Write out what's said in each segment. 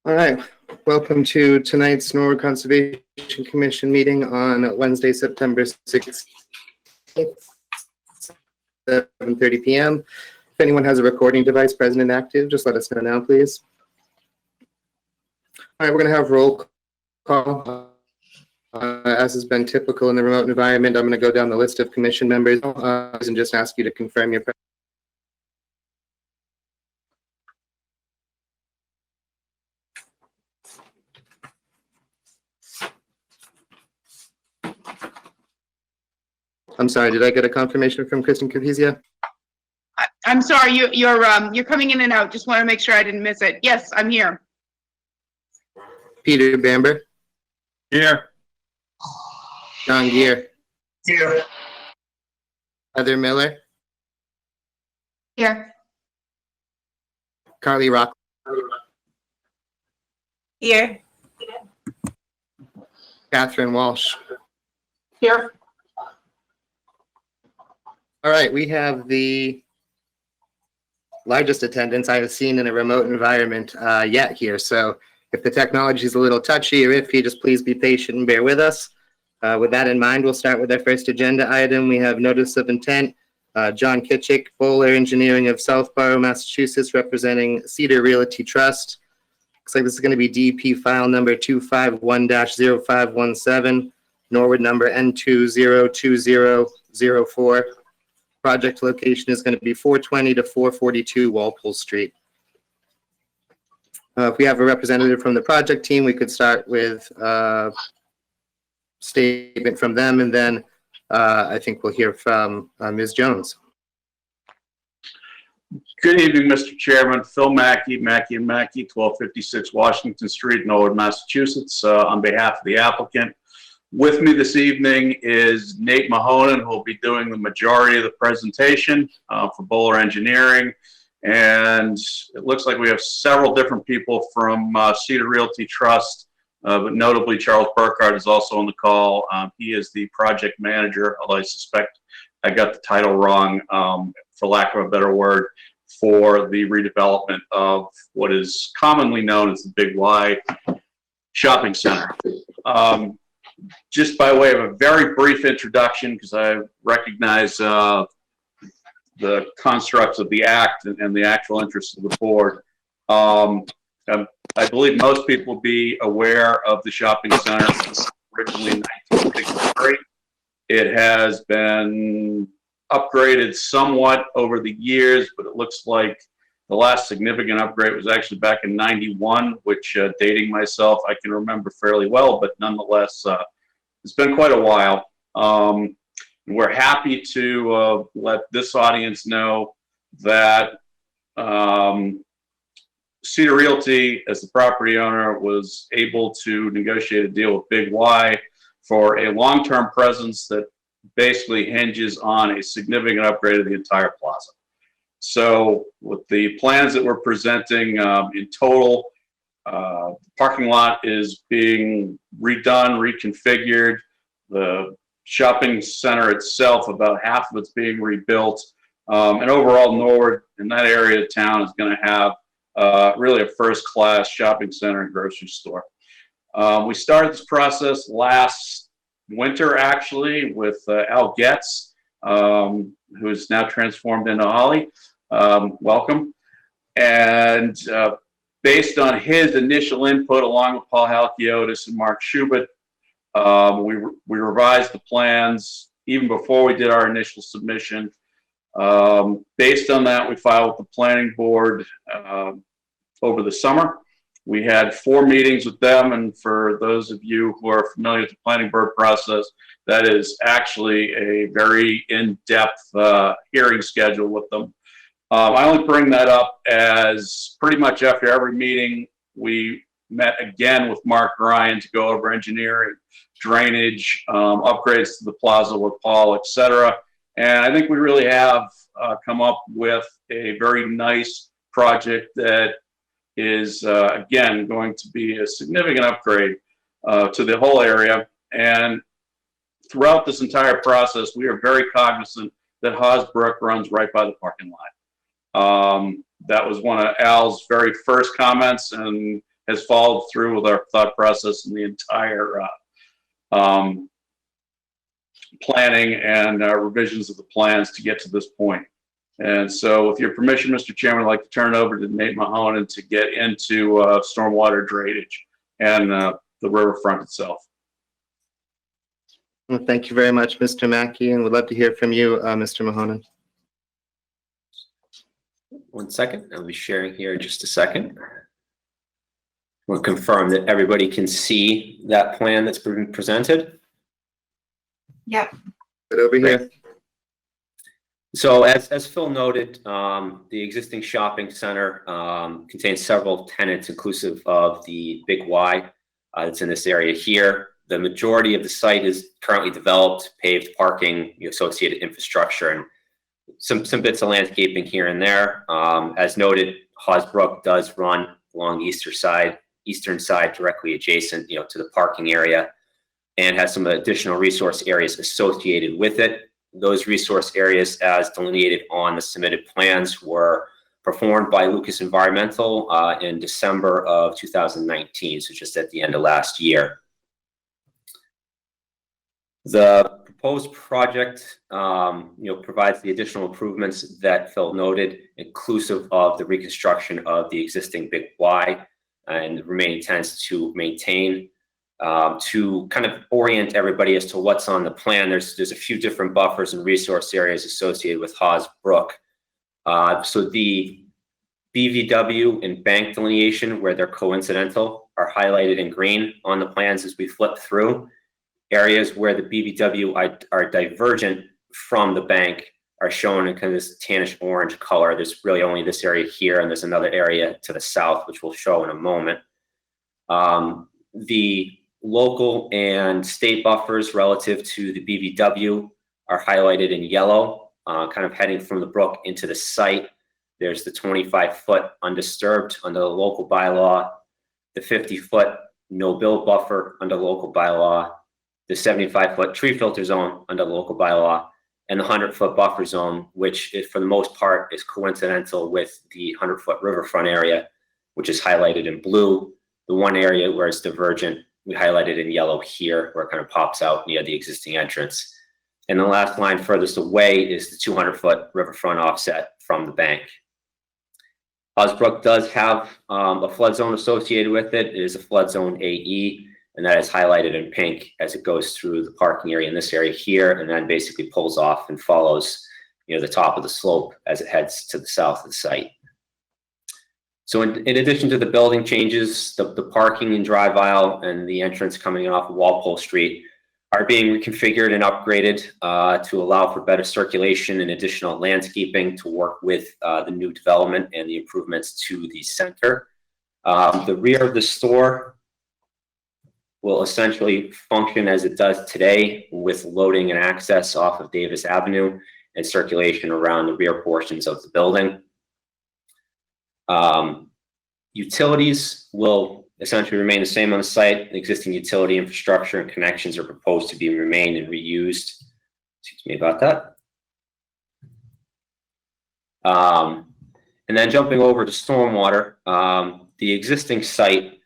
All right, welcome to tonight's Norwood Conservation Commission meeting on Wednesday, September 6th, 7:30 p.m. If anyone has a recording device present and active, just let us know now, please. All right, we're going to have roll call. As has been typical in the remote environment, I'm going to go down the list of commission members and just ask you to confirm your presence. I'm sorry, did I get a confirmation from Kristen Capizia? I'm sorry, you're coming in and out. Just want to make sure I didn't miss it. Yes, I'm here. Peter Bamber? Here. John Gear? Here. Heather Miller? Here. Carly Rock? Here. Catherine Walsh? Here. All right, we have the largest attendance I have seen in a remote environment yet here. So if the technology is a little touchy or iffy, just please be patient and bear with us. With that in mind, we'll start with our first agenda item. We have notice of intent. John Kitchick, Bowler Engineering of Southborough, Massachusetts, representing Cedar Realty Trust. Looks like this is going to be DP file number 251-0517, Norwood number N202004. Project location is going to be 420 to 442 Walpole Street. If we have a representative from the project team, we could start with a statement from them, and then I think we'll hear from Ms. Jones. Good evening, Mr. Chairman. Phil Mackey, Mackey & Mackey, 1256 Washington Street, Norwood, Massachusetts, on behalf of the applicant. With me this evening is Nate Mahonen, who will be doing the majority of the presentation for Bowler Engineering. And it looks like we have several different people from Cedar Realty Trust, but notably Charles Burkhardt is also on the call. He is the project manager, although I suspect I got the title wrong, for lack of a better word, for the redevelopment of what is commonly known as the Big Y Shopping Center. Just by way of a very brief introduction, because I recognize the constructs of the act and the actual interests of the board. I believe most people will be aware of the shopping center originally in 1963. It has been upgraded somewhat over the years, but it looks like the last significant upgrade was actually back in '91, which, dating myself, I can remember fairly well, but nonetheless, it's been quite a while. We're happy to let this audience know that Cedar Realty, as the property owner, was able to negotiate a deal with Big Y for a long-term presence that basically hinges on a significant upgrade of the entire plaza. So with the plans that we're presenting, in total, the parking lot is being redone, reconfigured. The shopping center itself, about half of it's being rebuilt. And overall, Norwood in that area of town is going to have really a first-class shopping center and grocery store. We started this process last winter, actually, with Al Getz, who is now transformed into Ollie. Welcome. And based on his initial input, along with Paul Halkiotis and Mark Schubert, we revised the plans even before we did our initial submission. Based on that, we filed with the planning board over the summer. We had 4 meetings with them, and for those of you who are familiar with the planning board process, that is actually a very in-depth hearing schedule with them. I only bring that up as pretty much after every meeting, we met again with Mark Ryan to go over engineering, drainage, upgrades to the plaza with Paul, etc. And I think we really have come up with a very nice project that is, again, going to be a significant upgrade to the whole area. And throughout this entire process, we are very cognizant that Haas Brook runs right by the parking lot. That was one of Al's very first comments, and has followed through with our thought process in the entire planning and revisions of the plans to get to this point. And so with your permission, Mr. Chairman, I'd like to turn it over to Nate Mahonen to get into stormwater drainage and the riverfront itself. Well, thank you very much, Mr. Mackey, and we'd love to hear from you, Mr. Mahonen. 1 second. I'll be sharing here in just a second. We'll confirm that everybody can see that plan that's been presented. Yep. Get over here. So as Phil noted, the existing shopping center contains several tenants inclusive of the Big Y that's in this area here. The majority of the site is currently developed, paved parking, associated infrastructure, and some bits of landscaping here and there. As noted, Hawesbrook does run along the eastern side directly adjacent to the parking area, and has some additional resource areas associated with it. Those resource areas, as delineated on the submitted plans, were performed by Lucas Environmental in December of 2019, so just at the end of last year. The proposed project provides the additional improvements that Phil noted, inclusive of the reconstruction of the existing Big Y and the remaining tenants to maintain. To kind of orient everybody as to what's on the plan, there's a few different buffers and resource areas associated with Hawesbrook. So the BVW and bank delineation, where they're coincidental, are highlighted in green on the plans as we flip through. Areas where the BVW are divergent from the bank are shown in kind of this tannish orange color. There's really only this area here, and there's another area to the south, which we'll show in a moment. The local and state buffers relative to the BVW are highlighted in yellow, kind of heading from the brook into the site. There's the 25-foot undisturbed under the local bylaw, the 50-foot no-build buffer under local bylaw, the 75-foot tree filter zone under local bylaw, and the 100-foot buffer zone, which is, for the most part, is coincidental with the 100-foot riverfront area, which is highlighted in blue. The one area where it's divergent, we highlighted in yellow here, where it kind of pops out near the existing entrance. And the last line furthest away is the 200-foot riverfront offset from the bank. Hawesbrook does have a flood zone associated with it. It is a flood zone AE, and that is highlighted in pink as it goes through the parking area in this area here, and then basically pulls off and follows the top of the slope as it heads to the south of the site. So in addition to the building changes, the parking and drive aisle and the entrance coming off of Walpole Street are being reconfigured and upgraded to allow for better circulation and additional landscaping to work with the new development and the improvements to the center. The rear of the store will essentially function as it does today, with loading and access off of Davis Avenue and circulation around the rear portions of the building. Utilities will essentially remain the same on the site. The existing utility infrastructure and connections are proposed to be remained and reused. Excuse me about that. And then jumping over to stormwater, the existing site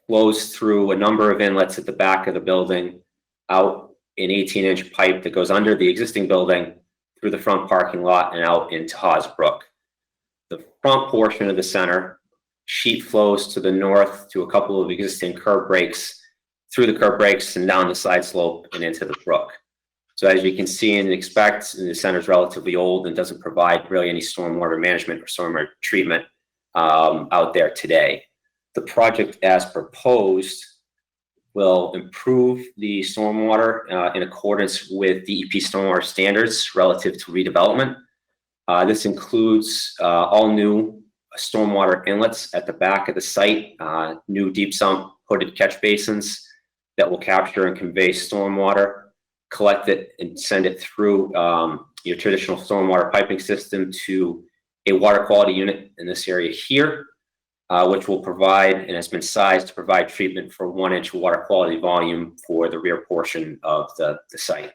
flows through a number of inlets at the back of the building, out an 18-inch pipe that goes under the existing building, through the front parking lot, and out into Hawesbrook. The front portion of the center sheet flows to the north to a couple of existing curb breaks, through the curb breaks and down the side slope and into the brook. So as you can see and expect, the center is relatively old and doesn't provide really any stormwater management or stormwater treatment out there today. The project as proposed will improve the stormwater in accordance with DEP stormwater standards relative to redevelopment. This includes all new stormwater inlets at the back of the site, new deep sump hooded catch basins that will capture and convey stormwater, collect it and send it through your traditional stormwater piping system to a water quality unit in this area here, which will provide and has been sized to provide treatment for 1-inch water quality volume for the rear portion of the site.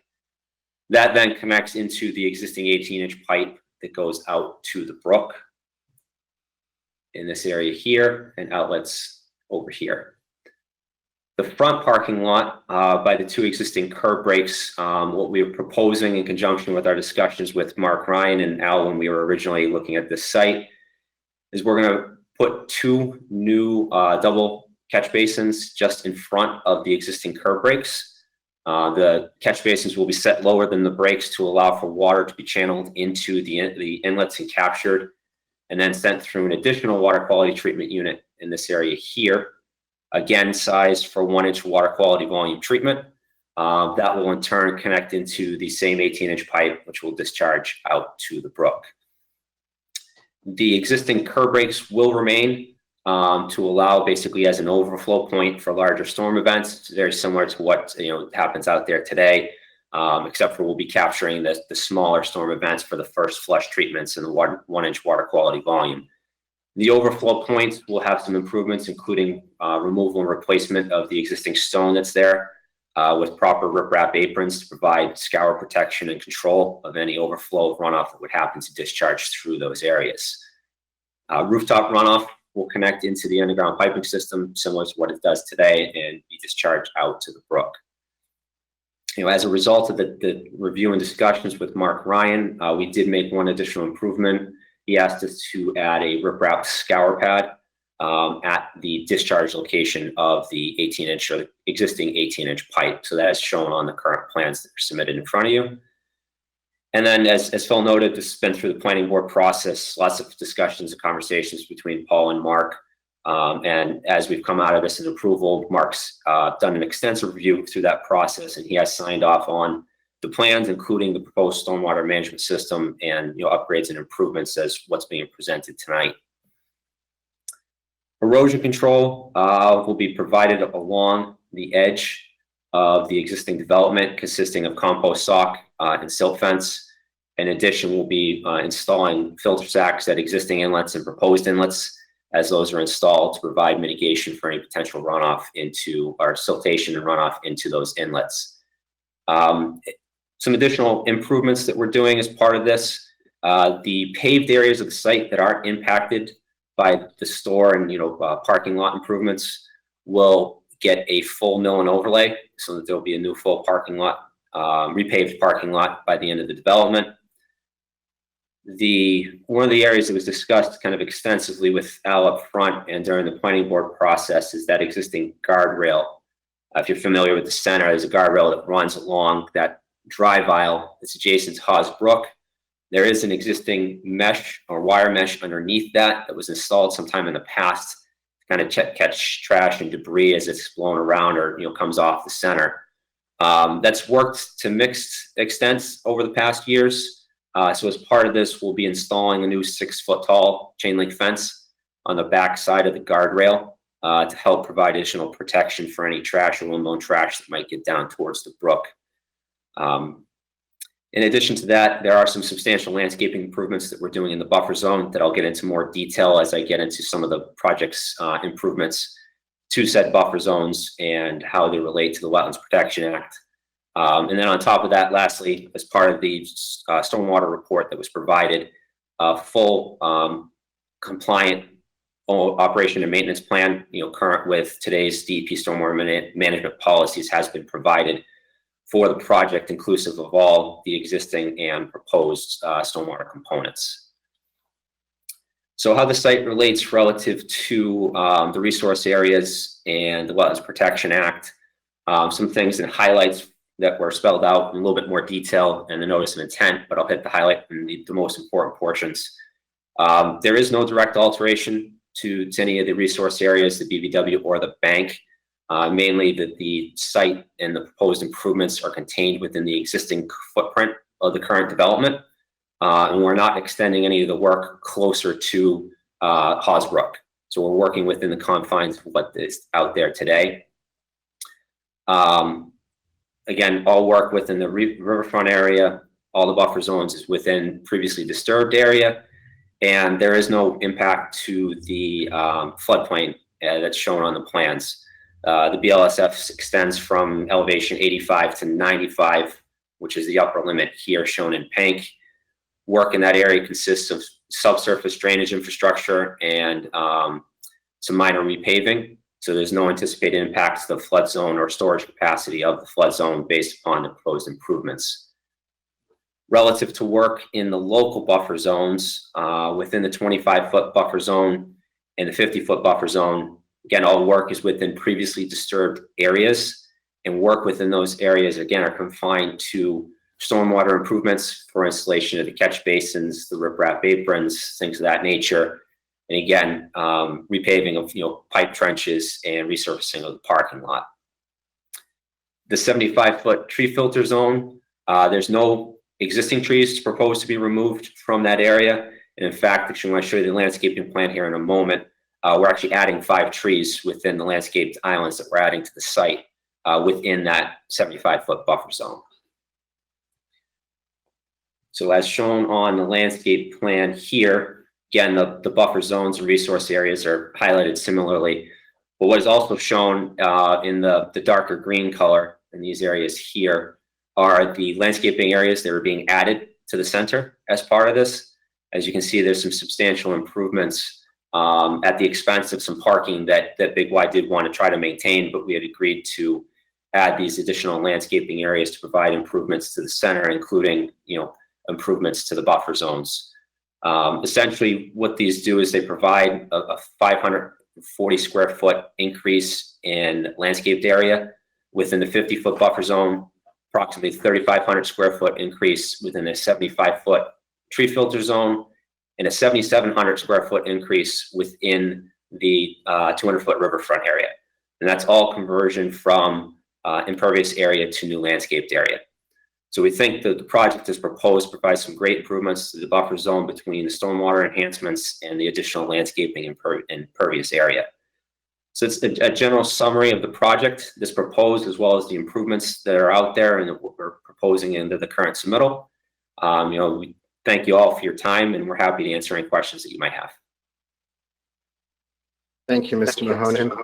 That then connects into the existing 18-inch pipe that goes out to the brook in this area here, and outlets over here. The front parking lot by the two existing curb breaks, what we were proposing in conjunction with our discussions with Mark Ryan and Al when we were originally looking at this site is we're going to put two new double catch basins just in front of the existing curb breaks. The catch basins will be set lower than the breaks to allow for water to be channeled into the inlets and captured, and then sent through an additional water quality treatment unit in this area here. Again, sized for 1-inch water quality volume treatment. That will in turn connect into the same 18-inch pipe, which will discharge out to the brook. The existing curb breaks will remain to allow basically as an overflow point for larger storm events. It's very similar to what happens out there today, except for we'll be capturing the smaller storm events for the first flush treatments in the 1-inch water quality volume. The overflow points will have some improvements, including removal and replacement of the existing stone that's there with proper riprap aprons to provide scour protection and control of any overflow runoff that would happen to discharge through those areas. Rooftop runoff will connect into the underground piping system, similar to what it does today, and be discharged out to the brook. As a result of the review and discussions with Mark Ryan, we did make one additional improvement. He asked us to add a riprap scour pad at the discharge location of the 18-inch or existing 18-inch pipe. So that is shown on the current plans that are submitted in front of you. And then as Phil noted, this has been through the planning board process, lots of discussions and conversations between Paul and Mark. And as we've come out of this in approval, Mark's done an extensive review through that process, and he has signed off on the plans, including the proposed stormwater management system and upgrades and improvements as what's being presented tonight. Erosion control will be provided along the edge of the existing development, consisting of compost sock and silt fence. In addition, we'll be installing filter sacks at existing inlets and proposed inlets as those are installed to provide mitigation for any potential runoff into, or siltation and runoff into those inlets. Some additional improvements that we're doing as part of this, the paved areas of the site that aren't impacted by the store and parking lot improvements will get a full mill and overlay, so that there'll be a new full parking lot, repaved parking lot by the end of the development. One of the areas that was discussed kind of extensively with Al up front and during the planning board process is that existing guardrail. If you're familiar with the center, there's a guardrail that runs along that drive aisle that's adjacent to Haas Brook. There is an existing mesh or wire mesh underneath that was installed sometime in the past to kind of catch trash and debris as it's blown around or comes off the center. That's worked to mixed extents over the past years. So as part of this, we'll be installing a new 6-foot tall chain link fence on the back side of the guardrail to help provide additional protection for any trash or windblown trash that might get down towards the brook. In addition to that, there are some substantial landscaping improvements that we're doing in the buffer zone that I'll get into more detail as I get into some of the project's improvements to said buffer zones and how they relate to the Wetlands Protection Act. And then on top of that, lastly, as part of the stormwater report that was provided, a full compliant operation and maintenance plan, current with today's DEP stormwater management policies, has been provided for the project, inclusive of all the existing and proposed stormwater components. So how the site relates relative to the resource areas and the Wetlands Protection Act, some things and highlights that were spelled out in a little bit more detail in the notice of intent, but I'll hit the highlight and the most important portions. There is no direct alteration to any of the resource areas, the BVW or the bank. Mainly that the site and the proposed improvements are contained within the existing footprint of the current development. And we're not extending any of the work closer to Haas Brook. So we're working within the confines of what is out there today. Again, all work within the riverfront area, all the buffer zones is within previously disturbed area. And there is no impact to the floodplain that's shown on the plans. The BLSF extends from elevation 85 to 95, which is the upper limit here shown in pink. Work in that area consists of subsurface drainage infrastructure and some minor repaving. So there's no anticipated impacts to the flood zone or storage capacity of the flood zone based upon the proposed improvements. Relative to work in the local buffer zones, within the 25-foot buffer zone and the 50-foot buffer zone, again, all work is within previously disturbed areas, and work within those areas, again, are confined to stormwater improvements for installation of the catch basins, the riprap aprons, things of that nature. And again, repaving of pipe trenches and resurfacing of the parking lot. The 75-foot tree filter zone, there's no existing trees proposed to be removed from that area. And in fact, actually, when I show you the landscaping plan here in a moment, we're actually adding 5 trees within the landscaped islands that we're adding to the site within that 75-foot buffer zone. So as shown on the landscape plan here, again, the buffer zones and resource areas are highlighted similarly. But what is also shown in the darker green color in these areas here are the landscaping areas that are being added to the center as part of this. As you can see, there's some substantial improvements at the expense of some parking that Big Y did want to try to maintain, but we had agreed to add these additional landscaping areas to provide improvements to the center, including improvements to the buffer zones. Essentially, what these do is they provide a 540 square foot increase in landscaped area within the 50-foot buffer zone, approximately 3,500 square foot increase within a 75-foot tree filter zone, and a 7,700 square foot increase within the 200-foot riverfront area. And that's all conversion from impervious area to new landscaped area. So we think that the project as proposed provides some great improvements to the buffer zone between the stormwater enhancements and the additional landscaping impervious area. So it's a general summary of the project, this proposed, as well as the improvements that are out there and that we're proposing into the current submittal. We thank you all for your time, and we're happy to answer any questions that you might have. Thank you, Mr. Mahonen.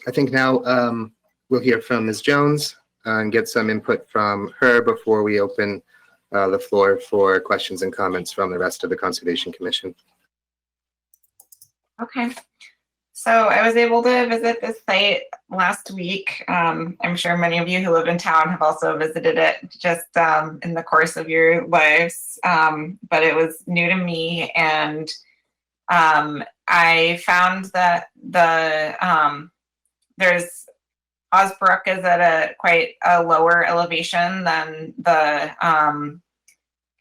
I think now we'll hear from Ms. Jones and get some input from her before we open the floor for questions and comments from the rest of the Conservation Commission. Okay. So I was able to visit this site last week. I'm sure many of you who live in town have also visited it just in the course of your lives, but it was new to me, and I found that there's Osbrook is at quite a lower elevation than the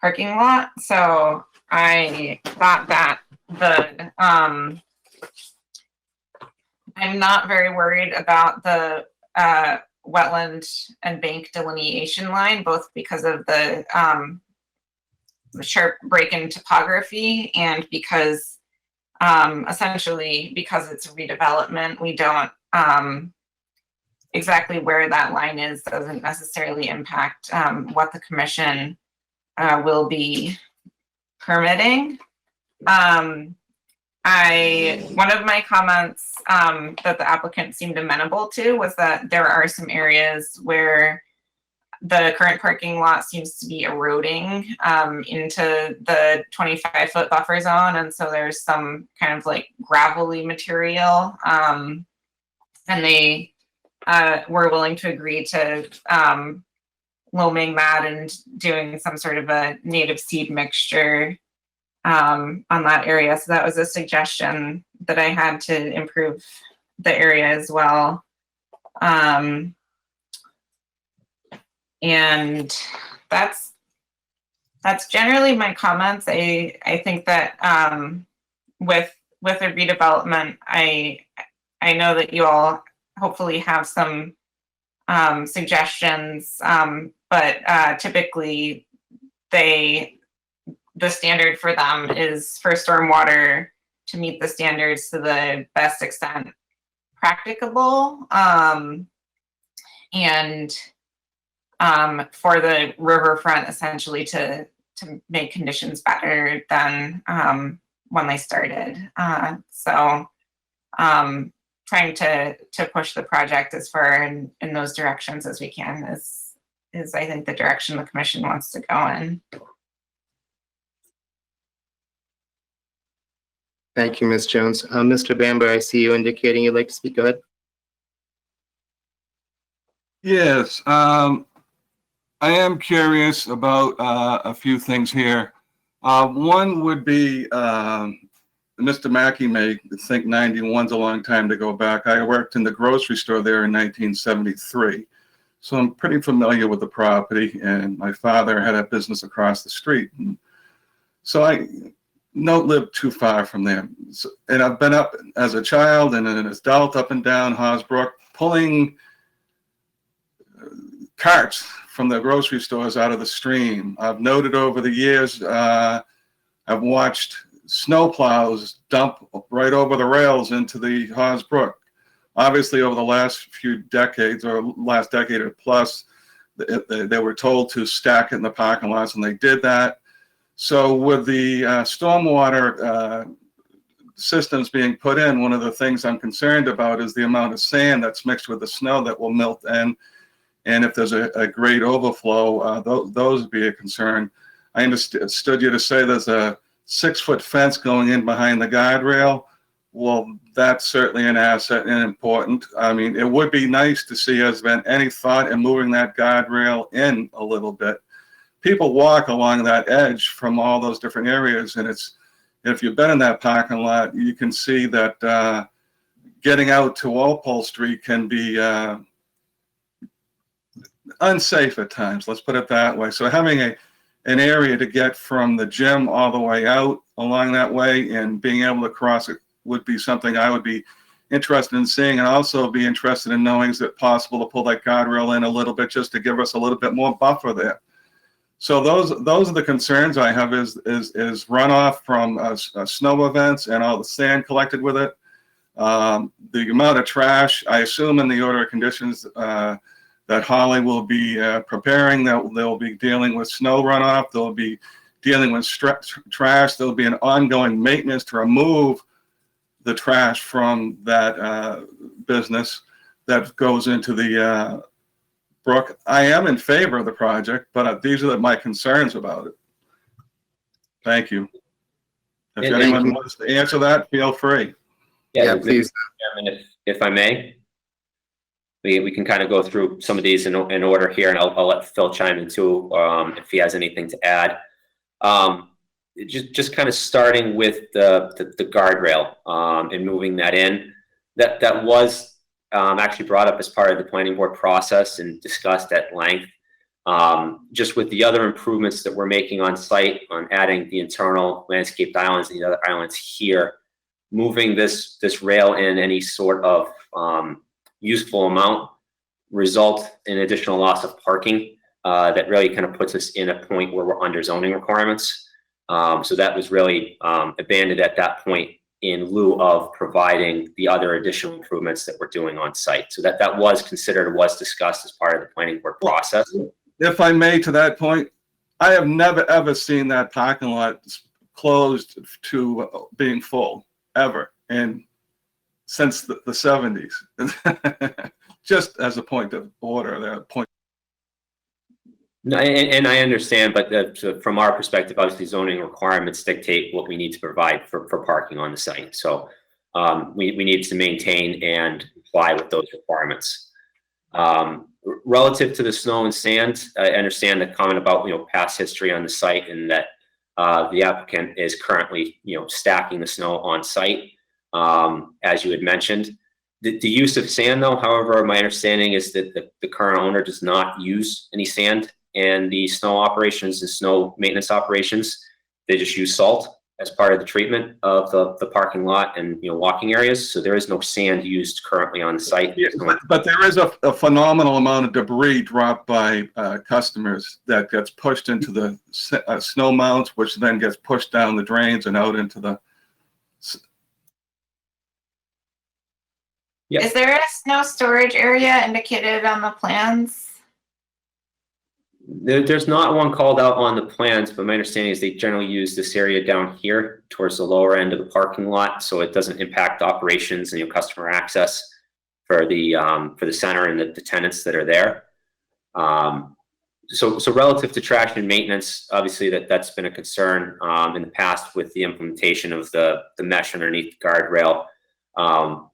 parking lot, so I thought that I'm not very worried about the wetland and bank delineation line, both because of the sharp break in topography and because essentially because it's redevelopment, we don't exactly where that line is doesn't necessarily impact what the commission will be permitting. One of my comments that the applicant seemed amenable to was that there are some areas where the current parking lot seems to be eroding into the 25-foot buffer zone, and so there's some kind of like gravelly material, and they were willing to agree to loaming that and doing some sort of a native seed mixture on that area. So that was a suggestion that I had to improve the area as well. And that's generally my comments. I think that with a redevelopment, I know that you all hopefully have some suggestions, but typically the standard for them is for stormwater to meet the standards to the best extent practicable, and for the riverfront essentially to make conditions better than when they started. So trying to push the project as far in those directions as we can is I think the direction the commission wants to go in. Thank you, Ms. Jones. Mr. Bamber, I see you indicating you'd like to speak. Go ahead. Yes, I am curious about a few things here. One would be, Mr. Mackey may think 91's a long time to go back. I worked in the grocery store there in 1973. So I'm pretty familiar with the property, and my father had a business across the street. And so I don't live too far from there. So, and I've been up as a child and an adult up and down Hosbrook, pulling carts from the grocery stores out of the stream. I've noted over the years, I've watched snow plows dump right over the rails into the Hosbrook. Obviously, over the last few decades, or last decade or plus, they were told to stack it in the parking lots, and they did that. So with the stormwater systems being put in, one of the things I'm concerned about is the amount of sand that's mixed with the snow that will melt in. And if there's a great overflow, those would be a concern. I understood you to say there's a 6-foot fence going in behind the guardrail. Well, that's certainly an asset and important. I mean, it would be nice to see has been any thought in moving that guardrail in a little bit. People walk along that edge from all those different areas, and if you've been in that parking lot, you can see that getting out to Walpole Street can be unsafe at times, let's put it that way. So having an area to get from the gym all the way out along that way and being able to cross it would be something I would be interested in seeing, and also be interested in knowing is it possible to pull that guardrail in a little bit just to give us a little bit more buffer there. So those are the concerns I have is runoff from snow events and all the sand collected with it. The amount of trash, I assume in the order of conditions that Holly will be preparing, that they'll be dealing with snow runoff, they'll be dealing with trash, there'll be an ongoing maintenance to remove the trash from that business that goes into the brook. I am in favor of the project, but these are my concerns about it. Thank you. If And anyone thank you. wants to answer that, feel free. Yeah, please. Chairman, if I may, we can kind of go through some of these in order here, and I'll let Phil chime in too if he has anything to add. Just kind of starting with the guardrail and moving that in. That was actually brought up as part of the planning board process and discussed at length. Just with the other improvements that we're making on site, on adding the internal landscaped islands and the other islands here, moving this rail in any sort of useful amount result in additional loss of parking that really kind of puts us in a point where we're under zoning requirements. So that was really abandoned at that point in lieu of providing the other additional improvements that we're doing on site. So that was considered, was discussed as part of the planning board process. If I may, to that point, I have never ever seen that parking lot closed to being full ever, and since the 70s. Just as a point of order, there point. No, and I understand, but from our perspective, obviously zoning requirements dictate what we need to provide for parking on the site. So we need to maintain and comply with those requirements. Relative to the snow and sand, I understand the comment about past history on the site, and that the applicant is currently stacking the snow on site, as you had mentioned. The use of sand, though, however, my understanding is that the current owner does not use any sand in the snow operations and snow maintenance operations. They just use salt as part of the treatment of the parking lot and walking areas. So there is no sand used currently on the site. Yeah, but there is a phenomenal amount of debris dropped by customers that gets pushed into the snow mounds, which then gets pushed down the drains and out into the. Yeah. Is there a snow storage area indicated on the plans? There's not one called out on the plans, but my understanding is they generally use this area down here towards the lower end of the parking lot, so it doesn't impact operations and customer access for the center and the tenants that are there. So relative to traction maintenance, obviously that's been a concern in the past with the implementation of the mesh underneath the guardrail.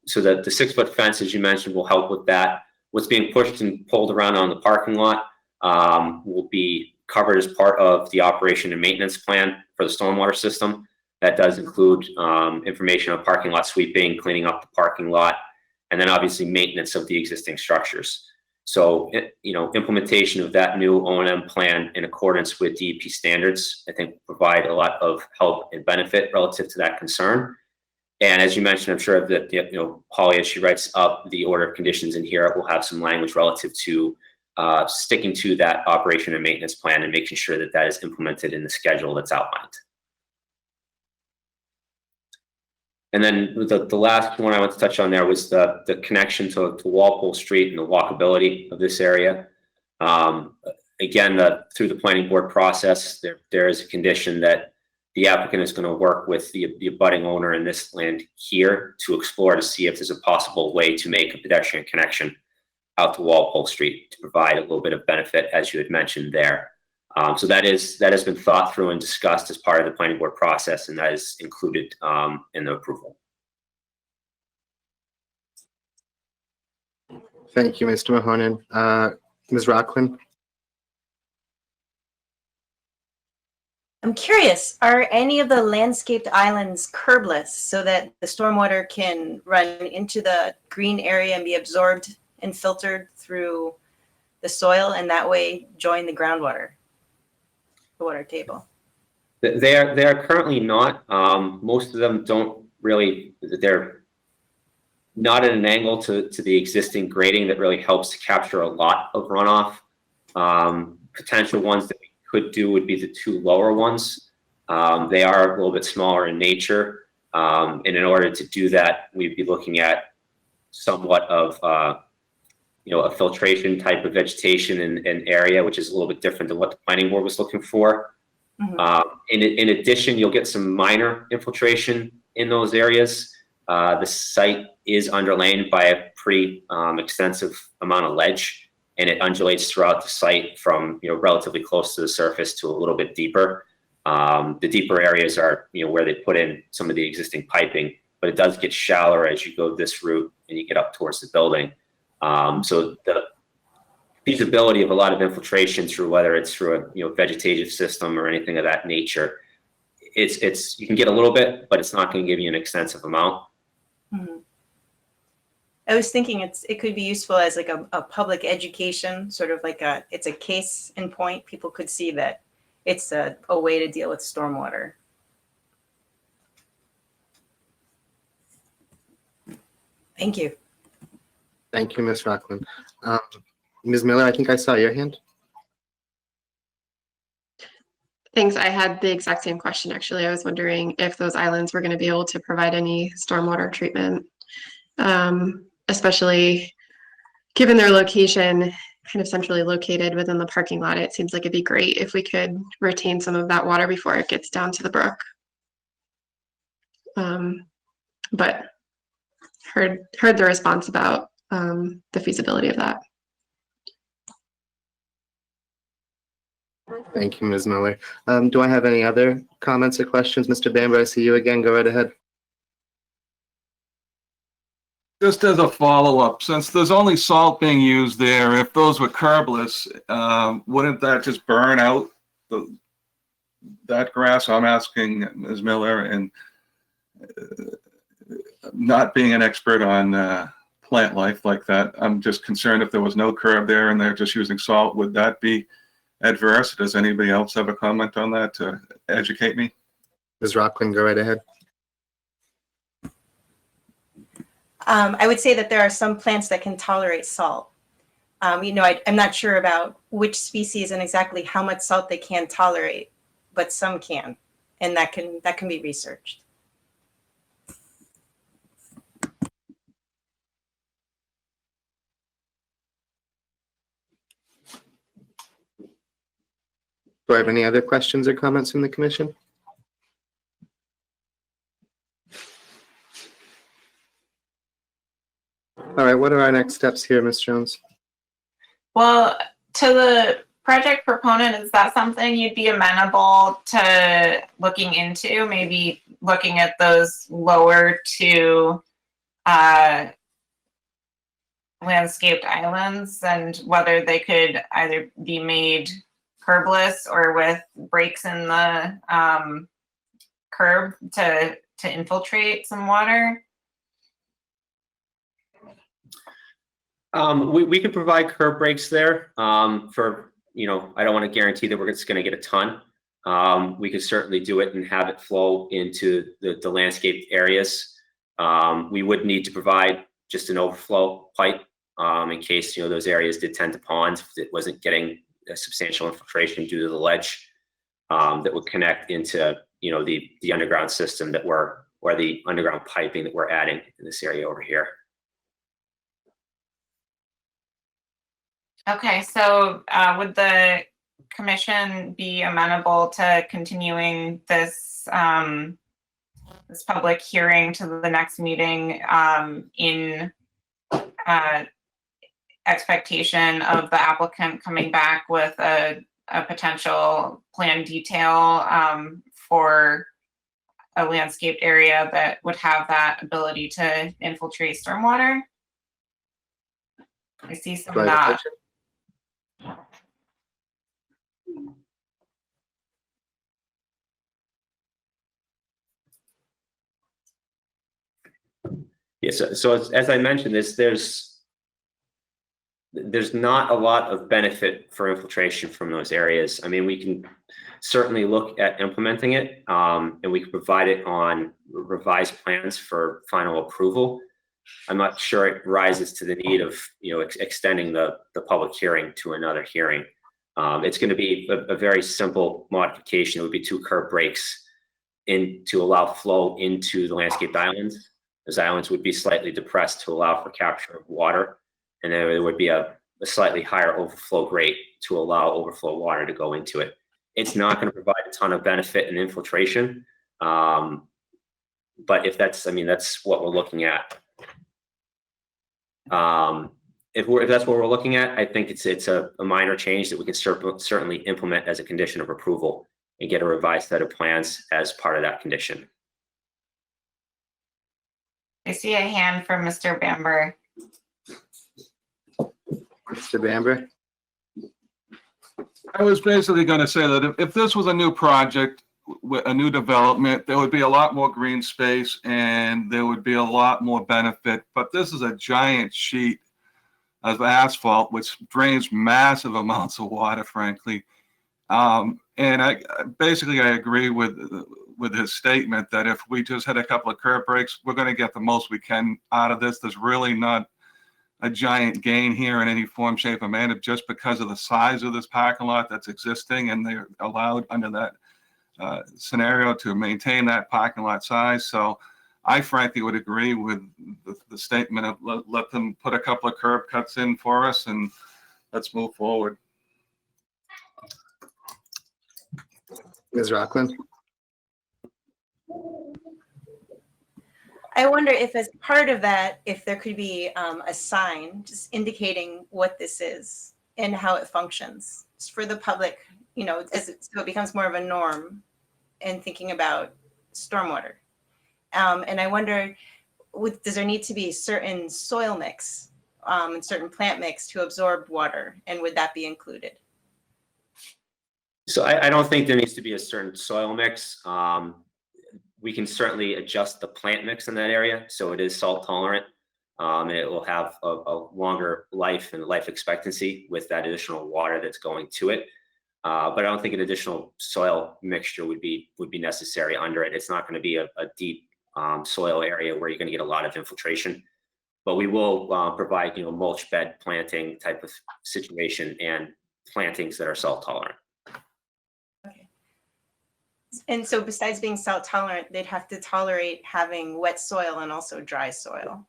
So that the 6-foot fence, as you mentioned, will help with that. What's being pushed and pulled around on the parking lot will be covered as part of the operation and maintenance plan for the stormwater system. That does include information on parking lot sweeping, cleaning up the parking lot, and then obviously maintenance of the existing structures. So, implementation of that new O&M plan in accordance with DEP standards, I think, will provide a lot of help and benefit relative to that concern. And as you mentioned, I'm sure that, Holly, as she writes up the order of conditions in here, will have some language relative to sticking to that operation and maintenance plan and making sure that that is implemented in the schedule that's outlined. And then the last one I want to touch on there was the connection to Walpole Street and the walkability of this area. Again, through the planning board process, there is a condition that the applicant is going to work with the abutting owner in this land here to explore to see if there's a possible way to make a pedestrian connection out to Walpole Street to provide a little bit of benefit, as you had mentioned there. So that has been thought through and discussed as part of the planning board process, and that is included in the approval. Thank you, Mr. Mahonen. Ms. Rockland? I'm curious, are any of the landscaped islands curbless so that the stormwater can run into the green area and be absorbed and filtered through the soil and that way join the groundwater, the water table? They are currently not. Most of them don't really, they're not at an angle to the existing grading that really helps to capture a lot of runoff. Potential ones that we could do would be the 2 lower ones. They are a little bit smaller in nature. And in order to do that, we'd be looking at somewhat of a filtration type of vegetation and area, which is a little bit different than what the planning board was looking for. Mm-hmm. In addition, you'll get some minor infiltration in those areas. The site is underlain by a pretty extensive amount of ledge, and it undulates throughout the site from relatively close to the surface to a little bit deeper. The deeper areas are where they put in some of the existing piping, but it does get shallower as you go this route and you get up towards the building. So the feasibility of a lot of infiltration through whether it's through a vegetative system or anything of that nature, it's you can get a little bit, but it's not going to give you an extensive amount. Mm-hmm. I was thinking it could be useful as like a public education, sort of like it's a case in point. People could see that it's a way to deal with stormwater. Thank you. Thank you, Ms. Rockland. Ms. Miller, I think I saw your hand. Thanks. I had the exact same question, actually. I was wondering if those islands were going to be able to provide any stormwater treatment, especially given their location, kind of centrally located within the parking lot. It seems like it'd be great if we could retain some of that water before it gets down to the brook. But heard the response about the feasibility of that. Thank you, Ms. Miller. Do I have any other comments or questions? Mr. Bamber, I see you again. Go right ahead. Just as a follow-up, since there's only salt being used there, if those were curbless, wouldn't that just burn out that grass? I'm asking Ms. Miller, and not being an expert on plant life like that, I'm just concerned if there was no curb there and they're just using salt, would that be adverse? Does anybody else have a comment on that to educate me? Ms. Rockland, go right ahead. I would say that there are some plants that can tolerate salt. I'm not sure about which species and exactly how much salt they can tolerate, but some can, and that can be researched. Do I have any other questions or comments from the commission? All right, what are our next steps here, Ms. Jones? Well, to the project proponent, is that something you'd be amenable to looking into? Maybe looking at those lower two landscaped islands and whether they could either be made curbless or with breaks in the curb to infiltrate some water? We can provide curb breaks there for, I don't want to guarantee that we're just going to get a ton. We could certainly do it and have it flow into the landscaped areas. We would need to provide just an overflow pipe in case, those areas did tend to ponds if it wasn't getting a substantial infiltration due to the ledge that would connect into, the underground system or the underground piping that we're adding in this area over here. Okay, so would the commission be amenable to continuing this this public hearing to the next meeting in expectation of the applicant coming back with a potential plan detail for a landscaped area that would have that ability to infiltrate stormwater? I see some of that. Yes, so as I mentioned, there's not a lot of benefit for infiltration from those areas. I mean, we can certainly look at implementing it, and we can provide it on revised plans for final approval. I'm not sure it rises to the need of extending the public hearing to another hearing. It's going to be a very simple modification. It would be 2 curb breaks to allow flow into the landscaped islands. Those islands would be slightly depressed to allow for capture of water, and then there would be a slightly higher overflow rate to allow overflow water to go into it. It's not going to provide a ton of benefit in infiltration, but if that's what we're looking at. If that's what we're looking at, I think it's a minor change that we can certainly implement as a condition of approval and get a revised set of plans as part of that condition. I see a hand from Mr. Bamber. Mr. Bamber? I was basically going to say that if this was a new project, a new development, there would be a lot more green space and there would be a lot more benefit. But this is a giant sheet of asphalt which drains massive amounts of water, frankly. And I agree with his statement that if we just had a couple of curb breaks, we're going to get the most we can out of this. There's really not a giant gain here in any form, shape, or manner just because of the size of this parking lot that's existing, and they're allowed under that scenario to maintain that parking lot size. So I frankly would agree with the statement of let them put a couple of curb cuts in for us and let's move forward. Ms. Rockland? I wonder if as part of that, if there could be a sign just indicating what this is and how it functions just for the public, so it becomes more of a norm in thinking about stormwater. And I wonder, does there need to be certain soil mix and certain plant mix to absorb water, and would that be included? So I don't think there needs to be a certain soil mix. We can certainly adjust the plant mix in that area so it is salt tolerant, and it will have a longer life and life expectancy with that additional water that's going to it. But I don't think an additional soil mixture would be necessary under it. It's not going to be a deep soil area where you're going to get a lot of infiltration. But we will provide mulch bed planting type of situation and plantings that are salt tolerant. And so besides being salt tolerant, they'd have to tolerate having wet soil and also dry soil.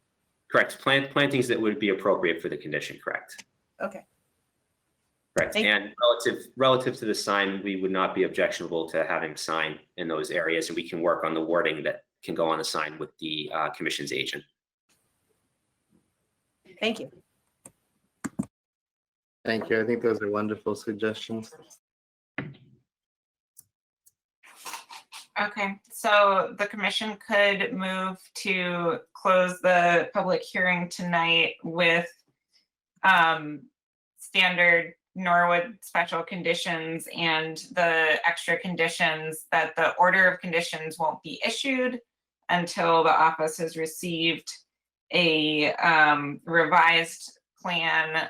Correct. Plantings that would be appropriate for the condition. Correct. Okay. Correct. And relative to the sign, we would not be objectionable to having a sign in those areas, and we can work on the wording that can go on the sign with the commission's agent. Thank you. Thank you. I think those are wonderful suggestions. Okay, so the commission could move to close the public hearing tonight with standard Norwood special conditions and the extra conditions that the order of conditions won't be issued until the office has received a revised plan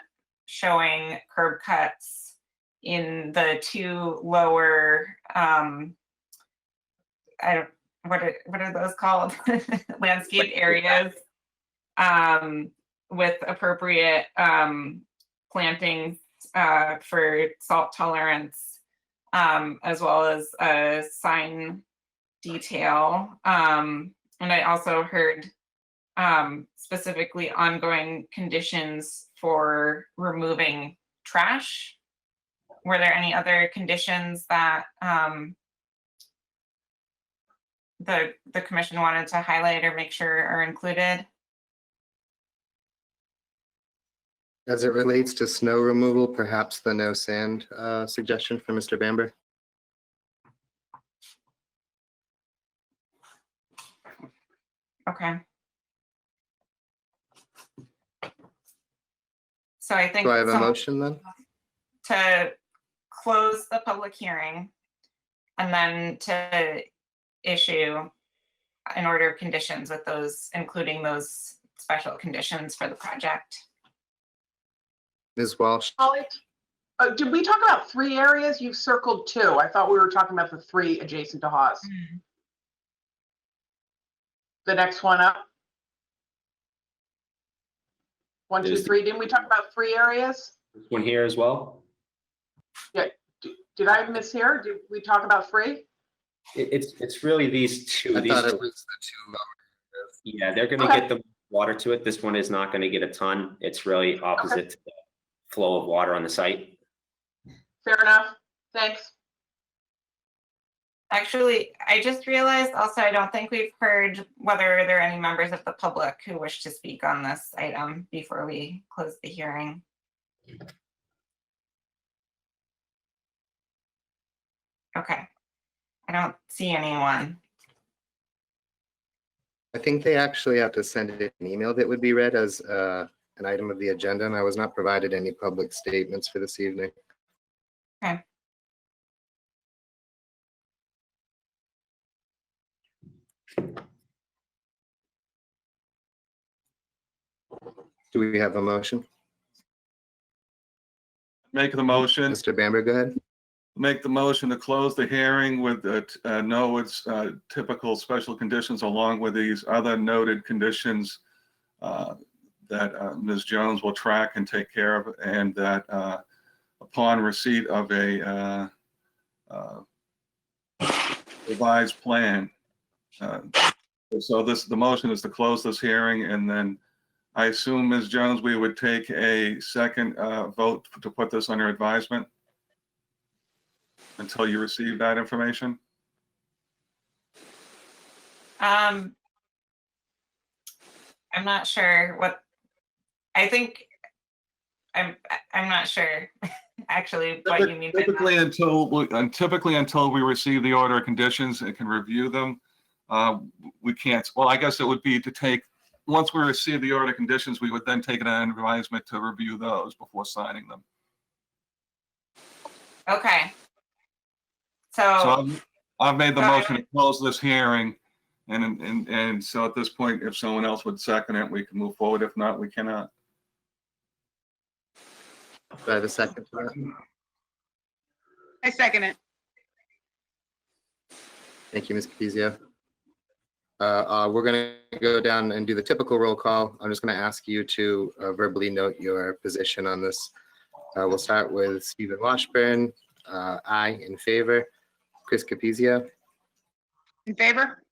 showing curb cuts in the two lower, what are those called? Landscape areas, with appropriate plantings for salt tolerance, as well as a sign detail. And I also heard specifically ongoing conditions for removing trash. Were there any other conditions that the commission wanted to highlight or make sure are included? As it relates to snow removal, perhaps the no sand suggestion from Mr. Bamber. Okay. So I think Do I have a some- motion then? to close the public hearing and then to issue an order of conditions with those, including those special conditions for the project. Ms. Walsh? Holly, did we talk about 3 areas? You've circled 2. I thought we were talking about the 3 adjacent to Haas. The next one up. 1, 2, Is- 3. Didn't we talk about 3 areas? This one here as well. Did I mishear? Did we talk about 3? It's really these two. I These thought it two- was the 2 lower. Yeah, they're gonna Okay. get the water to it. This one is not gonna get a ton. It's really opposite to the flow of water on the site. Fair enough. Thanks. Actually, I just realized also, I don't think we've heard whether there are any members of the public who wish to speak on this item before we close the hearing. Okay, I don't see anyone. I think they actually have to send it an email that would be read as an item of the agenda, and I was not provided any public statements for this evening. Okay. Do we have a motion? Make the motion. Mr. Bamber, go ahead. Make the motion to close the hearing with Norwood's typical special conditions along with these other noted conditions that Ms. Jones will track and take care of, and that upon receipt of a revised plan. So the motion is to close this hearing, and then I assume, Ms. Jones, we would take a second vote to put this under advisement until you receive that information? I'm not sure what, I think, I'm not sure actually what you mean by Typically that. until we receive the order of conditions and can review them, we can't, well, I guess it would be to take, once we receive the order of conditions, we would then take it under advisement to review those before signing them. Okay. So So, I've made the Got it. motion to close this hearing, and so at this point, if someone else would second it, we can move forward. If not, we cannot. Do I have a second for that? I second it. Thank you, Ms. Capizio. We're going to go down and do the typical roll call. I'm just going to ask you to verbally note your position on this. We'll start with Stephen Washburn. Aye, in favor. Chris Capizio. In favor?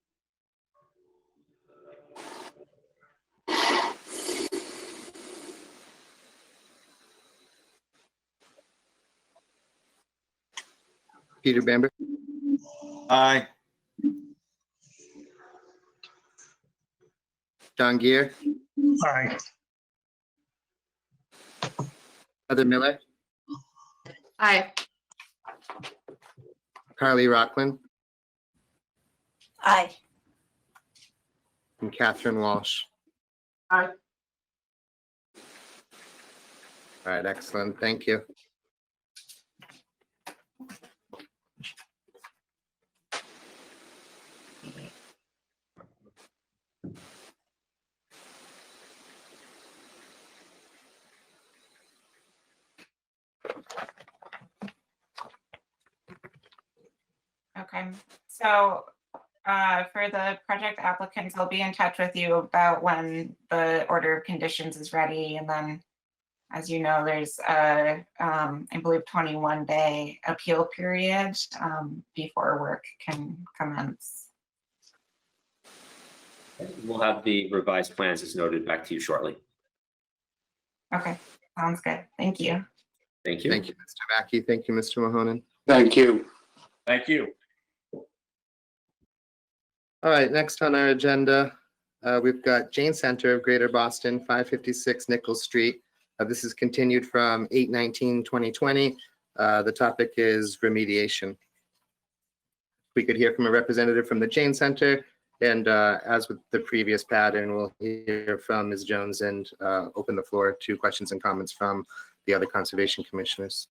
Peter Bamber. Aye. John Gear. Aye. Heather Miller. Aye. Carly Rockland, Aye. and Catherine Walsh. Aye. All right, excellent. Thank you. Okay, so for the project applicants, I'll be in touch with you about when the order of conditions is ready. And then, as you know, there's a, I believe, 21-day appeal period before work can commence. We'll have the revised plans as noted back to you shortly. Okay, sounds good. Thank you. Thank you. Thank you, Mr. Mackey. Thank you, Mr. Mahonen. Thank you. Thank you. All right, next on our agenda, we've got Jane Center of Greater Boston, 556 Nichols Street. This is continued from 8/19/2020. The topic is remediation. We could hear from a representative from the Jane Center, and as with the previous pattern, we'll hear from Ms. Jones and open the floor to questions and comments from the other conservation commissioners.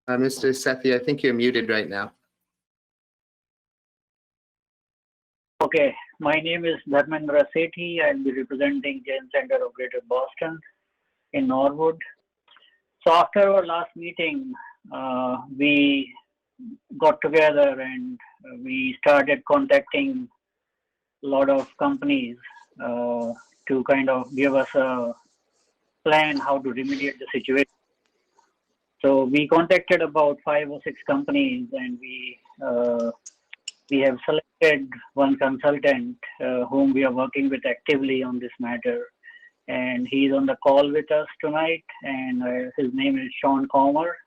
Mr. Sethi, I think you're muted right now. Okay, my name is Dharmendra Sethi. I'll be representing Jain Center of Greater Boston in Norwood. So after our last meeting, we got together and we started contacting a lot of companies to kind of give us a plan how to remediate the situation. So we contacted about 5 or 6 companies, and we have selected one consultant whom we are working with actively on this matter, and he's on the call with us tonight, and his name is Sean Comer,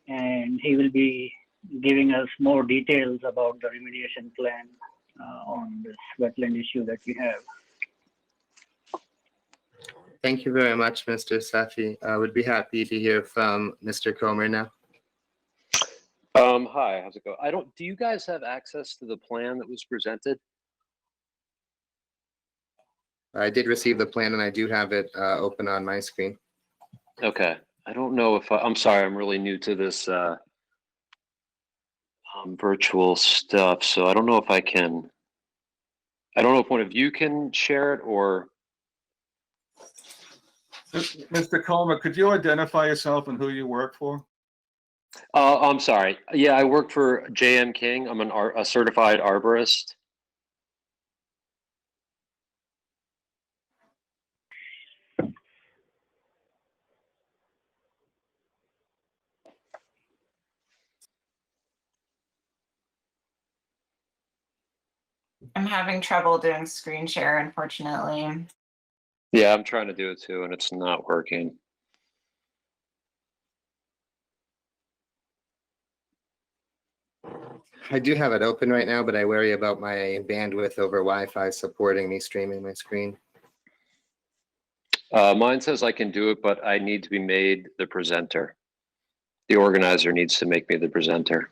and he will be giving us more details about the remediation plan on this wetland issue that we have. Thank you very much, Mr. Sethi. I would be happy to hear from Mr. Comer now. Hi, how's it going? Do you guys have access to the plan that was presented? I did receive the plan and I do have it open on my screen. Okay, I don't know if, I'm sorry, I'm really new to this virtual stuff, so I don't know if I don't know if one of you can share it or. Mr. Comer, could you identify yourself and who you work for? I'm sorry. Yeah, I work for J.M. King. I'm a certified arborist. I'm having trouble doing screen share, unfortunately. Yeah, I'm trying to do it too, and it's not working. I do have it open right now, but I worry about my bandwidth over Wi-Fi supporting me streaming my screen. Mine says I can do it, but I need to be made the presenter. The organizer needs to make me the presenter.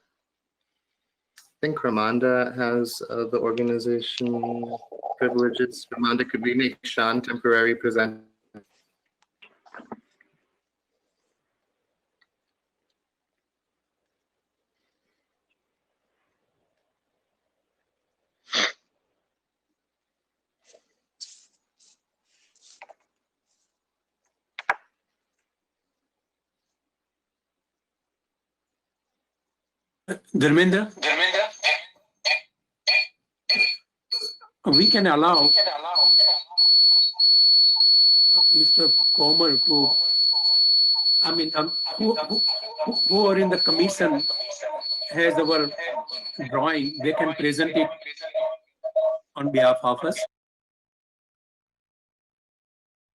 I think Ramonda has the organization privileges. Ramonda, could we make Sean temporary presenter? Dharmendra, we can allow Mr. Comer to, I mean, who are in the commission has our drawing, they can present it on behalf of us.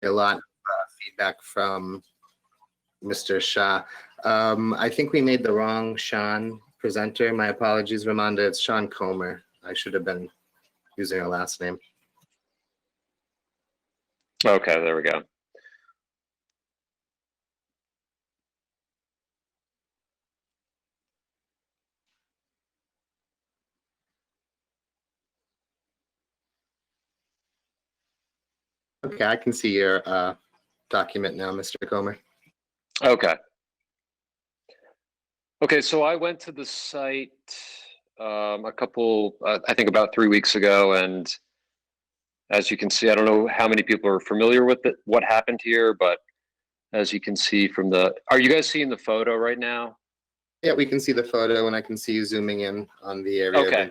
A lot of feedback from Mr. Shah. I think we made the wrong Sean presenter. My apologies, Ramonda. It's Sean Comer. I should have been using her last name. Okay, there we go. Okay, I can see your document now, Mr. Comer. Okay. Okay, so I went to the site I think about 3 weeks ago, and as you can see, I don't know how many people are familiar with what happened here, but as you can see from are you guys seeing the photo right now? Yeah, we can see the photo, and I can see you zooming in on the area. Okay.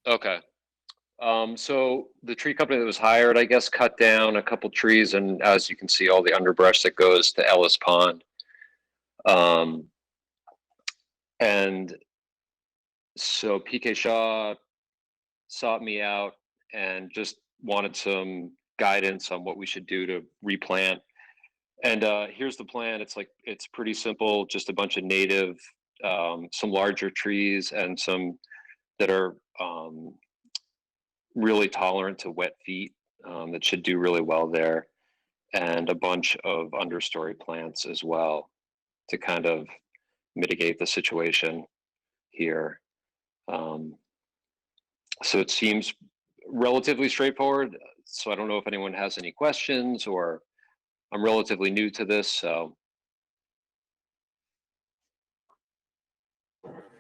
Okay. So the tree company that was hired, I guess, cut down a couple trees, and as you can see, all the underbrush that goes to Ellis Pond. And so PK Shaw sought me out and just wanted some guidance on what we should do to replant. And here's the plan. It's pretty simple, just a bunch of native, some larger trees and some that are really tolerant to wet feet that should do really well there, and a bunch of understory plants as well to kind of mitigate the situation here. So it seems relatively straightforward. So I don't know if anyone has any questions, or I'm relatively new to this, so.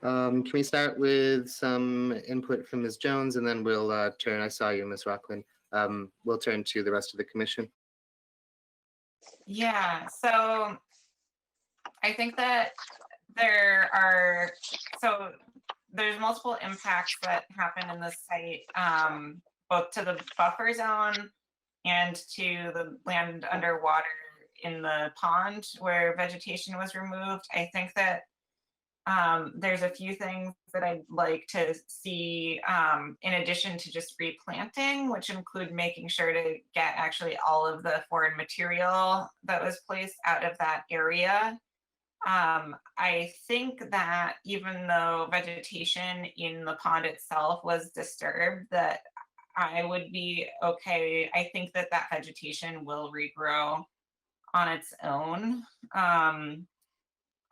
Can we start with some input from Ms. Jones, and then we'll turn, I saw you, Ms. Rockland. We'll turn to the rest of the commission. Yeah, so I think that there's multiple impacts that happen in this site, both to the buffer zone and to the land underwater in the pond where vegetation was removed. I think that there's a few things that I'd like to see in addition to just replanting, which include making sure to get actually all of the foreign material that was placed out of that area. I think that even though vegetation in the pond itself was disturbed, that I would be okay. I think that that vegetation will regrow on its own.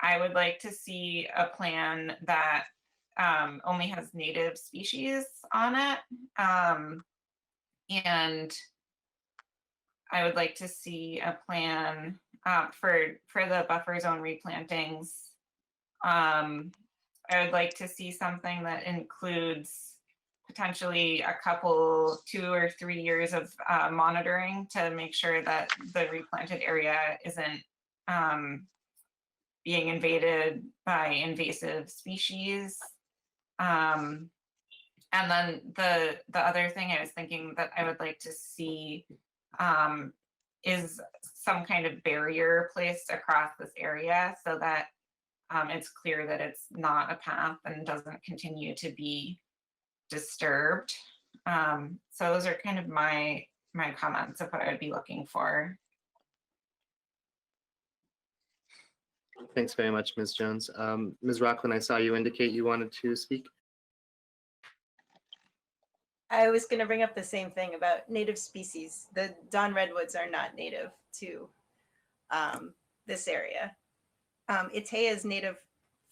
I would like to see a plan that only has native species on it. And I would like to see a plan for the buffer zone replantings. I would like to see something that includes potentially a couple, 2 or 3 years of monitoring to make sure that the replanted area isn't being invaded by invasive species. And then the other thing I was thinking that I would like to see is some kind of barrier placed across this area so that it's clear that it's not a path and doesn't continue to be disturbed. So those are kind of my comments of what I would be looking for. Thanks very much, Ms. Jones. Ms. Rockland, I saw you indicate you wanted to speak. I was going to bring up the same thing about native species. The Don redwoods are not native to this area. Itea is native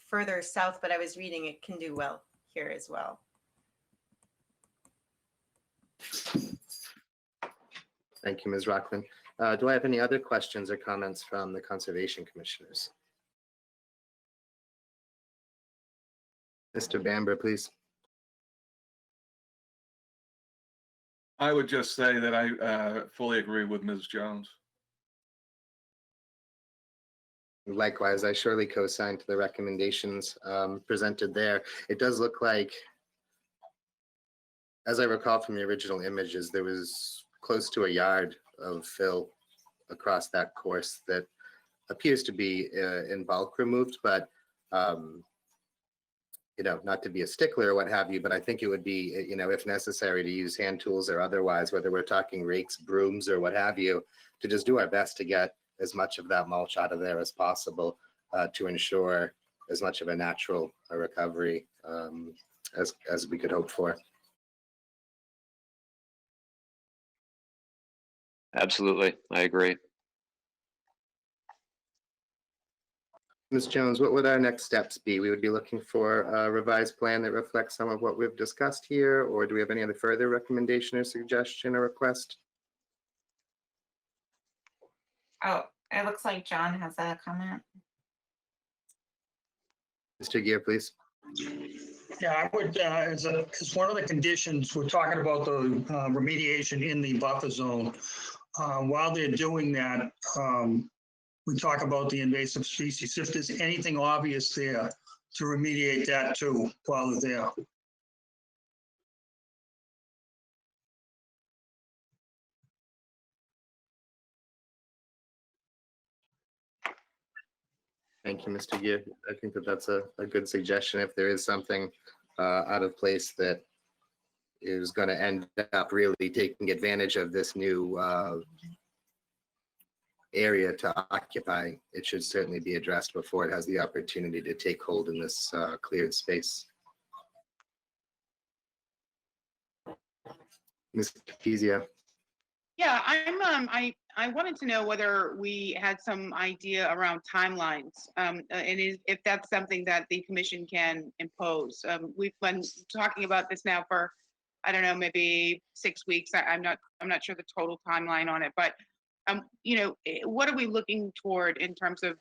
further south, but I was reading it can do well here as well. Thank you, Ms. Rockland. Do I have any other questions or comments from the Conservation Commissioners? Mr. Bamber, please. I would just say that I fully agree with Ms. Jones. Likewise, I surely co-sign to the recommendations presented there. It does look like, as I recall from the original images, there was close to a yard of fill across that course that appears to be in bulk removed, but not to be a stickler or what have you, but I think it would be, if necessary, to use hand tools or otherwise, whether we're talking rakes, brooms, or what have you, to just do our best to get as much of that mulch out of there as possible to ensure as much of a natural recovery as we could hope for. Absolutely, I agree. Ms. Jones, what would our next steps be? We would be looking for a revised plan that reflects some of what we've discussed here, or do we have any other further recommendation or suggestion or request? Oh, it looks like John has a comment. Mr. Gear, please. Yeah, I would, as one of the conditions, we're talking about the remediation in the buffer zone. While they're doing that, we talk about the invasive species. If there's anything obvious there, to remediate that too while they're there. Thank you, Mr. Gear. I think that that's a good suggestion. If there is something out of place that is going to end up really taking advantage of this new area to occupy, it should certainly be addressed before it has the opportunity to take hold in this cleared space. Ms. Pizia. Yeah, I wanted to know whether we had some idea around timelines, and if that's something that the commission can impose. We've been talking about this now for, I don't know, maybe 6 weeks. I'm not sure the total timeline on it, but you know, what are we looking toward in terms of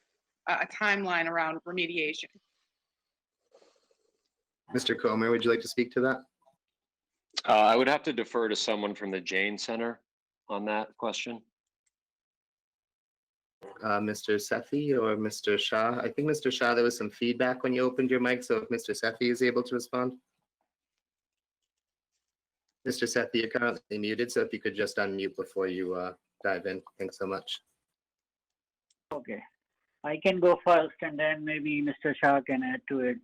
a timeline around remediation? Mr. Comer, would you like to speak to that? I would have to defer to someone from the Jane Center on that question. Mr. Sethi or Mr. Shah? I think Mr. Shah, there was some feedback when you opened your mic, so if Mr. Sethi is able to respond. Mr. Sethi, you're currently muted, so if you could just unmute before you dive in. Thanks so much. Okay, I can go first and then maybe Mr. Shah can add to it.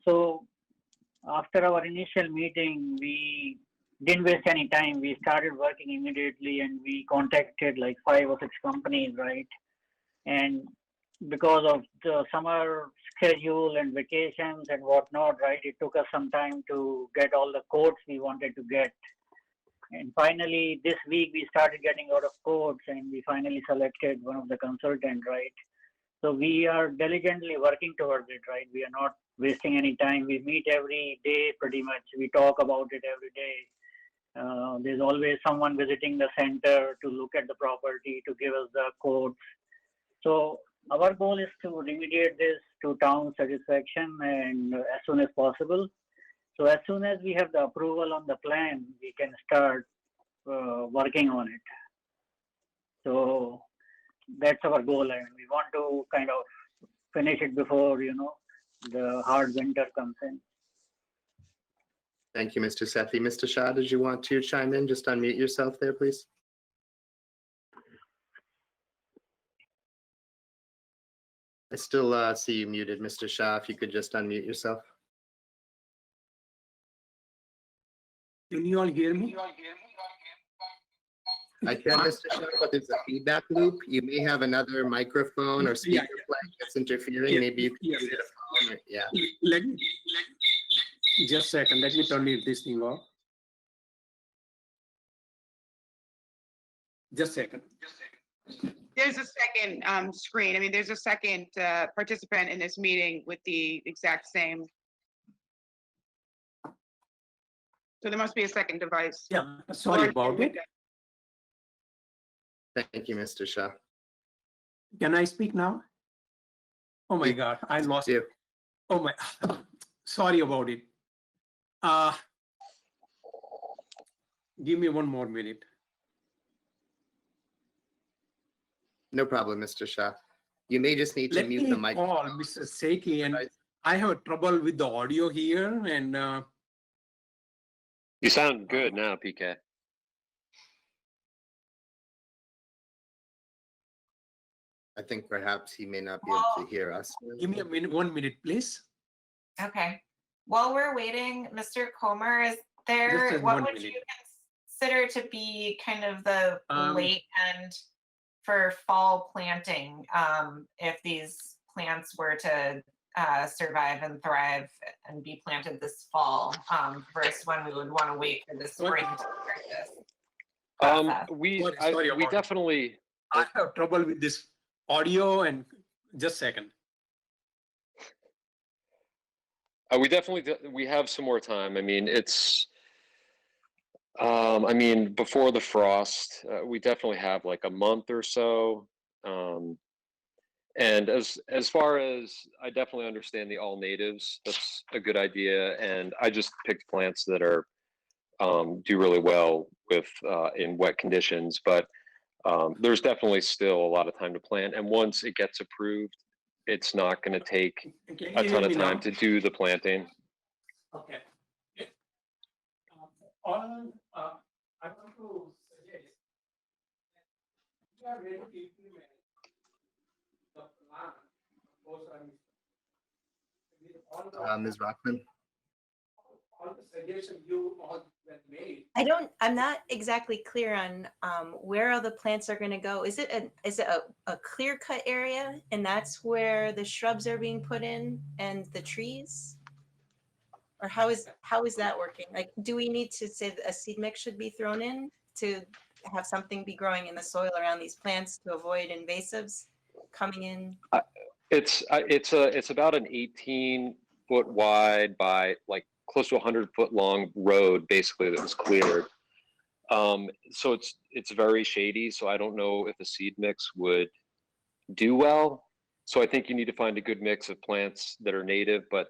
So after our initial meeting, we didn't waste any time. We started working immediately and we contacted like 5 or 6 companies, right? And because of the summer schedule and vacations and whatnot, right, it took us some time to get all the quotes we wanted to get. And finally, this week we started getting a lot of quotes and we finally selected one of the consultants, right? So we are diligently working towards it, right? We are not wasting any time. We meet every day pretty much. We talk about it every day. There's always someone visiting the center to look at the property, to give us the quotes. So our goal is to remediate this to town satisfaction and as soon as possible. So as soon as we have the approval on the plan, we can start working on it. So that's our goal, and we want to kind of finish it before, you know, the hard winter comes in. Thank you, Mr. Sethi. Mr. Shah, did you want to chime in? Just unmute yourself there, please. I still see you muted, Mr. Shah. If you could just unmute yourself. Can you all hear me? I can, Mr. Shah, but there's a feedback loop. You may have another microphone or speaker flag that's interfering. Yeah. Maybe you can Yes. use a phone. Yeah. Let me, just a second, let me turn this thing off. Just a second. There's a second screen. I mean, there's a second participant in this meeting with the exact same. So there must be a second device. Yeah, sorry about it. Thank you, Mr. Shah. Can I speak now? Oh my God, I lost you. Oh my, sorry about it. Give me 1 more minute. No problem, Mr. Shah. You may just need to Let mute me the mic. call Mr. Sethi, and I have trouble with the audio here, and You sound good now, PK. I think perhaps he may not be able to hear us. give me a minute, 1 minute, please. Okay. While we're waiting, Mr. Comer, is there, Just what 1 would minute. you consider to be kind of the Um, late end for fall planting? If these plants were to survive and thrive and be planted this fall, versus when we would want to wait for the spring to start this process. Sorry We about it. definitely, I have trouble with this audio and just a second. we have some more time. I mean, before the frost, we definitely have like a month or so. And as far as, I definitely understand the all natives. That's a good idea. And I just picked plants that are do really well with in wet conditions. But there's definitely still a lot of time to plant. And once it gets approved, it's not going to take Can you a hear ton of me now? time to do the planting. Okay. I want to suggest you are ready to implement the plan. Ms. Rockman? All the suggestions you all that made. I'm not exactly clear on where all the plants are going to go. Is it a clear cut area and that's where the shrubs are being put in and the trees? Or how is that working? Like, do we need to say that a seed mix should be thrown in to have something be growing in the soil around these plants to avoid invasives coming in? It's about an 18-foot wide by like close to 100-foot long road, basically, that was cleared. So it's very shady. So I don't know if a seed mix would do well. So I think you need to find a good mix of plants that are native but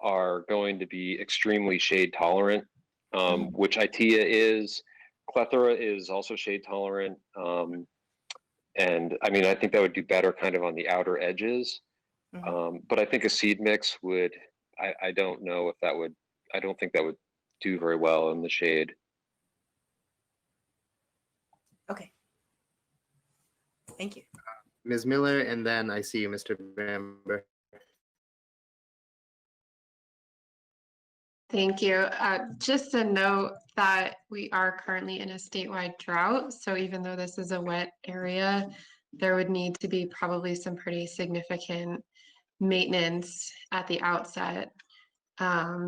are going to be extremely shade tolerant, which Itea is. Clethra is also shade tolerant. And I mean, I think that would do better kind of on the outer edges. But I think a seed mix would, I don't know if that would, I don't think that would do very well in the shade. Okay. Thank you. Ms. Miller, and then I see you, Mr. Bamber. Thank you. Just a note that we are currently in a statewide drought. So even though this is a wet area, there would need to be probably some pretty significant maintenance at the outset.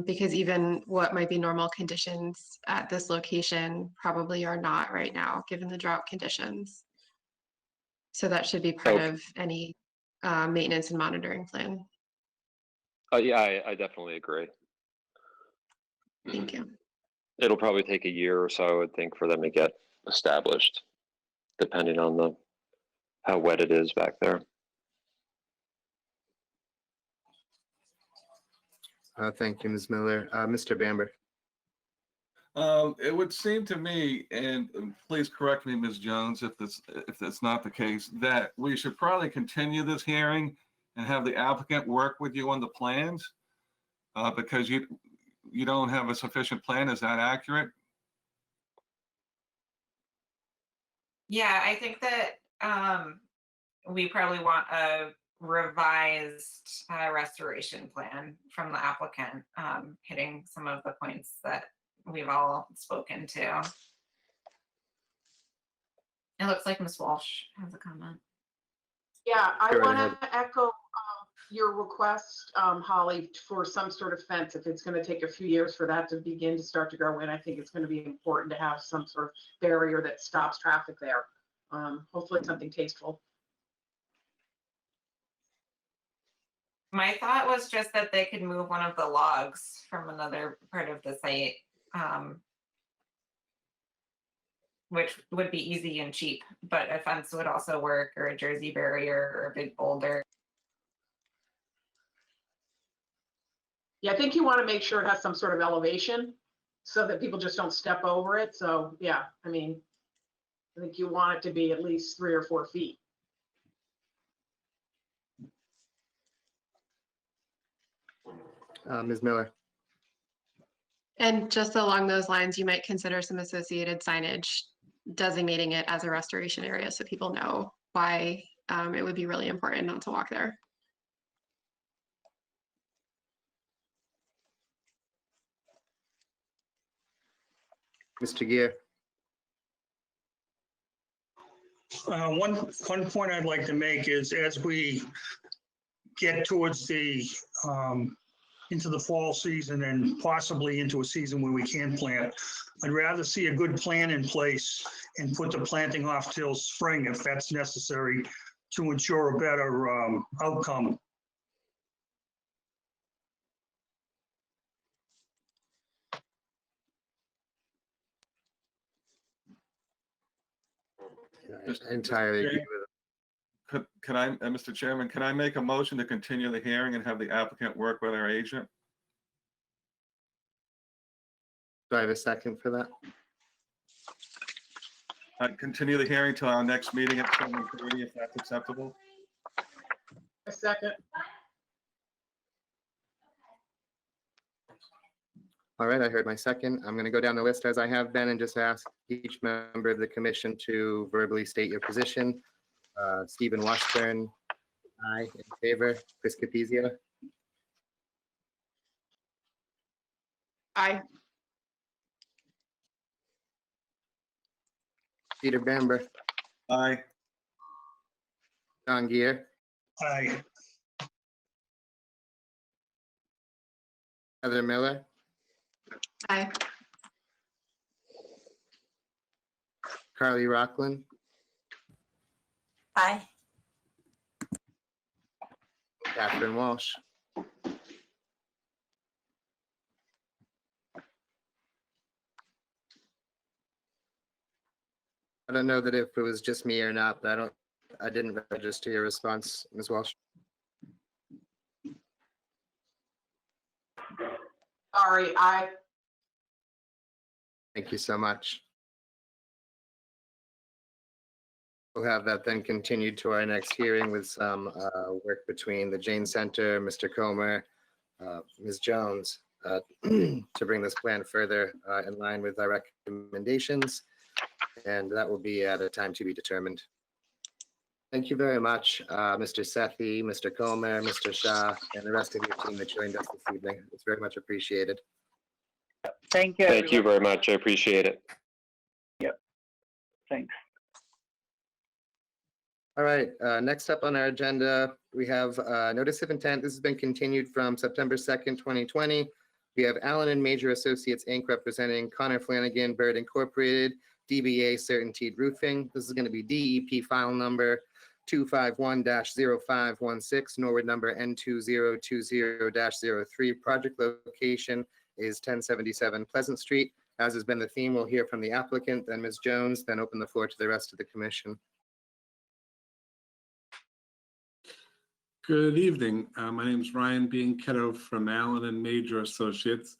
Because even what might be normal conditions at this location probably are not right now, given the drought conditions. So that should be part of any maintenance and monitoring plan. Yeah, I definitely agree. Thank you. It'll probably take a year or so, I would think, for them to get established, depending on how wet it is back there. Thank you, Ms. Miller. Mr. Bamber. It would seem to me, and please correct me, Ms. Jones, if that's not the case, that we should probably continue this hearing and have the applicant work with you on the plans, because you don't have a sufficient plan. Is that accurate? Yeah, I think that we probably want a revised restoration plan from the applicant, hitting some of the points that we've all spoken to. It looks like Ms. Walsh has a comment. Yeah, I Go right want ahead. to echo your request, Holly, for some sort of fence. If it's going to take a few years for that to begin to start to grow in, I think it's going to be important to have some sort of barrier that stops traffic there. Hopefully it's something tasteful. My thought was just that they could move one of the logs from another part of the site, which would be easy and cheap, but a fence would also work, or a Jersey barrier, or a big boulder. Yeah, I think you want to make sure it has some sort of elevation so that people just don't step over it. So yeah, I mean, I think you want it to be at least 3 or 4 feet. Ms. Miller. And just along those lines, you might consider some associated signage designating it as a restoration area so people know why it would be really important not to walk there. Mr. Gear. One point I'd like to make is, as we get towards the, into the fall season and possibly into a season where we can plant. I'd rather see a good plan in place and put the planting off till spring if that's necessary to ensure a better outcome. I entirely agree with it. Can I, Mr. Chairman, can I make a motion to continue the hearing and have the applicant work with our agent? Do I have a second for that? Continue the hearing till our next meeting at 7:30, if that's acceptable. A second. All right, I heard my second. I'm going to go down the list as I have been and just ask each member of the commission to verbally state your position. Stephen Washburn, aye, in favor. Chris Capizio, Aye. Peter Bamber, Aye. John Gier, Aye. Heather Miller, Aye. Carly Rockland, Aye. Catherine Walsh. I don't know that if it was just me or not, but I didn't register your response, Ms. Walsh. Sorry, aye. Thank you so much. We'll have that then continued to our next hearing with some work between the Jane Center, Mr. Comer, Ms. Jones, to bring this plan further in line with our recommendations. And that will be at a time to be determined. Thank you very much, Mr. Sethi, Mr. Comer, Mr. Shah, and the rest of your team that joined us this evening. It's very much appreciated. Thank you. Thank you everyone. very much. I appreciate it. Thanks. All right, next up on our agenda, we have notice of intent. This has been continued from September 2nd, 2020. We have Allen and Major Associates, Inc. representing Connor Flanagan, Bird Incorporated, DBA Certainteed Roofing. This is going to be DEP file number 251-0516, Norwood number N2020-03. Project location is 1077 Pleasant Street. As has been the theme, we'll hear from the applicant, then Ms. Jones, then open the floor to the rest of the commission. Good evening. My name is Ryan Bianchetto from Allen and Major Associates.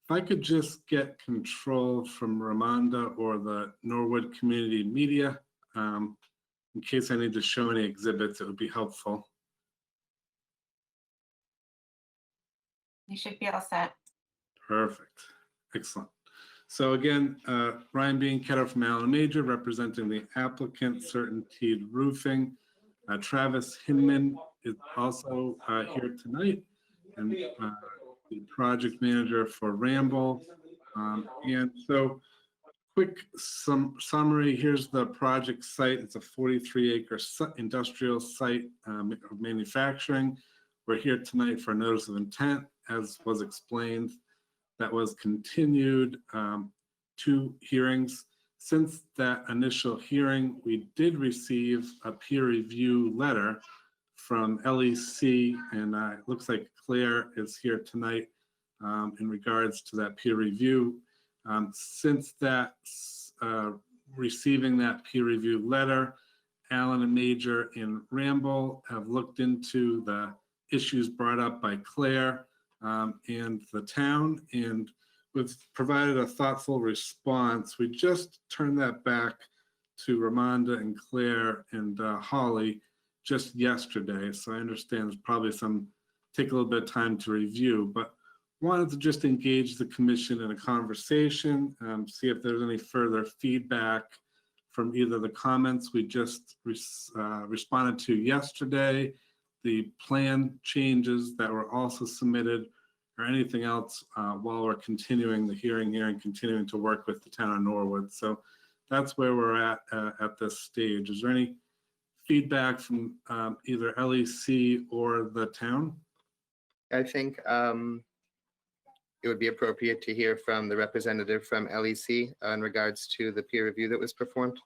If I could just get control from Ramonda or the Norwood Community Media, in case I need to show any exhibits, it would be helpful. You should be all set. Perfect. Excellent. So again, Ryan Bianchetto from Allen Major, representing the applicant, Certainteed Roofing. Travis Hinman is also here tonight, and the project manager for Ramble. And so quick summary, here's the project site. It's a 43-acre industrial site of manufacturing. We're here tonight for a notice of intent, as was explained. That was continued 2 hearings. Since that initial hearing, we did receive a peer review letter from LEC, and it looks like Claire is here tonight in regards to that peer review. Since that receiving that peer review letter, Allen and Major and Ramble have looked into the issues brought up by Claire and the town, and we've provided a thoughtful response. We just turned that back to Ramonda and Claire and Holly just yesterday. So I understand there's probably take a little bit of time to review, but wanted to just engage the commission in a conversation, see if there's any further feedback from either the comments we just responded to yesterday, the plan changes that were also submitted, or anything else while we're continuing the hearing here and continuing to work with the town of Norwood. So that's where we're at this stage. Is there any feedback from either LEC or the town? I think it would be appropriate to hear from the representative from LEC in regards to the peer review that was performed.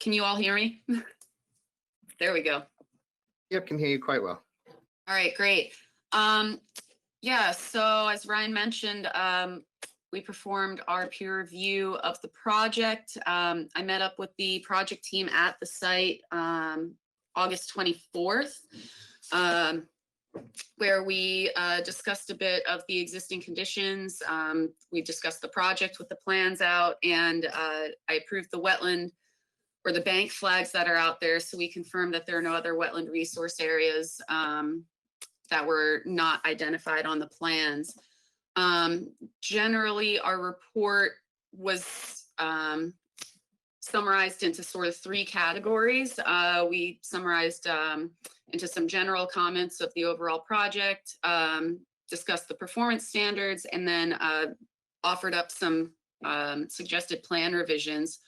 Can you all hear me? There we go. Yep, can hear you quite well. All right, great. Yeah, so as Ryan mentioned, we performed our peer review of the project. I met up with the project team at the site August 24th, where we discussed a bit of the existing conditions. We discussed the project with the plans out, and I approved the wetland or the bank flags that are out there. So we confirmed that there are no other wetland resource areas that were not identified on the plans. Generally, our report was summarized into sort of 3 categories. We summarized into some general comments of the overall project, discussed the performance standards, and then offered up some suggested plan revisions.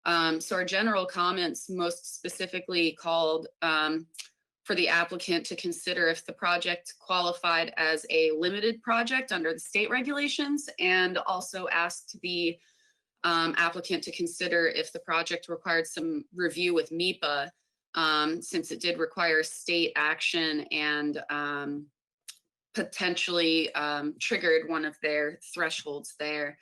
So our general comments most specifically called for the applicant to consider if the project qualified as a limited project under the state regulations, and also asked the applicant to consider if the project required some review with MEPA, since it did require state action and potentially triggered one of their thresholds there.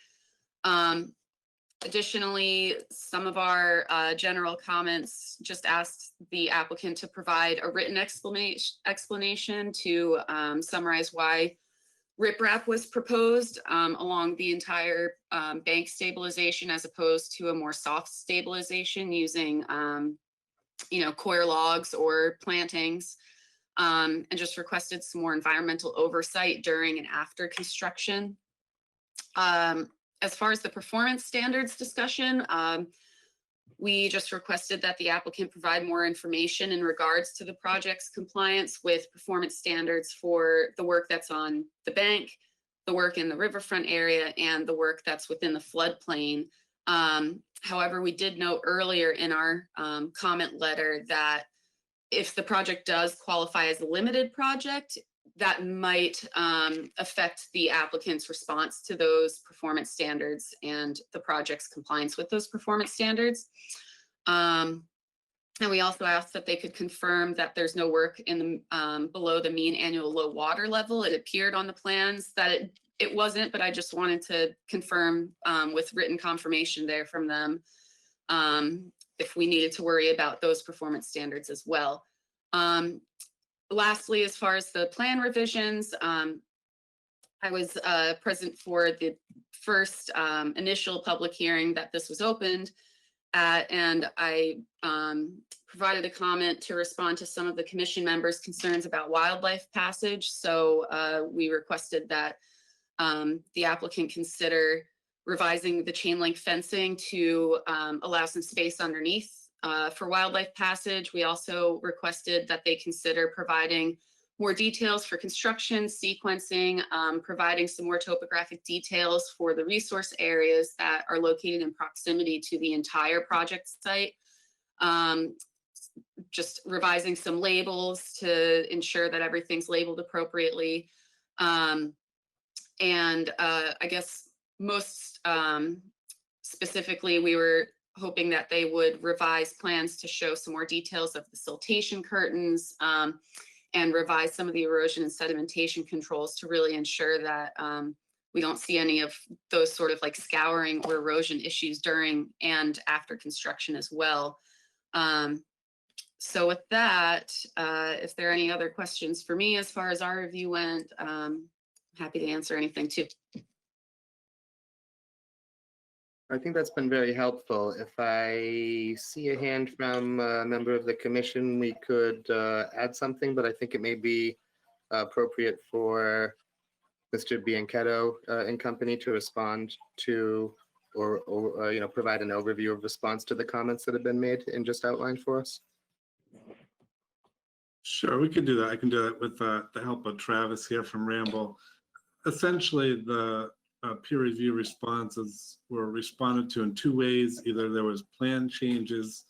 Additionally, some of our general comments just asked the applicant to provide a written explanation to summarize why riprap was proposed along the entire bank stabilization, as opposed to a more soft stabilization using coir logs or plantings, and just requested some more environmental oversight during and after construction. As far as the performance standards discussion, we just requested that the applicant provide more information in regards to the project's compliance with performance standards for the work that's on the bank, the work in the riverfront area, and the work that's within the floodplain. However, we did note earlier in our comment letter that if the project does qualify as a limited project, that might affect the applicant's response to those performance standards and the project's compliance with those performance standards. And we also asked that they could confirm that there's no work in the below the mean annual low water level. It appeared on the plans that it wasn't, but I just wanted to confirm with written confirmation there from them if we needed to worry about those performance standards as well. Lastly, as far as the plan revisions, I was present for the first initial public hearing that this was opened at, and I provided a comment to respond to some of the commission members' concerns about wildlife passage. So we requested that the applicant consider revising the chain link fencing to allow some space underneath for wildlife passage. We also requested that they consider providing more details for construction, sequencing, providing some more topographic details for the resource areas that are located in proximity to the entire project site. Just revising some labels to ensure that everything's labeled appropriately. And I guess most specifically, we were hoping that they would revise plans to show some more details of the siltation curtains and revise some of the erosion and sedimentation controls to really ensure that we don't see any of those sort of like scouring or erosion issues during and after construction as well. So with that, if there are any other questions for me as far as our review went, happy to answer anything too. I think that's been very helpful. If I see a hand from a member of the commission, we could add something, but I think it may be appropriate for Mr. Bianchetto and company to respond to or provide an overview of response to the comments that have been made and just outlined for us. Sure, we could do that. I can do that with the help of Travis here from Ramble. Essentially, the peer review responses were responded to in two ways. Either there was plan changes,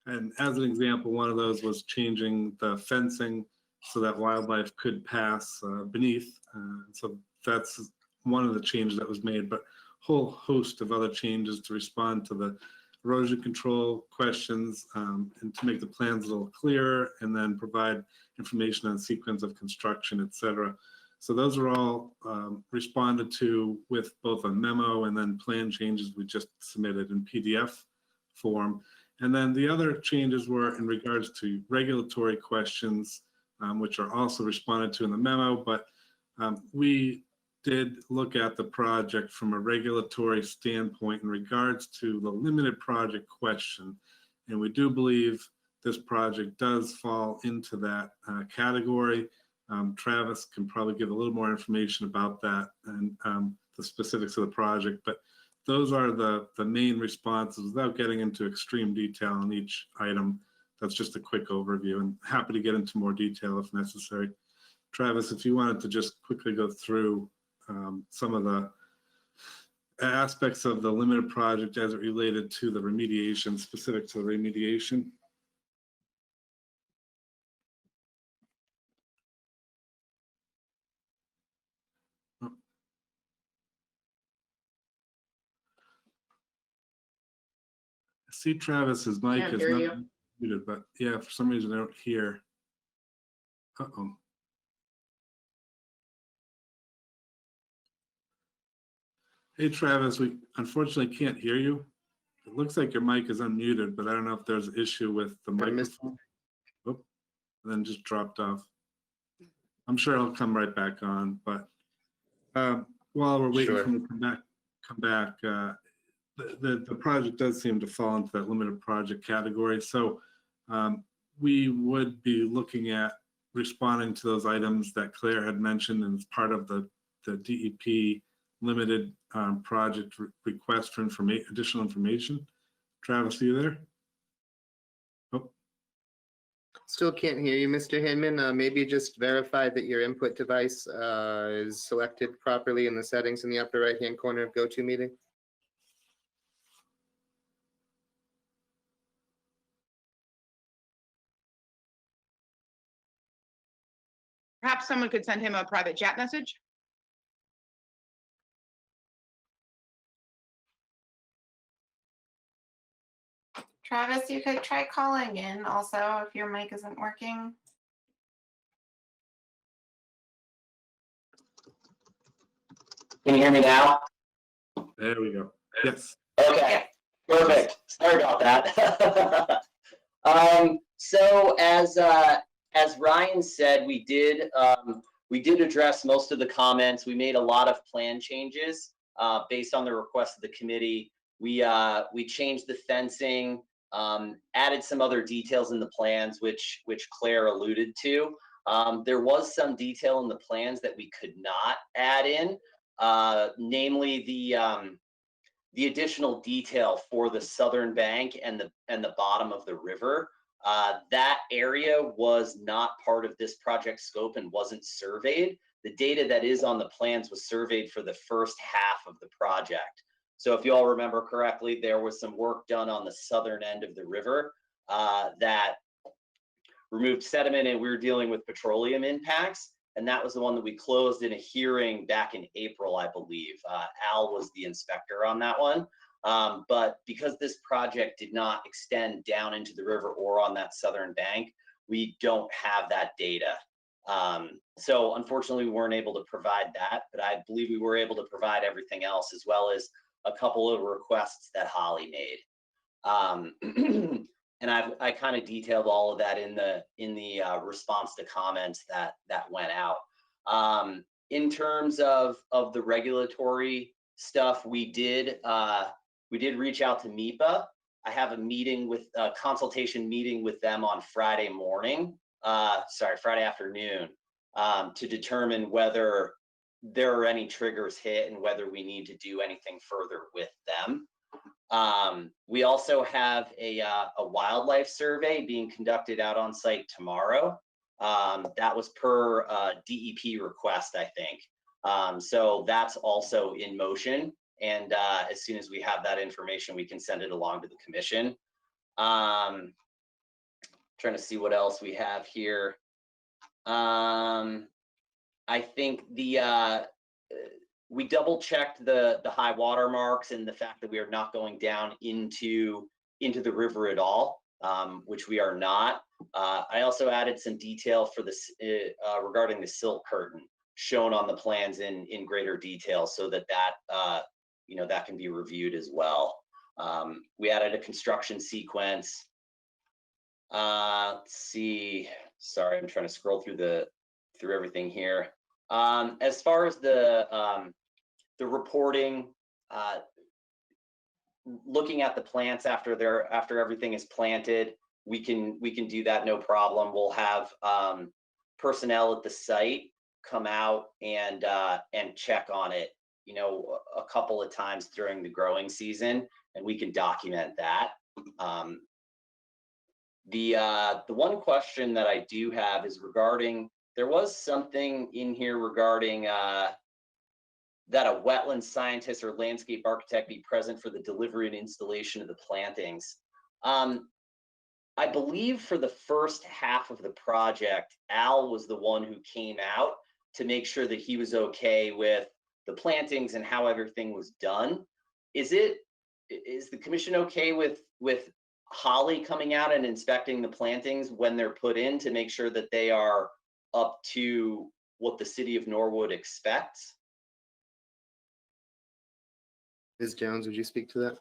and as an example, one of those was changing the fencing so that wildlife could pass beneath. So that's one of the changes that was made, but a whole host of other changes to respond to the erosion control questions and to make the plans a little clearer, and then provide information on sequence of construction, et cetera. So those are all responded to with both a memo and then plan changes we just submitted in PDF form. And then the other changes were in regards to regulatory questions, which are also responded to in the memo, but we did look at the project from a regulatory standpoint in regards to the limited project question. And we do believe this project does fall into that category. Travis can probably give a little more information about that and the specifics of the project, but those are the main responses without getting into extreme detail on each item. That's just a quick overview, and happy to get into more detail if necessary. Travis, if you wanted to just quickly go through some of the aspects of the limited project as it related to the remediation, specific to the remediation. I see Travis's mic Can't is hear not you. muted, but yeah, for some reason I don't hear. Uh-oh. Hey, Travis, we unfortunately can't hear you. It looks like your mic is unmuted, but I don't know if there's an issue with the microphone. Oh, then just dropped off. I'm sure he'll come right back on, but while we're waiting for him to come back, the project does seem to fall into that limited project category. So we would be looking at responding to those items that Claire had mentioned as part of the DEP limited project request for additional information. Travis, are you there? Oh. Still can't hear you, Mr. Hinman. Maybe just verify that your input device is selected properly in the settings in the upper right-hand corner of GoToMeeting. Perhaps someone could send him a private chat message. Travis, you could try calling in also if your mic isn't working. Can you hear me now? There we go. Yes. Okay, perfect. Sorry about that. So as Ryan said, we did address most of the comments. We made a lot of plan changes based on the request of the committee. We changed the fencing, added some other details in the plans, which Claire alluded to. There was some detail in the plans that we could not add in, namely the additional detail for the southern bank and the bottom of the river. That area was not part of this project scope and wasn't surveyed. The data that is on the plans was surveyed for the first half of the project. So if you all remember correctly, there was some work done on the southern end of the river that removed sediment, and we were dealing with petroleum impacts. And that was the one that we closed in a hearing back in April, I believe. Al was the inspector on that one. But because this project did not extend down into the river or on that southern bank, we don't have that data. So unfortunately, we weren't able to provide that, but I believe we were able to provide everything else, as well as a couple of requests that Holly made. And I kind of detailed all of that in the response to comments that went out. In terms of the regulatory stuff, we did reach out to MIPA. I have a consultation meeting with them on Friday afternoon, to determine whether there are any triggers hit and whether we need to do anything further with them. We also have a wildlife survey being conducted out on site tomorrow. That was per DEP request, I think. So that's also in motion. And as soon as we have that information, we can send it along to the commission. Trying to see what else we have here. I think we double checked the high water marks and the fact that we are not going down into the river at all, which we are not. I also added some detail for this regarding the silt curtain shown on the plans in greater detail, so that that can be reviewed as well. We added a construction sequence. Let's see. Sorry, I'm trying to scroll through everything here. As far as the reporting, looking at the plants after everything is planted, we can do that, no problem. We'll have personnel at the site come out and check on it, a couple of times during the growing season, and we can document that. The one question that I do have is regarding, there was something in here regarding that a wetland scientist or landscape architect be present for the delivery and installation of the plantings. I believe for the first half of the project, Al was the one who came out to make sure that he was okay with the plantings and how everything was done. Is the commission okay with Holly coming out and inspecting the plantings when they're put in to make sure that they are up to what the city of Norwood expects? Ms. Jones, would you speak to that?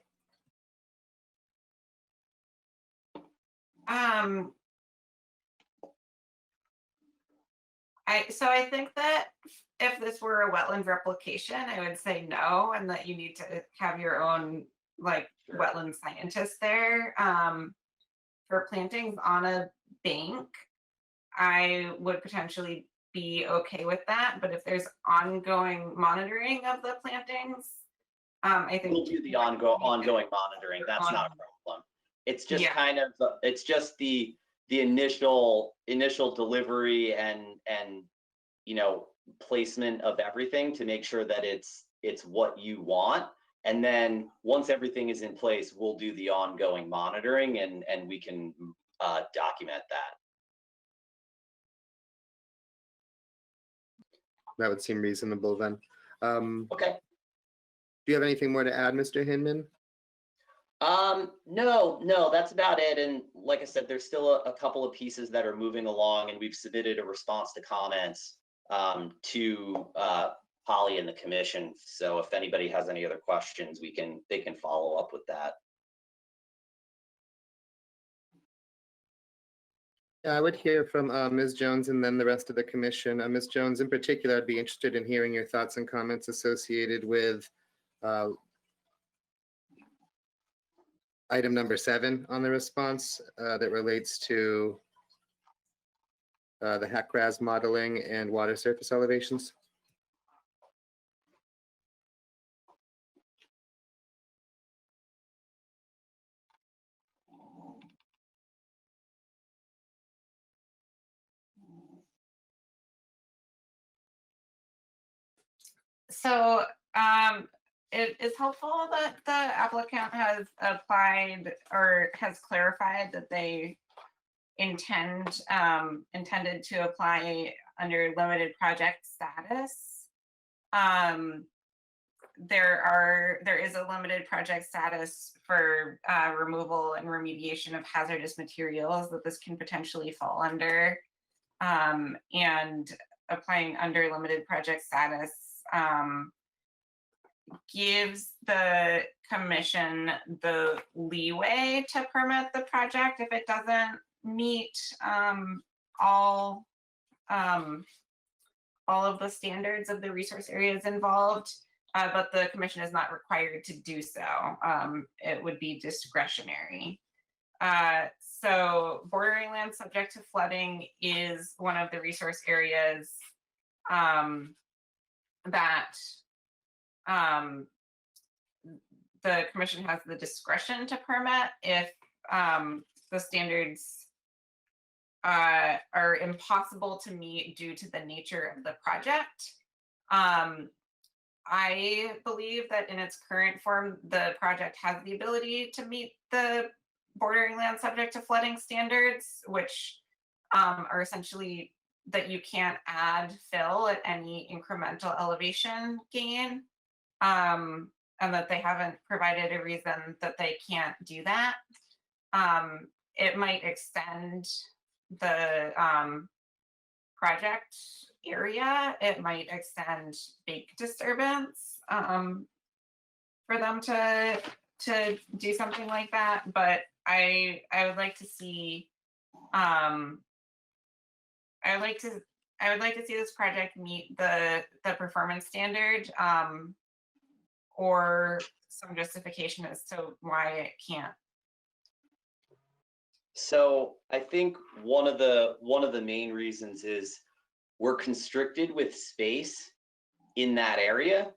I think that if this were a wetland replication, I would say no, and that you need to have your own wetland scientist there. For plantings on a bank, I would potentially be okay with that, but if there's ongoing monitoring of the plantings, I think we'll do the ongoing monitoring. That's not a problem. It's just it's just the initial delivery and placement of everything to make sure that it's what you want. And then once everything is in place, we'll do the ongoing monitoring and we can document that. That would seem reasonable then. Okay. Do you have anything more to add, Mr. Hinman? No, that's about it. And like I said, there's still a couple of pieces that are moving along, and we've submitted a response to comments to Holly and the commission. So if anybody has any other questions, they can follow up with that. Yeah, I would hear from Ms. Jones and then the rest of the commission. Ms. Jones, in particular, I'd be interested in hearing your thoughts and comments associated with item number 7 on the response that relates to the HACRAS modeling and water surface elevations. So it is helpful that the applicant has applied or has clarified that they intended to apply under limited project status. There is a limited project status for removal and remediation of hazardous materials that this can potentially fall under, and applying under limited project status gives the commission the leeway to permit the project if it doesn't meet all of the standards of the resource areas involved, but the commission is not required to do so. It would be discretionary. So bordering land subject to flooding is one of the resource areas that the commission has the discretion to permit if the standards are impossible to meet due to the nature of the project. I believe that in its current form, the project has the ability to meet the bordering land subject to flooding standards, which are essentially that you can't add fill at any incremental elevation gain, and that they haven't provided a reason that they can't do that. It might extend the project area. It might extend bank disturbance for them to do something like that. But I would like to see I would like to see this project meet the performance standard, or some justification as to why it can't. So I think one of the main reasons is we're constricted with space in that area.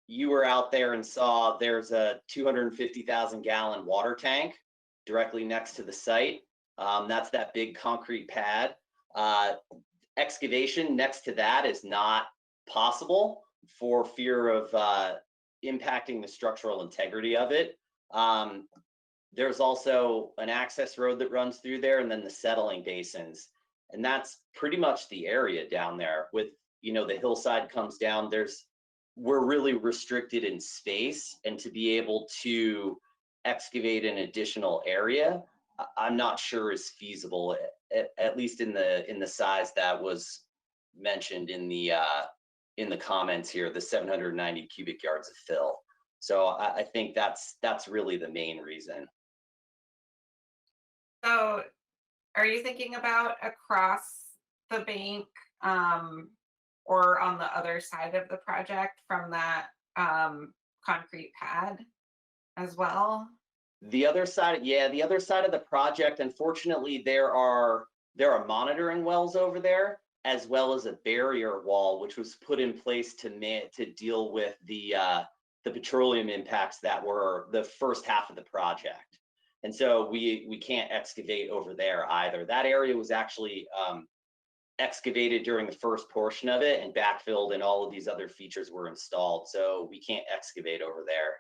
You were out there and saw there's a 250,000 gallon water tank directly next to the site. That's that big concrete pad. Excavation next to that is not possible for fear of impacting the structural integrity of it. There's also an access road that runs through there, and then the settling basins. And that's pretty much the area down there. With, you know, the hillside comes down, we're really restricted in space, and to be able to excavate an additional area, I'm not sure is feasible, at least in the size that was mentioned in the comments here, the 790 cubic yards of fill. So I think that's really the main reason. So are you thinking about across the bank, or on the other side of the project from that concrete pad as well? The other side, yeah, the other side of the project, unfortunately, there are monitoring wells over there, as well as a barrier wall, which was put in place to deal with the petroleum impacts that were the first half of the project. And so we can't excavate over there either. That area was actually excavated during the first portion of it and backfilled, and all of these other features were installed. So we can't excavate over there.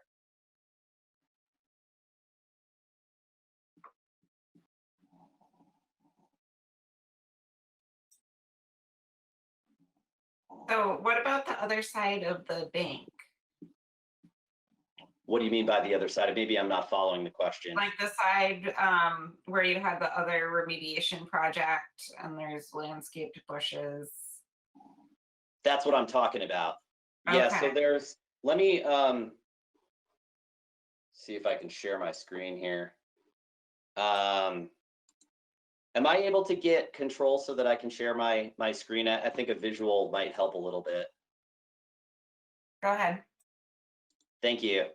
So what about the other side of the bank? What do you mean by the other side? Maybe I'm not following the question. Like the side where you had the other remediation project and there's landscaped bushes. That's what I'm talking about. Yeah, so Okay. let me see if I can share my screen here. Am I able to get control so that I can share my screen? I think a visual might help a little bit. Go ahead. Thank you.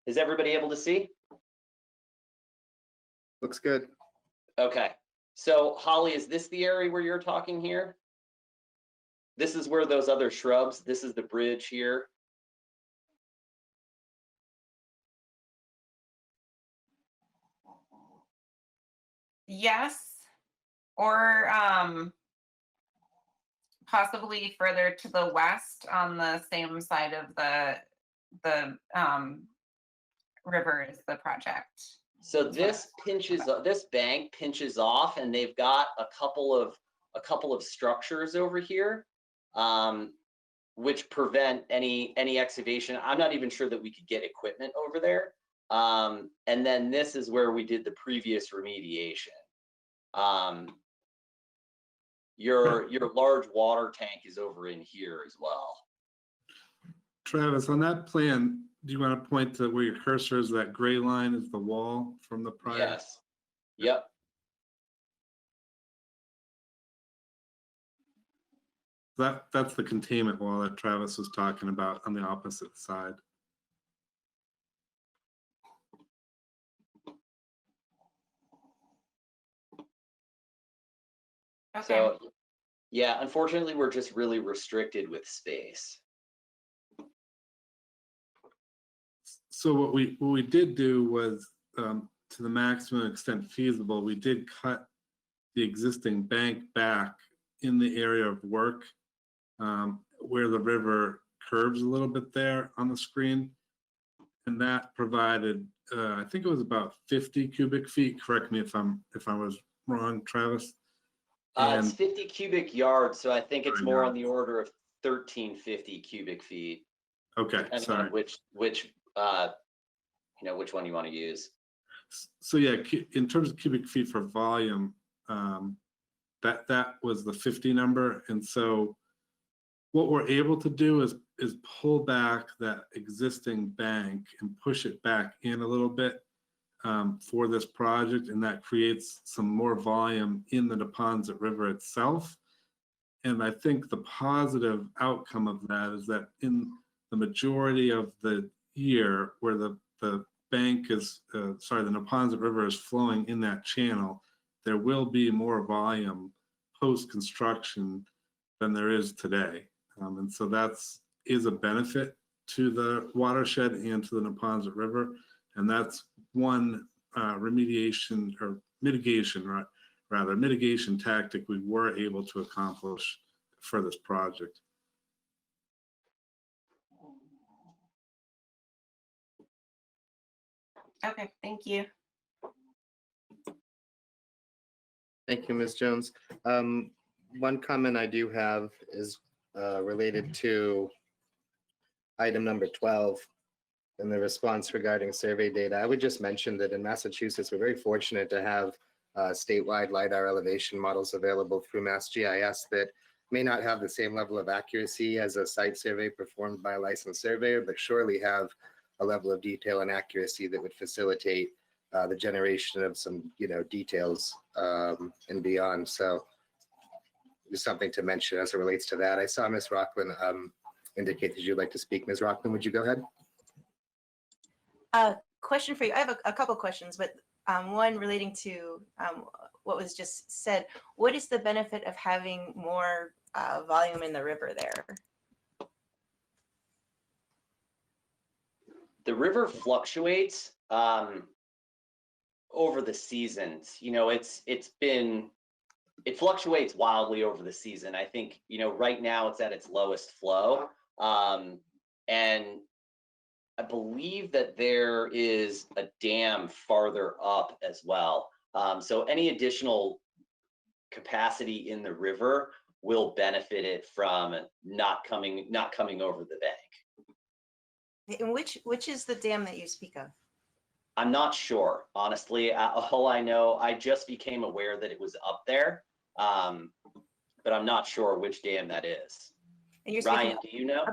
Is everybody able to see? Looks good. Okay. So Holly, is this the area where you're talking here? This is where those other shrubs, this is the bridge here. Yes, or possibly further to the west on the same side of the river is the project. So this bank pinches off, and they've got a couple of structures over here, which prevent any excavation. I'm not even sure that we could get equipment over there. And then this is where we did the previous remediation. Your large water tank is over in here as well. Travis, on that plan, do you want to point to where your cursor is? That gray line is the wall from the prior? Yes. Yep. That's the containment wall that Travis was talking about on the opposite side. Okay. So, yeah, unfortunately, we're just really restricted with space. So what we did do was, to the maximum extent feasible, we did cut the existing bank back in the area of work, where the river curves a little bit there on the screen. And that provided, I think it was about 50 cubic feet. Correct me if I was wrong, Travis. It's 50 cubic yards, so I think it's more on the order of 1350 cubic feet. Okay, Depending sorry. on which one you want to use. So yeah, in terms of cubic feet for volume, that was the 50 number. And so what we're able to do is pull back that existing bank and push it back in a little bit for this project, and that creates some more volume in the Neponset River itself. And I think the positive outcome of that is that in the majority of the year where the bank is, the Neponset River is flowing in that channel, there will be more volume post-construction than there is today. And so is a benefit to the watershed and to the Neponset River. And that's one mitigation tactic we were able to accomplish for this project. Okay, thank you. Thank you, Ms. Jones. One comment I do have is related to item number 12 and the response regarding survey data. I would just mention that in Massachusetts, we're very fortunate to have statewide LiDAR elevation models available through MassGIS that may not have the same level of accuracy as a site survey performed by a licensed surveyor, but surely have a level of detail and accuracy that would facilitate the generation of some, details and beyond. So just something to mention as it relates to that. I saw Ms. Rockland indicate that you'd like to speak. Ms. Rockland, would you go ahead? Question for you. I have a couple questions, but one relating to what was just said. What is the benefit of having more volume in the river there? The river fluctuates over the seasons. It fluctuates wildly over the season. I think, right now it's at its lowest flow. And I believe that there is a dam farther up as well. So any additional capacity in the river will benefit it from not coming over the bank. And which is the dam that you speak of? I'm not sure, honestly. All I know, I just became aware that it was up there, but I'm not sure which dam that is. And you're Ryan, do you know?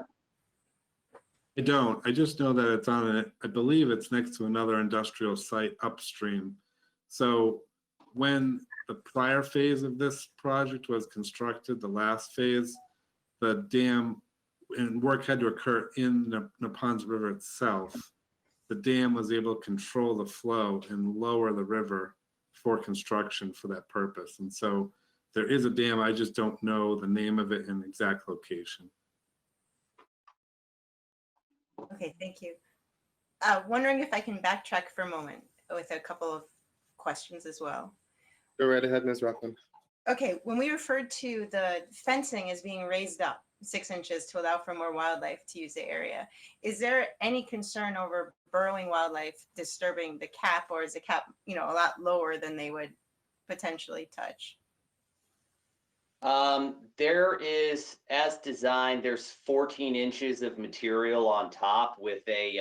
I don't. I just know that it's on it. I believe it's next to another industrial site upstream. So when the prior phase of this project was constructed, the last phase, the dam and work had to occur in the Neponset River itself. The dam was able to control the flow and lower the river for construction for that purpose. And so there is a dam. I just don't know the name of it and exact location. Okay, thank you. Wondering if I can backtrack for a moment with a couple of questions as well. Go right ahead, Ms. Rockland. Okay, when we referred to the fencing as being raised up 6 inches to allow for more wildlife to use the area, is there any concern over burrowing wildlife disturbing the cap, or is the cap, a lot lower than they would potentially touch? There is, as designed, there's 14 inches of material on top with a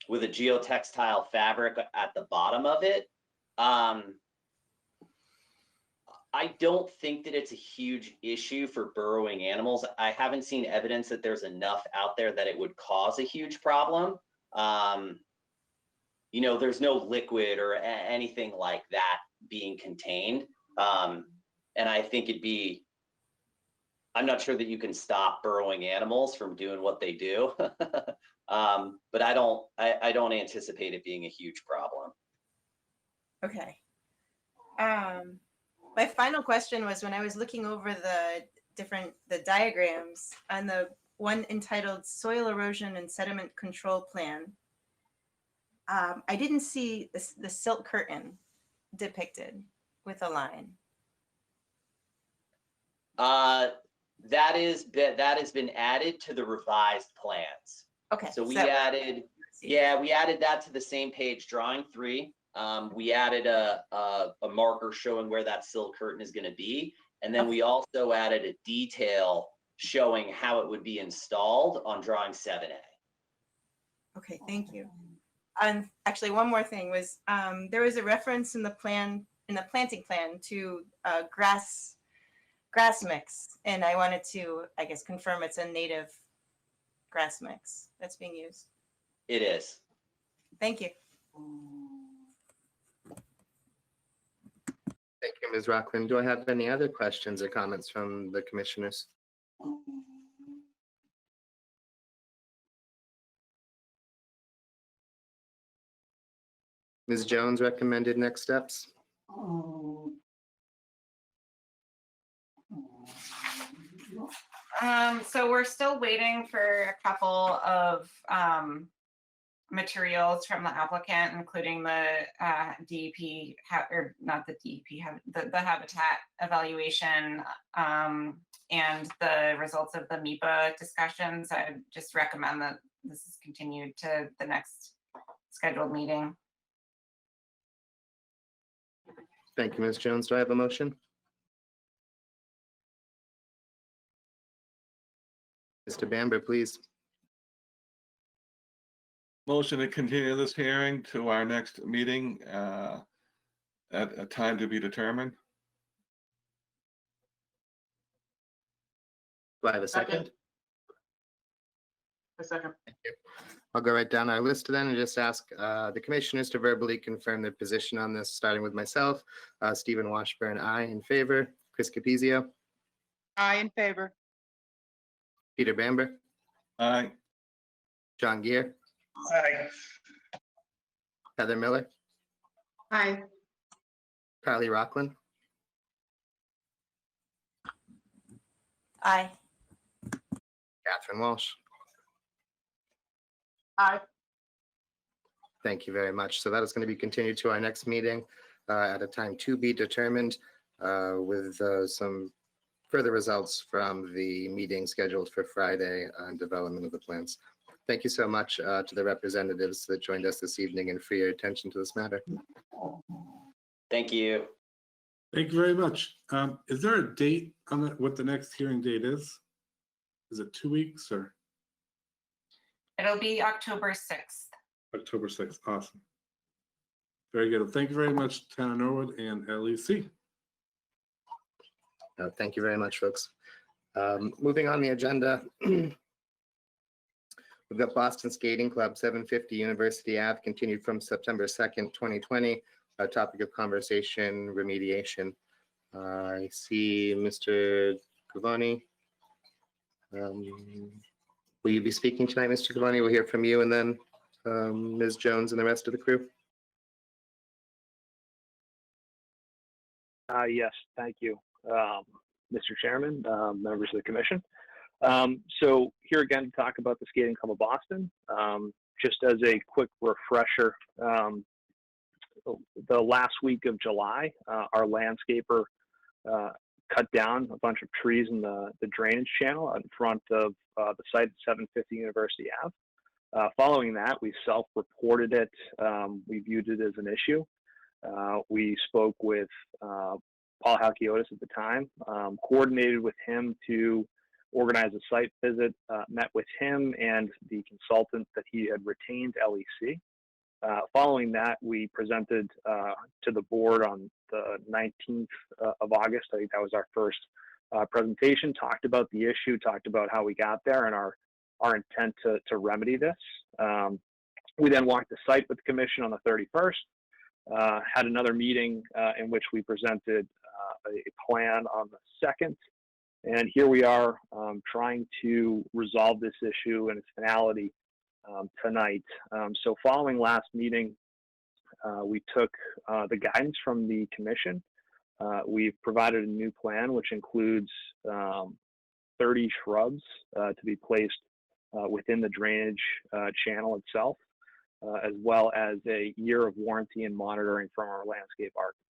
geotextile fabric at the bottom of it. I don't think that it's a huge issue for burrowing animals. I haven't seen evidence that there's enough out there that it would cause a huge problem. There's no liquid or anything like that being contained. And I think I'm not sure that you can stop burrowing animals from doing what they do. But I don't anticipate it being a huge problem. Okay. My final question was, when I was looking over the diagrams on the one entitled Soil Erosion and Sediment Control Plan, I didn't see the silk curtain depicted with a line. That has been added to the revised plans. Okay. So we that- added, yeah, we added that to the same page, drawing 3. We added a marker showing where that silk curtain is going to be. And then we also added a detail showing how it would be installed on drawing 7A. Okay, thank you. And actually, one more thing was there was a reference in the planting plan to grass mix, and I wanted to, I guess, confirm it's a native grass mix that's being used. It is. Thank you. Thank you, Ms. Rockland. Do I have any other questions or comments from the commissioners? Ms. Jones recommended next steps. So we're still waiting for a couple of materials from the applicant, including the DEP, or not the DEP, the habitat evaluation and the results of the MIPA discussions. I just recommend that this is continued to the next scheduled meeting. Thank you, Ms. Jones. Do I have a motion? Mr. Bamber, please. Motion to continue this hearing to our next meeting at a time to be determined. Do I have a second? A second. Thank you. I'll go right down our list then and just ask the commissioners to verbally confirm their position on this, starting with myself. Stephen Washburn, aye, in favor. Chris Capizio. Aye, in favor. Peter Bamber. Aye. John Gear. Aye. Heather Miller. Aye. Carly Rockland. Aye. Catherine Walsh. Aye. Thank you very much. So that is going to be continued to our next meeting at a time to be determined with some further results from the meeting scheduled for Friday on development of the plans. Thank you so much to the representatives that joined us this evening and for your attention to this matter. Thank you. Thank you very much. Is there a date on what the next hearing date is? Is it 2 weeks or? It'll be October 6th. October 6th. Awesome. Very good. Thank you very much, Town of Norwood and LEC. Thank you very much, folks. Moving on the agenda, we've got Boston Skating Club, 750 University Ave, continued from September 2nd, 2020. Topic of conversation, remediation. I see Mr. Gavani. Will you be speaking tonight, Mr. Gavani? We'll hear from you and then Ms. Jones and the rest of the crew. Yes, thank you, Mr. Chairman, members of the commission. So here again to talk about the Skating Club of Boston. Just as a quick refresher, the last week of July, our landscaper cut down a bunch of trees in the drainage channel in front of the site at 750 University Ave. Following that, we self-reported it. We viewed it as an issue. We spoke with Paul Halkiotis at the time, coordinated with him to organize a site visit, met with him and the consultant that he had retained, LEC. Following that, we presented to the board on the 19th of August. I think that was our first presentation, talked about the issue, talked about how we got there and our intent to remedy this. We then walked the site with the commission on the 31st, had another meeting in which we presented a plan on the 2nd. And here we are trying to resolve this issue in its finality tonight. So following last meeting, we took the guidance from the commission. We've provided a new plan, which includes 30 shrubs to be placed within the drainage channel itself. as well as a year of warranty and monitoring from our landscape architect.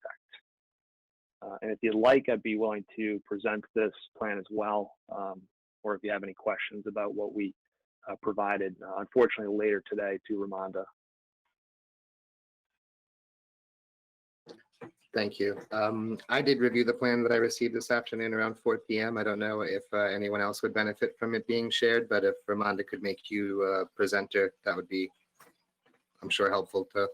And if you'd like, I'd be willing to present this plan as well, or if you have any questions about what we provided, unfortunately later today to Ramonda. Thank you. I did review the plan that I received this afternoon around 4 p.m. I don't know if anyone else would benefit from it being shared, but if Ramonda could make you a presenter, that would be, I'm sure, helpful to.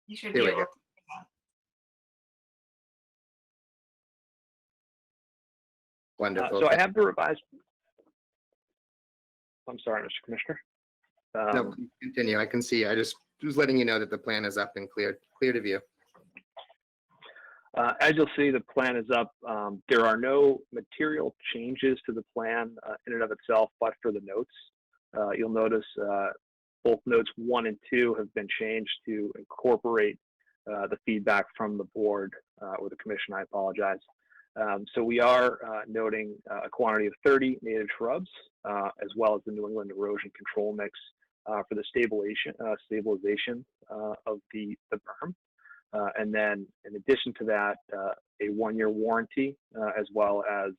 You should Here be we able go. to. Wonderful. So I have the revised. I'm sorry, Mr. Commissioner. No, please continue. I can see. I just was letting you know that the plan is up and clear to view. As you'll see, the plan is up. There are no material changes to the plan in and of itself, but for the notes. You'll notice both notes 1 and 2 have been changed to incorporate the feedback from the board or the commission. I apologize. So we are noting a quantity of 30 native shrubs, as well as the New England erosion control mix for the stabilization of the berm. And then in addition to that, a 1-year warranty, as well as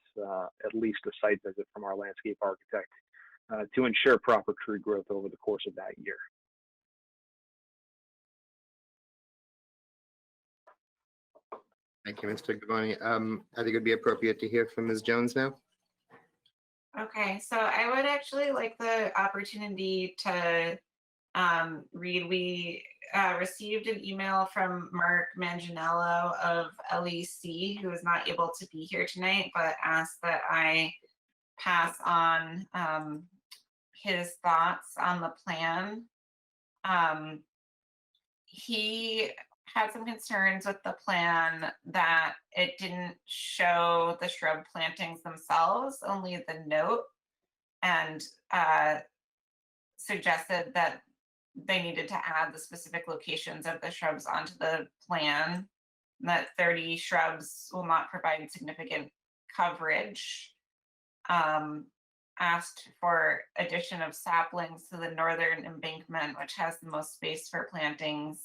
at least a site visit from our landscape architect to ensure proper tree growth over the course of that year. Thank you, Mr. Gavoni. I think it'd be appropriate to hear from Ms. Jones now. Okay, so I would actually like the opportunity to read. We received an email from Mark Manganiello of LEC, who is not able to be here tonight, but asked that I pass on his thoughts on the plan. He had some concerns with the plan that it didn't show the shrub plantings themselves, only the note, and suggested that they needed to add the specific locations of the shrubs onto the plan, that 30 shrubs will not provide significant coverage. Asked for addition of saplings to the northern embankment, which has the most space for plantings,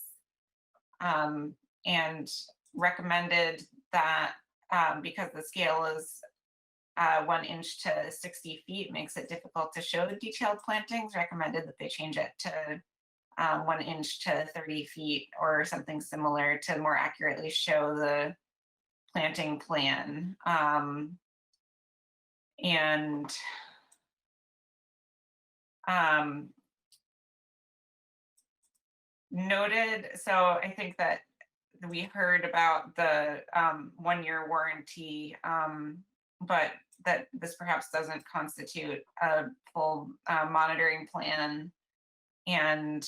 and recommended that because the scale is 1 inch to 60 feet, makes it difficult to show detailed plantings, recommended that they change it to 1 inch to 30 feet or something similar to more accurately show the planting plan. Noted, so I think that we heard about the 1-year warranty, but that this perhaps doesn't constitute a full monitoring plan. And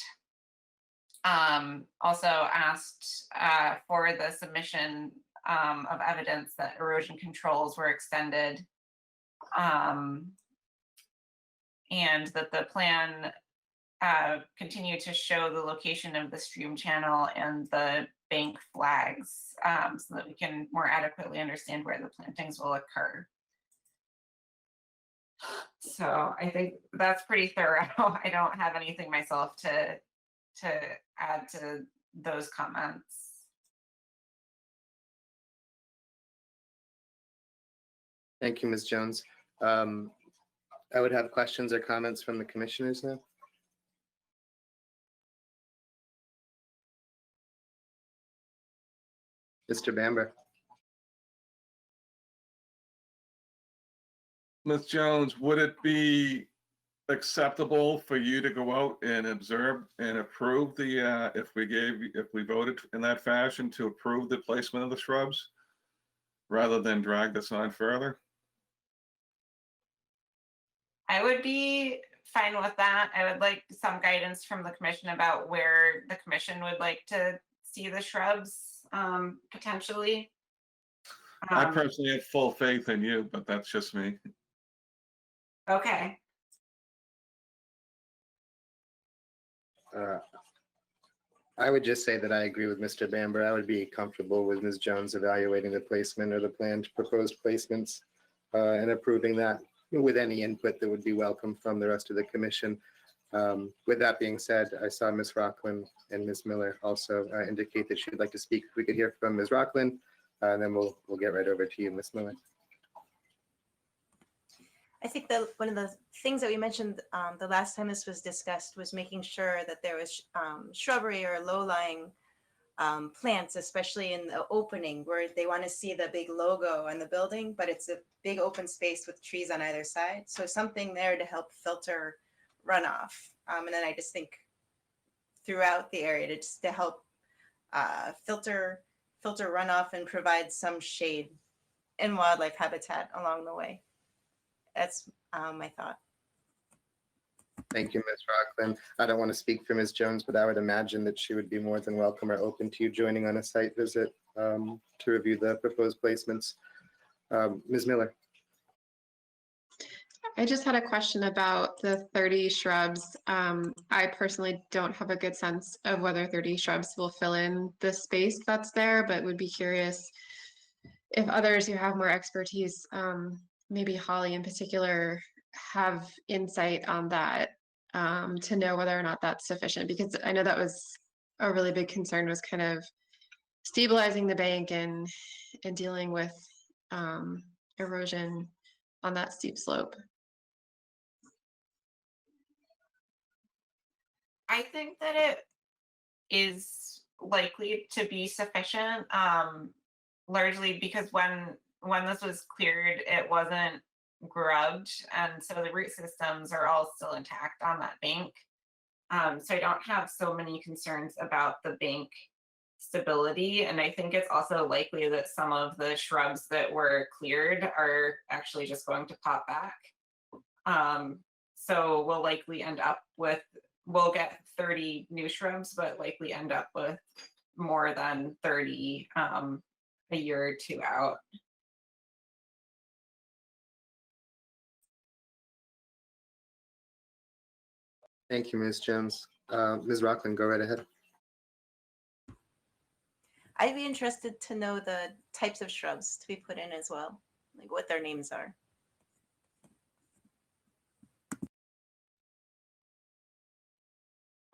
also asked for the submission of evidence that erosion controls were extended, and that the plan continue to show the location of the stream channel and the bank flags, so that we can more adequately understand where the plantings will occur. So I think that's pretty thorough. I don't have anything myself to add to those comments. Thank you, Ms. Jones. I would have questions or comments from the commissioners now. Mr. Bamber. Ms. Jones, would it be acceptable for you to go out and observe and approve the, if we voted in that fashion to approve the placement of the shrubs rather than drag this on further? I would be fine with that. I would like some guidance from the commission about where the commission would like to see the shrubs, potentially. I personally have full faith in you, but that's just me. Okay. I would just say that I agree with Mr. Bamber. I would be comfortable with Ms. Jones evaluating the placement or the planned proposed placements and approving that with any input that would be welcome from the rest of the commission. With that being said, I saw Ms. Rockland and Ms. Miller also indicate that she'd like to speak. If we could hear from Ms. Rockland, and then we'll get right over to you, Ms. Miller. I think that one of the things that we mentioned the last time this was discussed was making sure that there was shrubbery or low-lying plants, especially in the opening where they want to see the big logo on the building, but it's a big open space with trees on either side. So something there to help filter runoff. And then I just think throughout the area to help filter runoff and provide some shade and wildlife habitat along the way. That's my thought. Thank you, Ms. Rockland. I don't want to speak for Ms. Jones, but I would imagine that she would be more than welcome or open to you joining on a site visit to review the proposed placements. Ms. Miller. I just had a question about the 30 shrubs. I personally don't have a good sense of whether 30 shrubs will fill in the space that's there, but would be curious if others who have more expertise, maybe Holly in particular, have insight on that to know whether or not that's sufficient, because I know that was a really big concern, was kind of stabilizing the bank and dealing with erosion on that steep slope. I think that it is likely to be sufficient, largely because when this was cleared, it wasn't grubbed, and so the root systems are all still intact on that bank. So I don't have so many concerns about the bank stability, and I think it's also likely that some of the shrubs that were cleared are actually just going to pop back. So we'll likely end up with, we'll get 30 new shrubs, but likely end up with more than 30 a year or two out. Thank you, Ms. Jones. Ms. Rockland, go right ahead. I'd be interested to know the types of shrubs to be put in as well, like what their names are.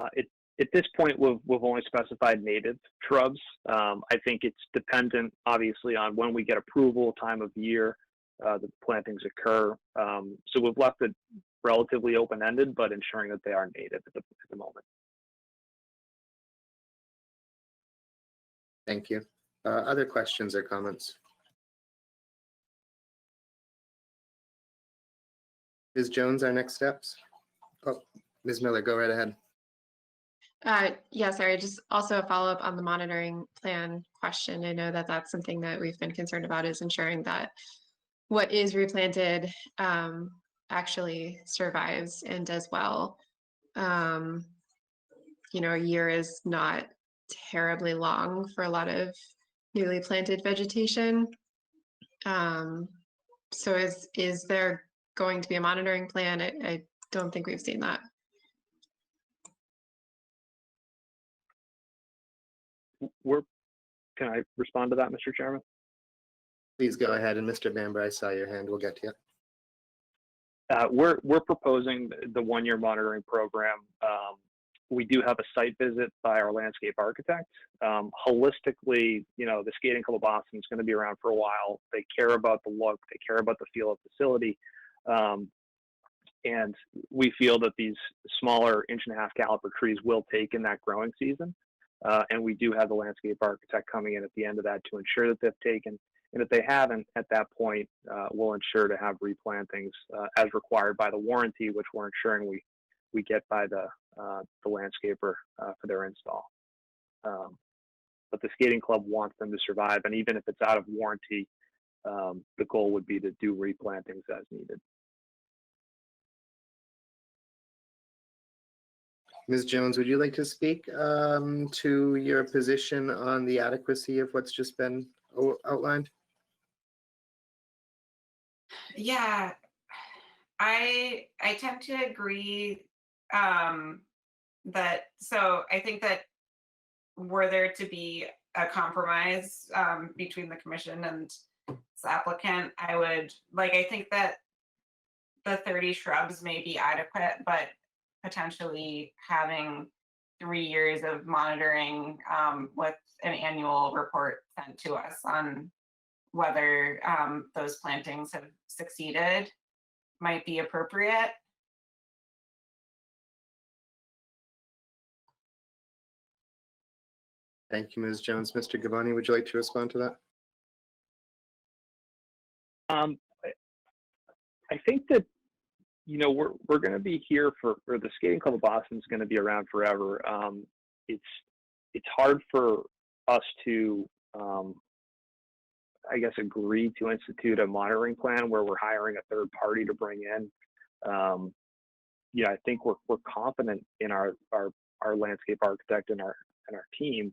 At this point, we've only specified native shrubs. I think it's dependent, obviously, on when we get approval, time of year, the plantings occur. So we've left it relatively open-ended, but ensuring that they are native at the moment. Thank you. Other questions or comments? Ms. Jones, our next steps? Oh, Ms. Miller, go right ahead. Yeah, sorry, just also a follow-up on the monitoring plan question. I know that that's something that we've been concerned about, is ensuring that what is replanted actually survives and does well. You know, a year is not terribly long for a lot of newly planted vegetation. So is there going to be a monitoring plan? I don't think we've seen that. Can I respond to that, Mr. Chairman? Please go ahead. And Mr. Bamber, I saw your hand. We'll get to you. We're proposing the one-year monitoring program. We do have a site visit by our landscape architect. Holistically, you know, the Skating Club of Boston is going to be around for a while. They care about the look, they care about the feel of the facility. And we feel that these smaller 1.5-inch caliber trees will take in that growing season. And we do have the landscape architect coming in at the end of that to ensure that they've taken. And if they haven't, at that point, we'll ensure to have replantings as required by the warranty, which we're ensuring we get by the landscaper for their install. But the skating club wants them to survive, and even if it's out of warranty, the goal would be to do replantings as needed. Ms. Jones, would you like to speak to your position on the adequacy of what's just been outlined? Yeah, I tend to agree that, so I think that were there to be a compromise between the commission and this applicant, I think that the 30 shrubs may be adequate, but potentially having 3 years of monitoring with an annual report sent to us on whether those plantings have succeeded might be appropriate. Thank you, Ms. Jones. Mr. Gavoni, would you like to respond to that? I think that, you know, we're going to be here or the Skating Club of Boston is going to be around forever. It's hard for us to, I guess, agree to institute a monitoring plan where we're hiring a third party to bring in. I think we're confident in our landscape architect and our team,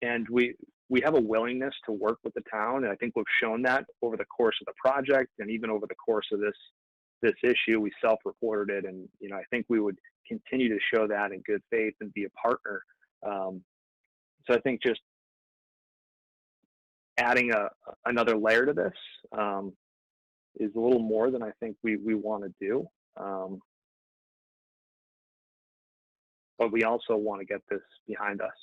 and we have a willingness to work with the town, and I think we've shown that over the course of the project, and even over the course of this issue. We self-reported it, and I think we would continue to show that in good faith and be a partner. So I think just adding another layer to this is a little more than I think we want to do. But we also want to get this behind us.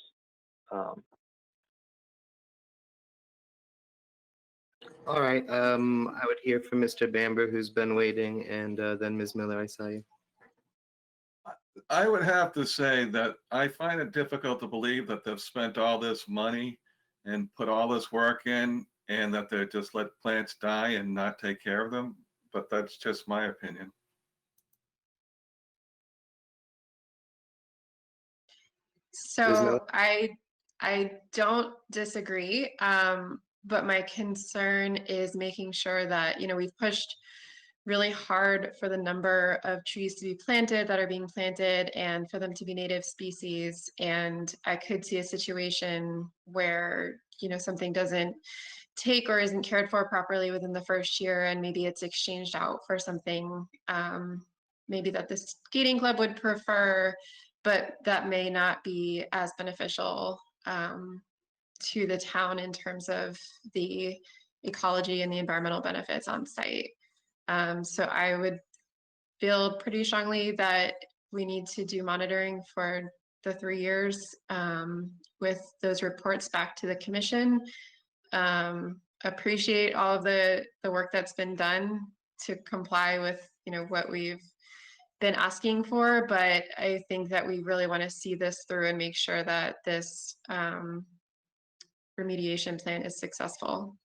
All right, I would hear from Mr. Bamber, who's been waiting, and then Ms. Miller, I saw you. I would have to say that I find it difficult to believe that they've spent all this money and put all this work in, and that they just let plants die and not take care of them. But that's just my opinion. So I don't disagree, but my concern is making sure that, we've pushed really hard for the number of trees to be planted that are being planted and for them to be native species. And I could see a situation where, something doesn't take or isn't cared for properly within the first year, and maybe it's exchanged out for something maybe that the skating club would prefer, but that may not be as beneficial to the town in terms of the ecology and the environmental benefits on site. So I would feel pretty strongly that we need to do monitoring for the 3 years with those reports back to the commission. Appreciate all of the work that's been done to comply with, what we've been asking for, but I think that we really want to see this through and make sure that this remediation plan is successful.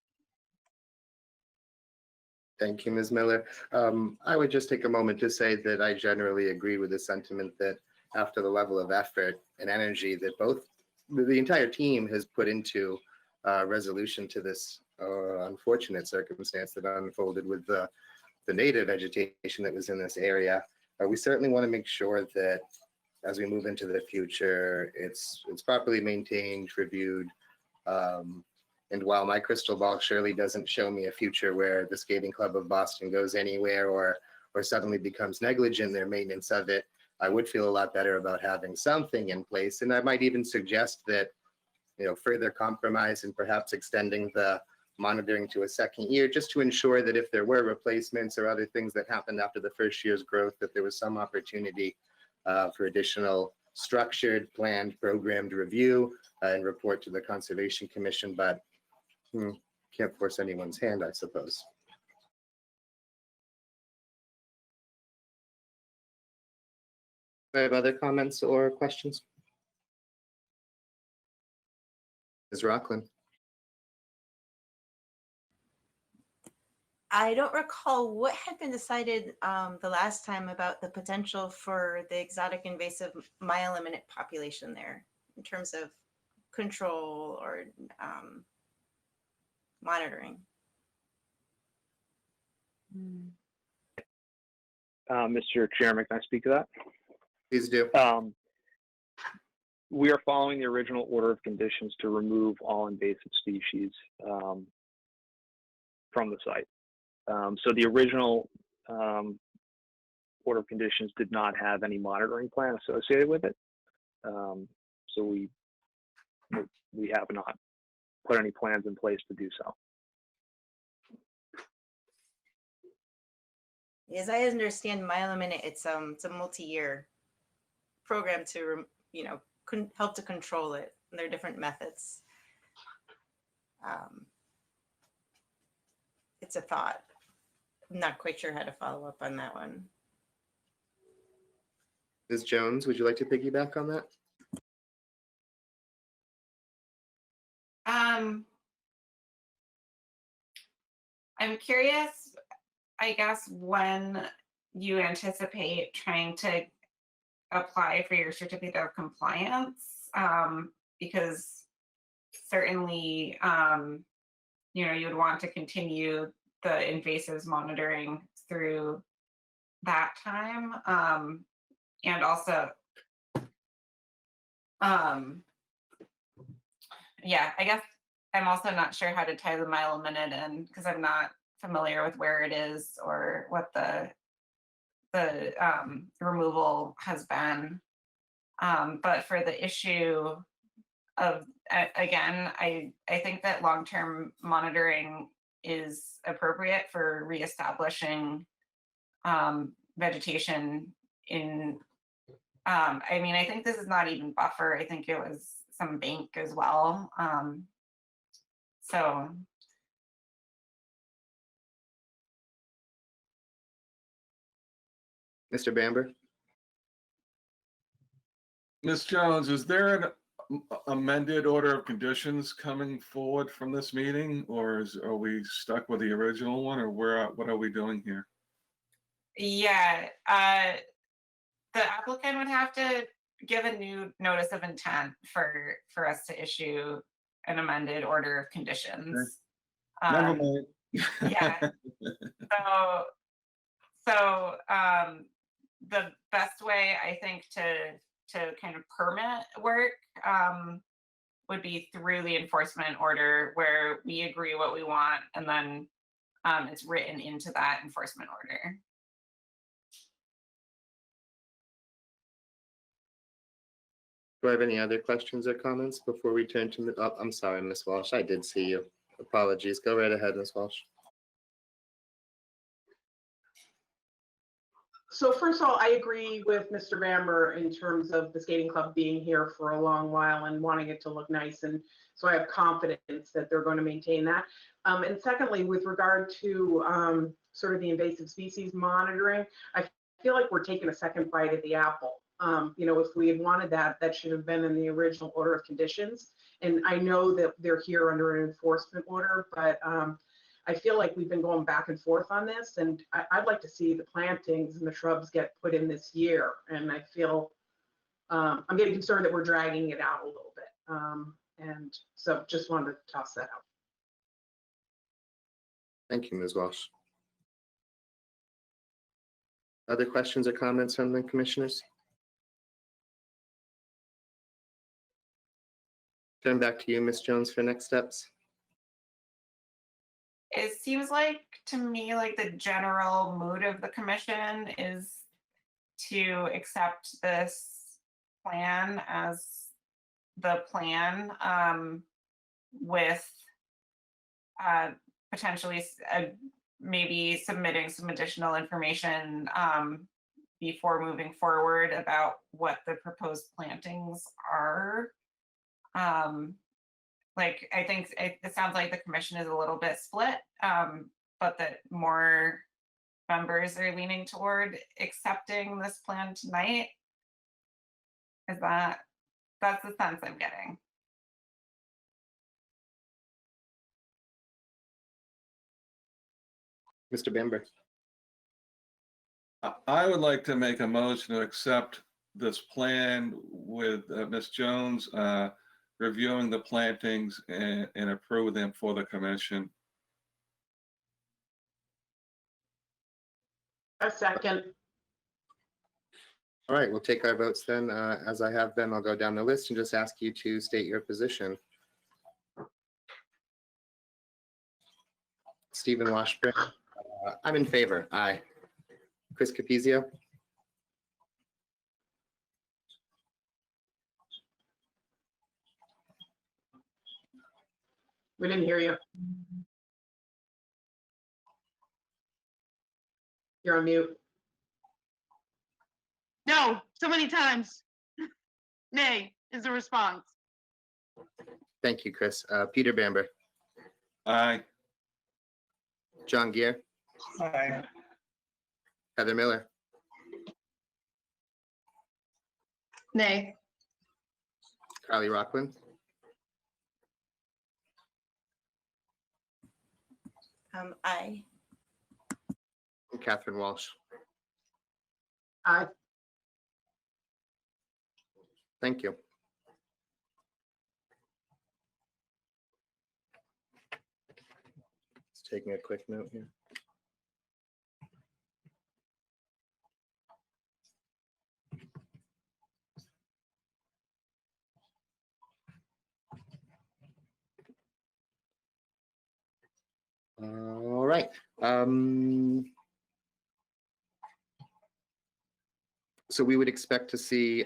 Thank you, Ms. Miller. I would just take a moment to say that I generally agree with the sentiment that after the level of effort and energy that the entire team has put into resolution to this unfortunate circumstance that unfolded with the native vegetation that was in this area, we certainly want to make sure that as we move into the future, it's properly maintained, reviewed, and while my crystal ball surely doesn't show me a future where the Skating Club of Boston goes anywhere or suddenly becomes negligent in their maintenance of it, I would feel a lot better about having something in place. And I might even suggest that, further compromise and perhaps extending the monitoring to a second year, just to ensure that if there were replacements or other things that happened after the first year's growth, that there was some opportunity for additional structured, planned, programmed review and report to the Conservation Commission. But can't force anyone's hand, I suppose. Do I have other comments or questions? Ms. Rockland. I don't recall what had been decided the last time about the potential for the exotic invasive mile-limited population there in terms of control or monitoring. Mr. Chairman, can I speak to that? Please do. We are following the original order of conditions to remove all invasive species from the site. So the original order of conditions did not have any monitoring plan associated with it. So we have not put any plans in place to do so. As I understand mile a minute, it's a multi-year program to help to control it. And there are different methods. It's a thought. I'm not quite sure how to follow up on that one. Ms. Jones, would you like to piggyback on that? I'm curious, I guess, when you anticipate trying to apply for your certificate of compliance, because certainly, you would want to continue the invasives monitoring through that time. And also, yeah, I guess I'm also not sure how to tie the mile a minute in because I'm not familiar with where it is or what the removal has been. But for the issue of, again, I think that long-term monitoring is appropriate for reestablishing vegetation in, I mean, I think this is not even buffer. I think it was some bank as well. So. Mr. Bamber? Ms. Jones, is there an amended order of conditions coming forward from this meeting, or are we stuck with the original one, or what are we doing here? Yeah, the applicant would have to give a new notice of intent for us to issue an amended order of conditions. Never mind. Yeah. So the best way I think to kind of permit work would be through the enforcement order where we agree what we want and then it's written into that enforcement order. Do I have any other questions or comments before we turn to, oh, I'm sorry, Ms. Walsh, I did see you. Apologies. Go right ahead, Ms. Walsh. So first of all, I agree with Mr. Bamber in terms of the skating club being here for a long while and wanting it to look nice. And so I have confidence that they're going to maintain that. And secondly, with regard to sort of the invasive species monitoring, I feel like we're taking a second bite at the apple. If we had wanted that, that should have been in the original order of conditions. And I know that they're here under an enforcement order, but I feel like we've been going back and forth on this, and I'd like to see the plantings and the shrubs get put in this year. And I feel I'm getting concerned that we're dragging it out a little bit. And so just wanted to toss that out. Thank you, Ms. Walsh. Other questions or comments from the commissioners? Turn back to you, Ms. Jones, for next steps. It seems like to me like the general mood of the commission is to accept this plan as the plan with potentially maybe submitting some additional information before moving forward about what the proposed plantings are. Like, I think it sounds like the commission is a little bit split, but that more members are leaning toward accepting this plan tonight. That's the sense I'm getting. Mr. Bamber. I would like to make a motion to accept this plan with Ms. Jones reviewing the plantings and approve them for the commission. A second. All right, we'll take our votes then. As I have been, I'll go down the list and just ask you to state your position. Stephen Washburn, I'm in favor. Aye. Chris Capizio. We didn't hear you. You're on mute. No, so many times. Nay is the response. Thank you, Chris. Peter Bamber, Aye. John Gear, Aye. Heather Miller, Nay. Carly Rockland, Aye. and Catherine Walsh. Aye. Thank you. Just taking a quick note here. All right. So we would expect to see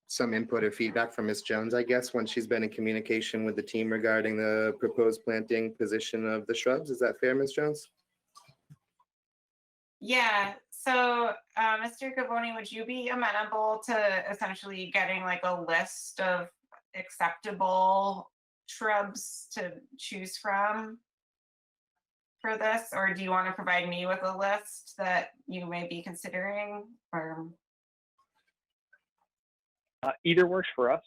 some input or feedback from Ms. Jones, I guess, once she's been in communication with the team regarding the proposed planting position of the shrubs. Is that fair, Ms. Jones? Yeah, so Mr. Gavoni, would you be amenable to essentially getting like a list of acceptable shrubs to choose from for this? Or do you want to provide me with a list that you may be considering? Or Either works for us.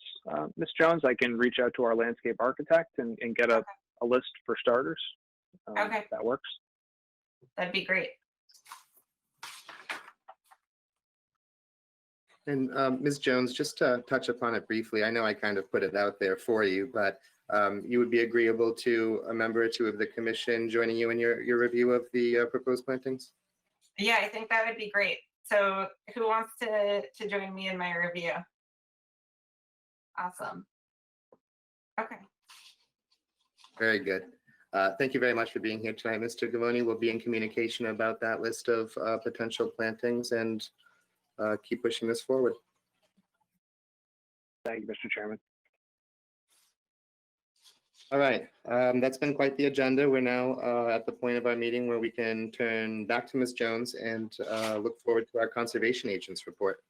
Ms. Jones, I can reach out to our landscape architect and get a list for starters. Okay. That works. That'd be great. And Ms. Jones, just to touch upon it briefly, I know I kind of put it out there for you, but you would be agreeable to a member or two of the commission joining you in your review of the proposed plantings? Yeah, I think that would be great. So who wants to join me in my review? Awesome. Okay. Very good. Thank you very much for being here tonight, Mr. Gavoni. We'll be in communication about that list of potential plantings and keep pushing this forward. Thank you, Mr. Chairman. All right, that's been quite the agenda. We're now at the point of our meeting where we can turn back to Ms. Jones and look forward to our conservation agents report.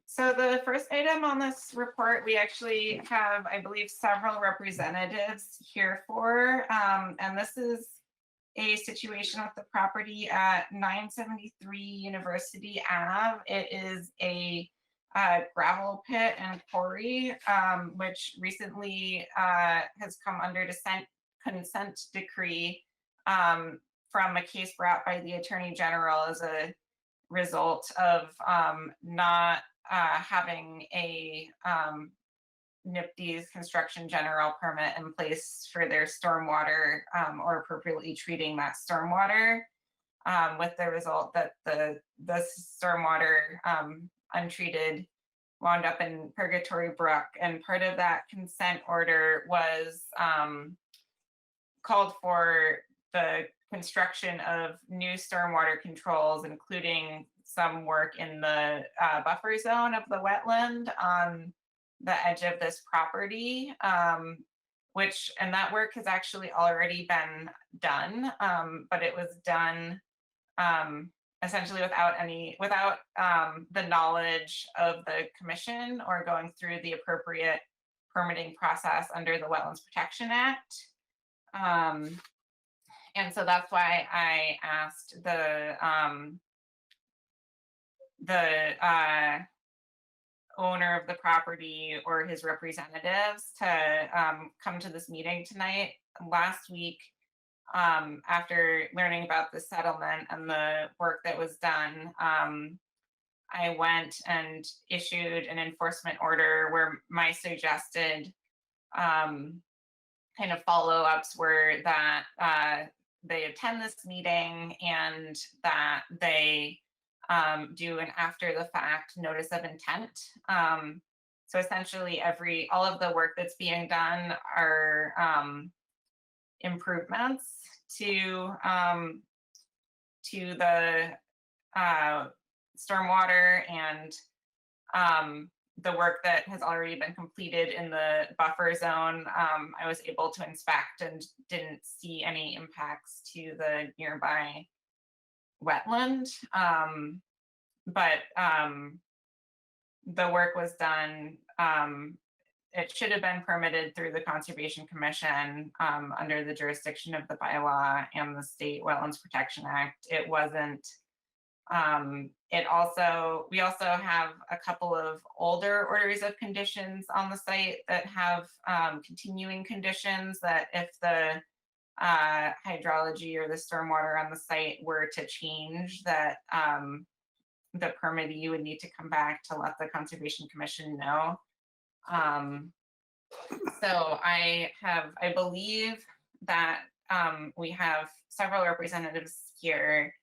So the first item on this report, we actually have, I believe, several representatives here for, and this is a situation with the property at 973 University Ave. It is a gravel pit and quarry, which recently has come under consent decree from a case brought by the Attorney General as a result of not having a NIPD's construction general permit in place for their stormwater or appropriately treating that stormwater, with the result that the stormwater untreated wound up in Purgatory Brook. And part of that consent order was called for the construction of new stormwater controls, including some work in the buffer zone of the wetland on the edge of this property, and that work has actually already been done, but it was done essentially without the knowledge of the commission or going through the appropriate permitting process under the Wetlands Protection Act. And so that's why I asked the owner of the property or his representatives to come to this meeting tonight. Last week, after learning about the settlement and the work that was done, I went and issued an enforcement order where my suggested kind of follow-ups were that they attend this meeting and that they do an after the fact notice of intent. So essentially all of the work that's being done are improvements to the stormwater and the work that has already been completed in the buffer zone, I was able to inspect and didn't see any impacts to the nearby wetland. But the work was done. It should have been permitted through the Conservation Commission under the jurisdiction of the bylaw and the State Wetlands Protection Act. It wasn't. We also have a couple of older orders of conditions on the site that have continuing conditions that if the hydrology or the stormwater on the site were to change, that the permittee would need to come back to let the Conservation Commission know. So I believe that we have several representatives here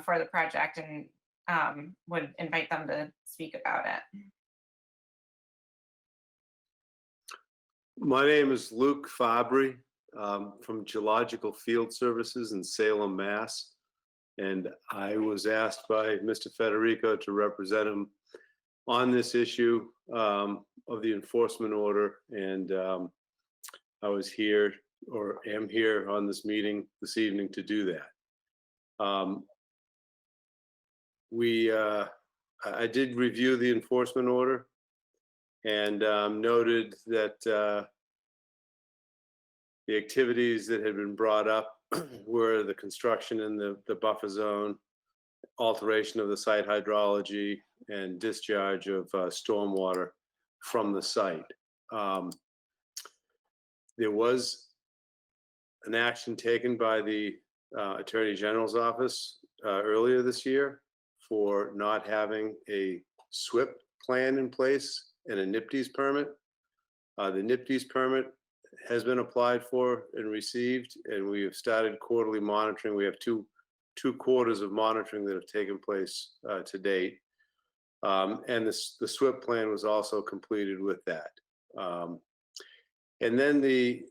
for the project, and would invite them to speak about it. My name is Luke Fabry from Geological Field Services in Salem, Mass. And I was asked by Mr. Federico to represent him on this issue of the enforcement order. And I was here, or am here on this meeting this evening to do that. I did review the enforcement order and noted that the activities that had been brought up were the construction in the buffer zone, alteration of the site hydrology, and discharge of stormwater from the site. There was an action taken by the Attorney General's office earlier this year for not having a SWIP plan in place and a NIPDES permit. The NIPDES permit has been applied for and received, and we have started quarterly monitoring. We have two quarters of monitoring that have taken place to date. And the SWIP plan was also completed with that. And then the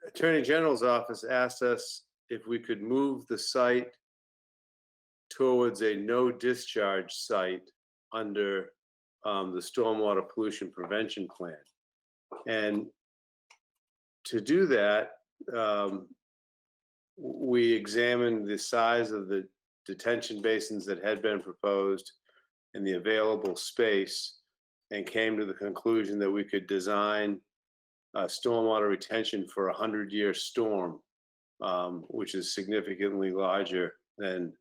Attorney General's office asked us if we could move the site towards a no discharge site under the stormwater pollution prevention plan. And to do that, we examined the size of the detention basins that had been proposed and the available space, and came to the conclusion that we could design stormwater retention for a 100-year storm, which is significantly larger than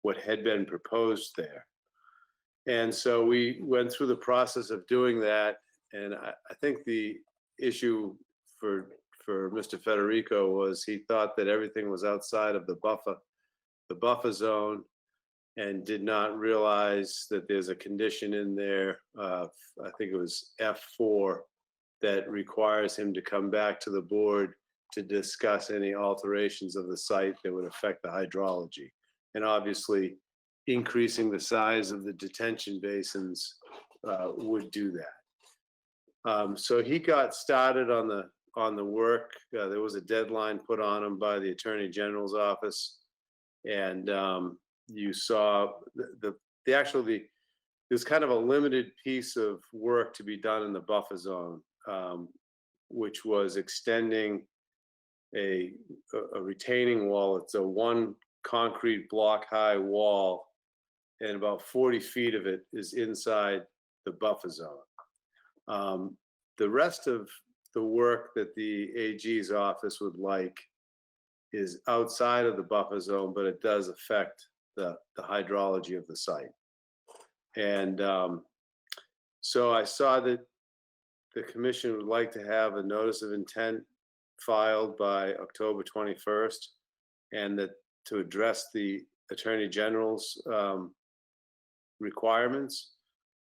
what had been proposed there. And so we went through the process of doing that, and I think the issue for Mr. Federico was he thought that everything was outside of the buffer zone, and did not realize that there's a condition in there, I think it was F4, that requires him to come back to the board to discuss any alterations of the site that would affect the hydrology. And obviously, increasing the size of the detention basins would do that. So he got started on the work. There was a deadline put on him by the Attorney General's office, and you saw there's kind of a limited piece of work to be done in the buffer zone, which was extending a retaining wall. It's a one concrete block high wall, and about 40 feet of it is inside the buffer zone. The rest of the work that the AG's office would like is outside of the buffer zone, but it does affect the hydrology of the site. And so I saw that the commission would like to have a notice of intent filed by October 21st, and that to address the Attorney General's requirements,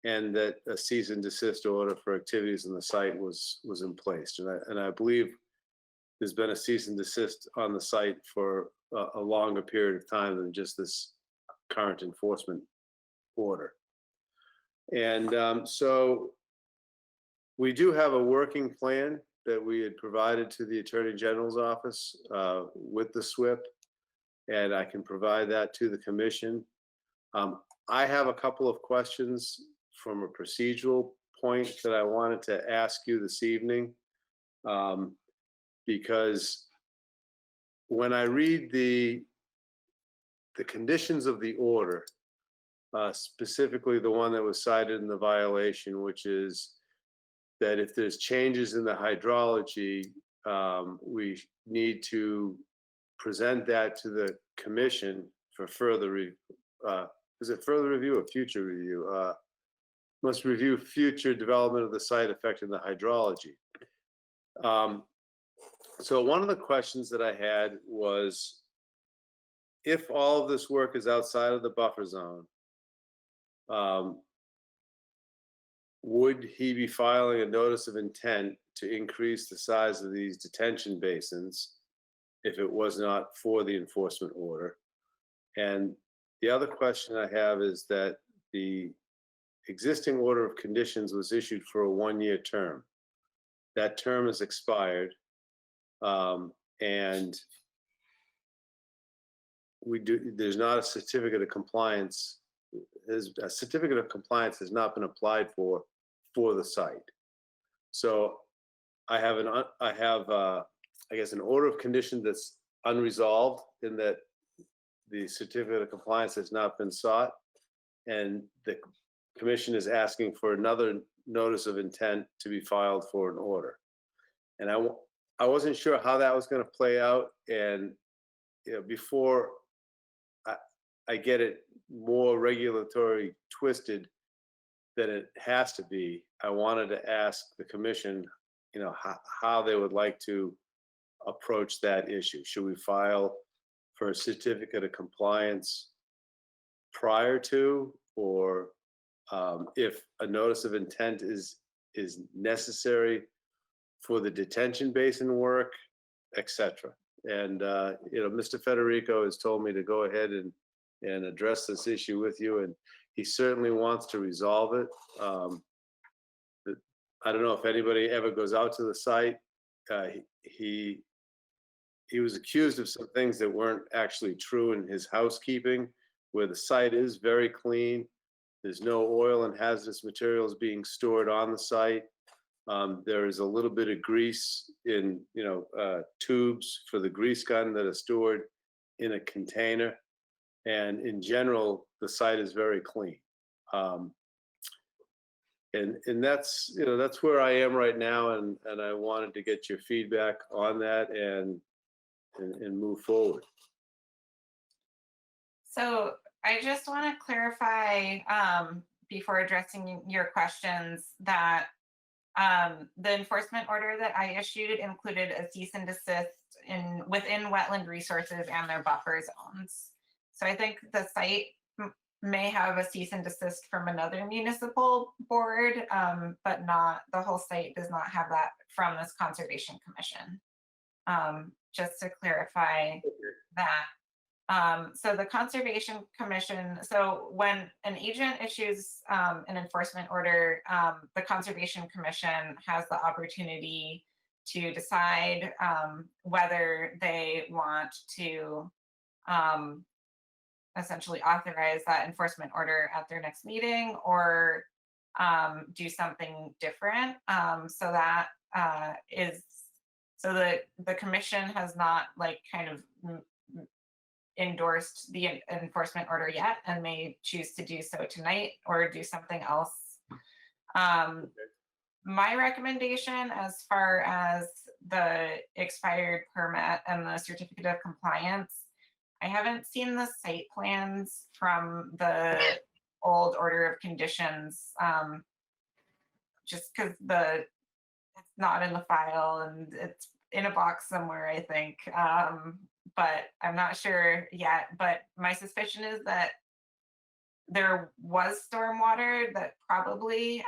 and that a cease and desist order for activities in the site was in place. And I believe there's been a cease and desist on the site for a longer period of time than just this current enforcement order. And so we do have a working plan that we had provided to the Attorney General's office with the SWIP, and I can provide that to the commission. I have a couple of questions from a procedural point that I wanted to ask you this evening. Because when I read the conditions of the order, specifically the one that was cited in the violation, which is that if there's changes in the hydrology, we need to present that to the commission for further is it further review or future review? Must review future development of the site affecting the hydrology. So one of the questions that I had was, if all of this work is outside of the buffer zone, would he be filing a notice of intent to increase the size of these detention basins if it was not for the enforcement order? And the other question I have is that the existing order of conditions was issued for a 1-year term. That term has expired, and there's not a certificate of compliance. A certificate of compliance has not been applied for the site. So I have I guess an order of condition that's unresolved, in that the certificate of compliance has not been sought, and the commission is asking for another notice of intent to be filed for an order. And I wasn't sure how that was going to play out, and before I get it more regulatory twisted than it has to be, I wanted to ask the commission, how they would like to approach that issue. Should we file for a certificate of compliance prior to, or if a notice of intent is necessary for the detention basin work, etc. And Mr. Federico has told me to go ahead and address this issue with you, and he certainly wants to resolve it. I don't know if anybody ever goes out to the site. He was accused of some things that weren't actually true in his housekeeping, where the site is very clean. There's no oil and hazardous materials being stored on the site. There is a little bit of grease in, tubes for the grease gun that are stored in a container. And in general, the site is very clean. And that's, that's where I am right now. And I wanted to get your feedback on that and move forward. So I just want to clarify before addressing your questions that the enforcement order that I issued included a cease and desist within wetland resources and their buffer zones. So I think the site may have a cease and desist from another municipal board, but not, the whole site does not have that from this Conservation Commission. Just to clarify that. So the Conservation Commission, so when an agent issues an enforcement order, the Conservation Commission has the opportunity to decide whether they want to essentially authorize that enforcement order at their next meeting, or do something different. So that so the commission has not kind of endorsed the enforcement order yet, and may choose to do so tonight or do something else. My recommendation as far as the expired permit and the certificate of compliance, I haven't seen the site plans from the old order of conditions, just because it's not in the file and it's in a box somewhere, I think. But I'm not sure yet. But my suspicion is that there was stormwater that probably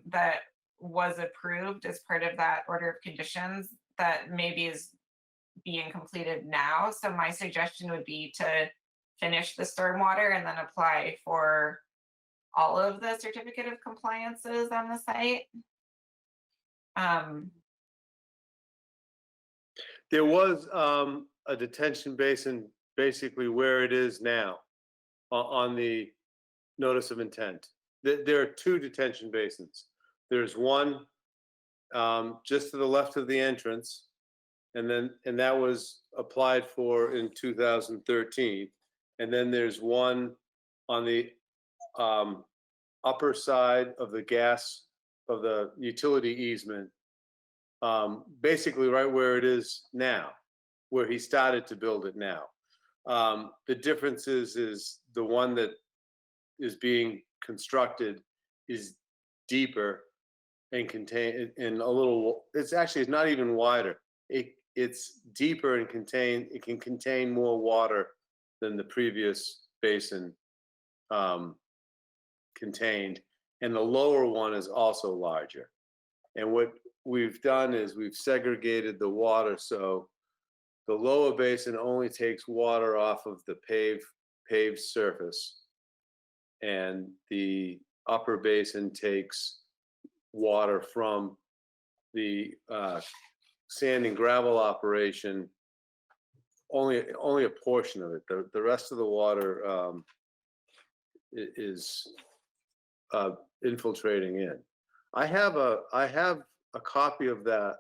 that was approved as part of that order of conditions that maybe is being completed now. So my suggestion would be to finish the stormwater and then apply for all of the certificate of compliances on the site. There was a detention basin basically where it is now on the notice of intent. there are two detention basins. There's one just to the left of the entrance, and that was applied for in 2013. And then there's one on the upper side of the utility easement, basically right where it is now, where he started to build it now. The difference is the one that is being constructed is deeper and it's not even wider. It's deeper and it can contain more water than the previous basin contained, and the lower one is also larger. And what we've done is we've segregated the water, so the lower basin only takes water off of the paved surface, and the upper basin takes water from the sand and gravel operation, only a portion of it. The rest of the water is infiltrating in. I have a copy of that,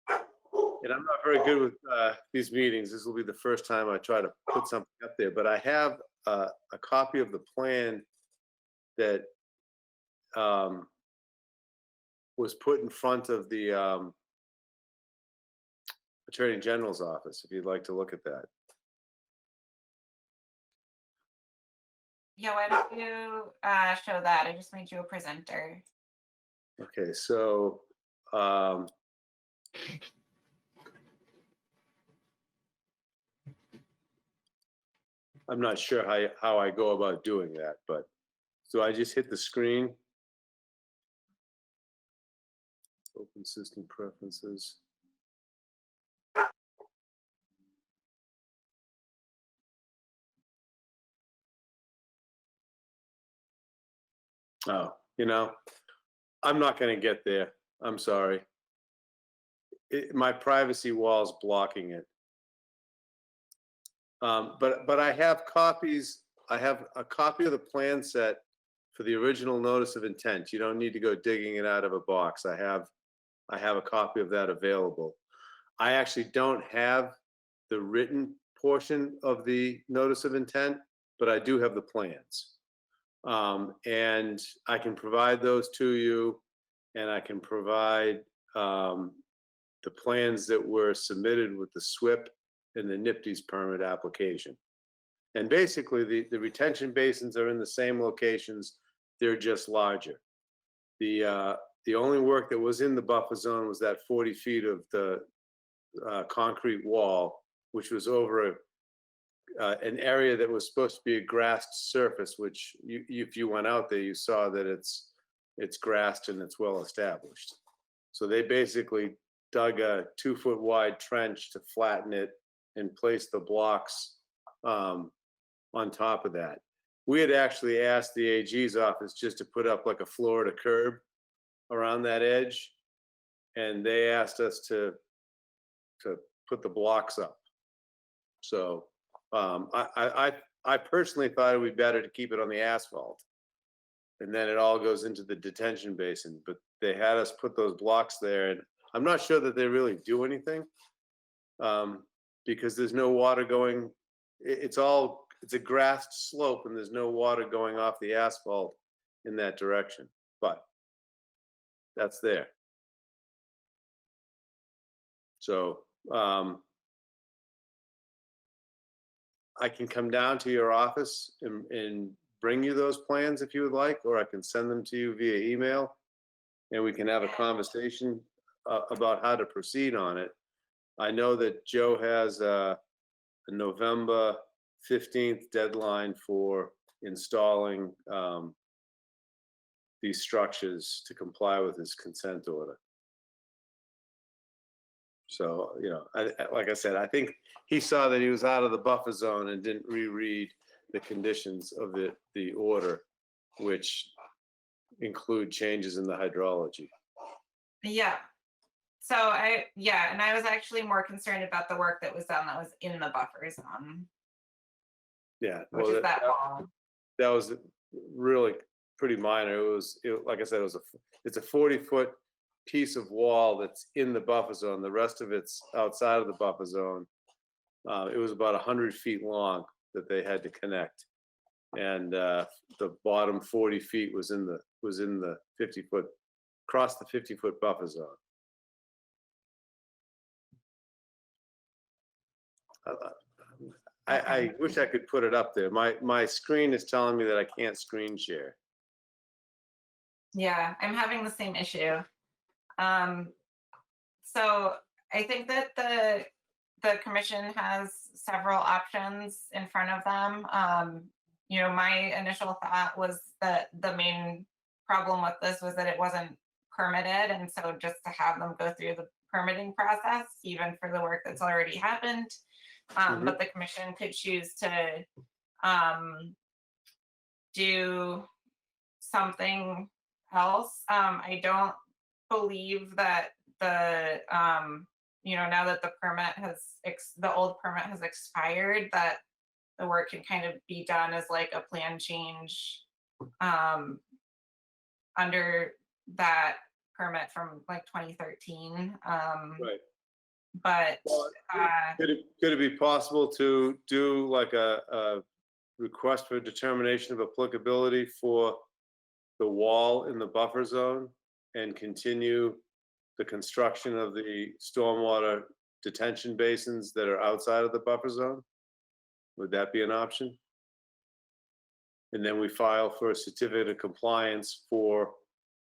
and I'm not very good with these meetings. This will be the first time I try to put something up there, but I have a copy of the plan that was put in front of the Attorney General's office, if you'd like to look at that. Yeah, why don't you show that? I just made you a presenter. Okay, so I'm not sure how I go about doing that, but so I just hit the screen. Open system preferences. Oh, I'm not going to get there. I'm sorry. My privacy wall's blocking it. But I have copies. I have a copy of the plan set for the original notice of intent. You don't need to go digging it out of a box. I have a copy of that available. I actually don't have the written portion of the notice of intent, but I do have the plans. And I can provide those to you, and I can provide the plans that were submitted with the SWIP and the NIPD's permit application. And basically, the retention basins are in the same locations. They're just larger. The only work that was in the buffer zone was that 40 feet of the concrete wall, which was over an area that was supposed to be a grassed surface, which if you went out there, you saw that it's grassed and it's well established. So they basically dug a 2-foot wide trench to flatten it and place the blocks on top of that. We had actually asked the AG's office just to put up like a Florida curb around that edge, and they asked us to put the blocks up. So I personally thought it would be better to keep it on the asphalt, and then it all goes into the detention basin. But they had us put those blocks there, and I'm not sure that they really do anything because there's no water going. It's a grassed slope, and there's no water going off the asphalt in that direction. But that's there. So I can come down to your office and bring you those plans if you would like, or I can send them to you via email, and we can have a conversation about how to proceed on it. I know that Joe has a November 15th deadline for installing these structures to comply with his consent order. So, like I said, I think he saw that he was out of the buffer zone and didn't reread the conditions of the order, which include changes in the hydrology. Yeah. So and I was actually more concerned about the work that was done that was in the buffer zone. Yeah. Which is that wall. That was really pretty minor. Like I said, it's a 40-foot piece of wall that's in the buffer zone. The rest of it's outside of the buffer zone. It was about 100 feet long that they had to connect. And the bottom 40 feet was in the 50-foot, across the 50-foot buffer zone. I wish I could put it up there. My screen is telling me that I can't screen share. Yeah, I'm having the same issue. So I think that the commission has several options in front of them. My initial thought was that the main problem with this was that it wasn't permitted, and so just to have them go through the permitting process, even for the work that's already happened. But the commission could choose to do something else. I don't believe that now that the old permit has expired, that the work can kind of be done as like a plan change under that permit from like 2013. Right. But could it be possible to do like a request for determination of applicability for the wall in the buffer zone and continue the construction of the stormwater detention basins that are outside of the buffer zone? Would that be an option? And then we file for a certificate of compliance for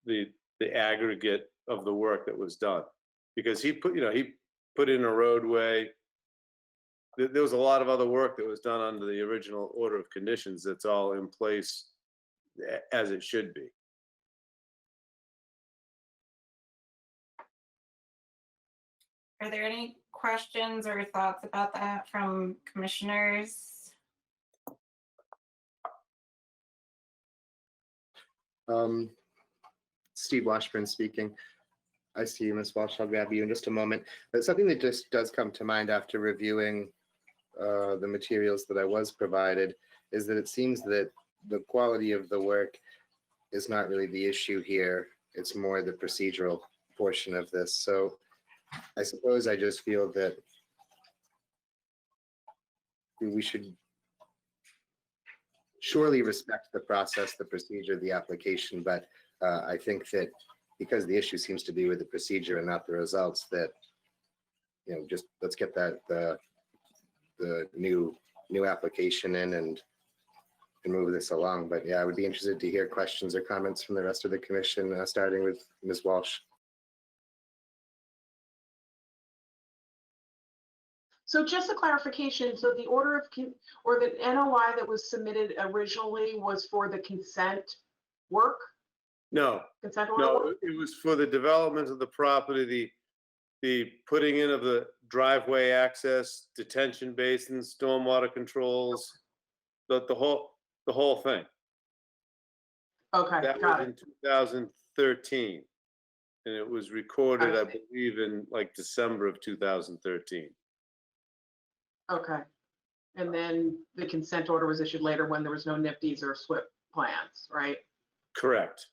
the aggregate of the work that was done, because he put in a roadway. There was a lot of other work that was done under the original order of conditions that's all in place as it should be. are there any questions or thoughts about that from commissioners? Steve Washburn speaking. I see you, Ms. Walsh. I'll grab you in just a moment. But something that just does come to mind after reviewing the materials that I was provided is that it seems that the quality of the work is not really the issue here. It's more the procedural portion of this. So I suppose I just feel that we should surely respect the process, the procedure, the application, but I think that because the issue seems to be with the procedure and not the results, that just let's get the new application in and move this along. But yeah, I would be interested to hear questions or comments from the rest of the commission, starting with Ms. Walsh. So just a clarification, so the order of, or the NOI that was submitted originally was for the consent work? No, Consent order no, work? it was for the development of the property, the putting in of the driveway access, detention basins, stormwater controls, the whole thing. Okay, That got was it. in 2013, and it was recorded, I believe, in like December of 2013. Okay. And then the consent order was issued later when there was no NIPDs or SWIP plans, right? Correct.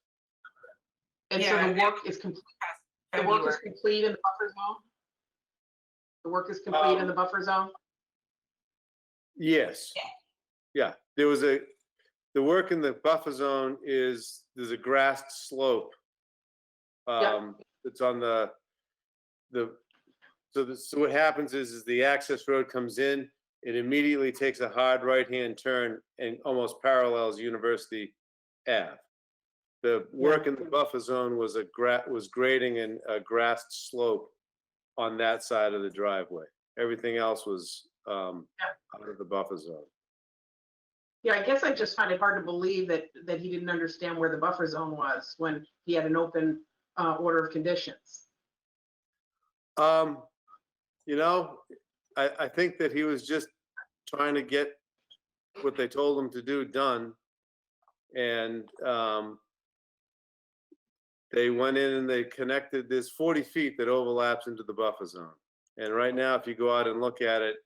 And so the work is complete. The work is complete in the buffer zone? The work is complete in the buffer zone? Yes. Yeah, there was the work in the buffer zone there's a grassed slope. It's on so what happens is the access road comes in, it immediately takes a hard right-hand turn and almost parallels University Ave. The work in the buffer zone was grading and a grassed slope on that side of the driveway. Everything else was out of the buffer zone. Yeah, I guess I just find it hard to believe that he didn't understand where the buffer zone was when he had an open order of conditions. I think that he was just trying to get what they told him to do done. And they went in and they connected, there's 40 feet that overlaps into the buffer zone. And right now, if you go out and look at it,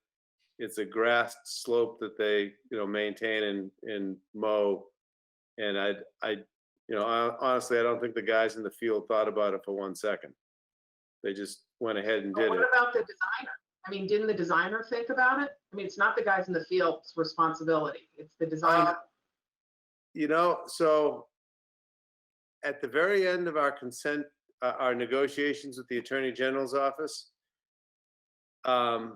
it's a grassed slope that they, maintain and mow. And You know, honestly, I don't think the guys in the field thought about it for 1 second. They just went ahead and But did what it. about the designer? I mean, didn't the designer think about it? I mean, it's not the guys in the field's responsibility. It's the designer. You know, so at the very end of our our negotiations with the Attorney General's office, I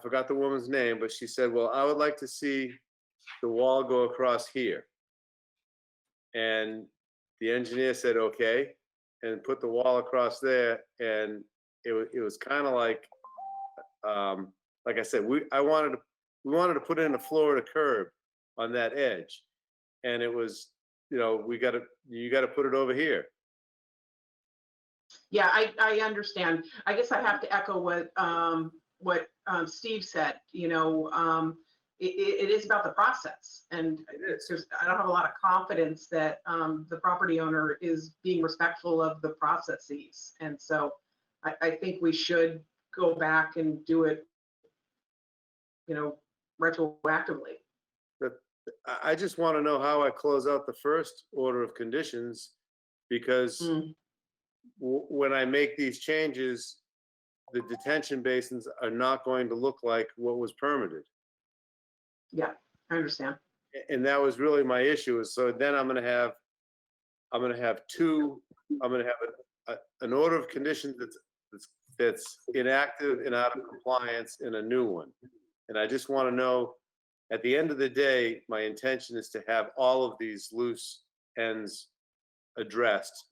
forgot the woman's name, but she said, well, I would like to see the wall go across here. And the engineer said, okay, and put the wall across there. And it was kind of like I said, we wanted to put in a Florida curb on that edge. And it was, you know, you got to put it over here. Yeah, I understand. I guess I have to echo what Steve said. You know, it is about the process, and it's just I don't have a lot of confidence that the property owner is being respectful of the processes, and so I think we should go back and do it, you know, retroactively. But I just want to know how I close out the first order of conditions, because when I make these changes, the detention basins are not going to look like what was permitted. Yeah, I understand. And that was really my issue. Is so then I'm going to have an order of conditions that's inactive and out of compliance, and a new one. And I just want to know, at the end of the day, my intention is to have all of these loose ends addressed,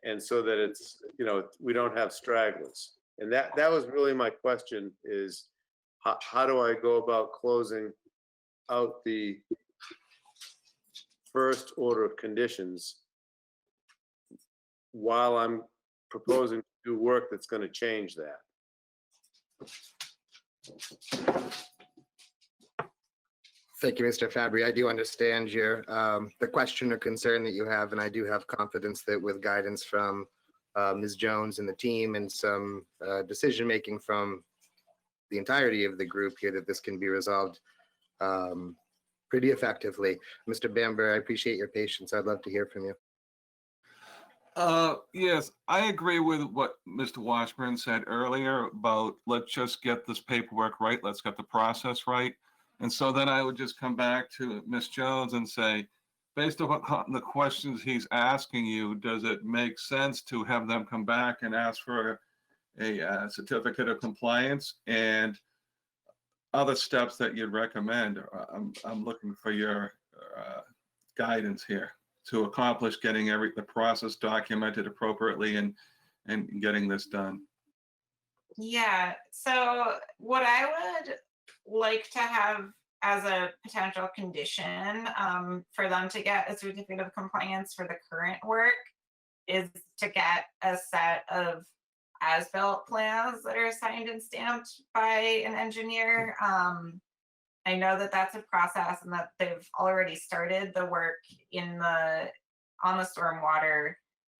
and so that it's, you know, we don't have stragglers. And that was really my question, is how do I go about closing out the first order of conditions while I'm proposing to do work that's going to change that? Thank you, Mr. Fabry. I do understand your the question or concern that you have, and I do have confidence that with guidance from Ms. Jones and the team, and some decision-making from the entirety of the group here, that this can be resolved pretty effectively. Mr. Bamber, I appreciate your patience. I'd love to hear from you. Yes, I agree with what Mr. Washburn said earlier about let's just get this paperwork right. Let's get the process right. And so then I would just come back to Ms. Jones and say, based on the questions he's asking you, does it make sense to have them come back and ask for a certificate of compliance and other steps that you'd recommend? I'm looking for your guidance here to accomplish getting the process documented appropriately and getting this done. Yeah, so what I would like to have as a potential condition for them to get a certificate of compliance for the current work is to get a set of as-built plans that are signed and stamped by an engineer. I know that that's a process and that they've already started the work on the stormwater.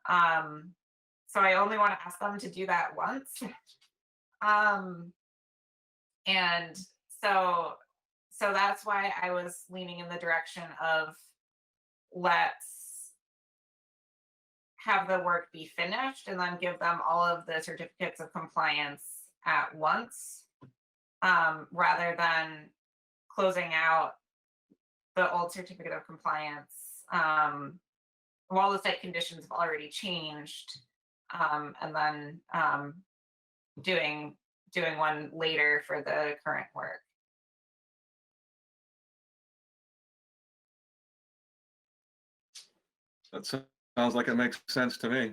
So I only want to ask them to do that once. And so that's why I was leaning in the direction of let's have the work be finished and then give them all of the certificates of compliance at once, rather than closing out the old certificate of compliance while the site conditions have already changed, and then doing one later for the current work. That sounds like it makes sense to me.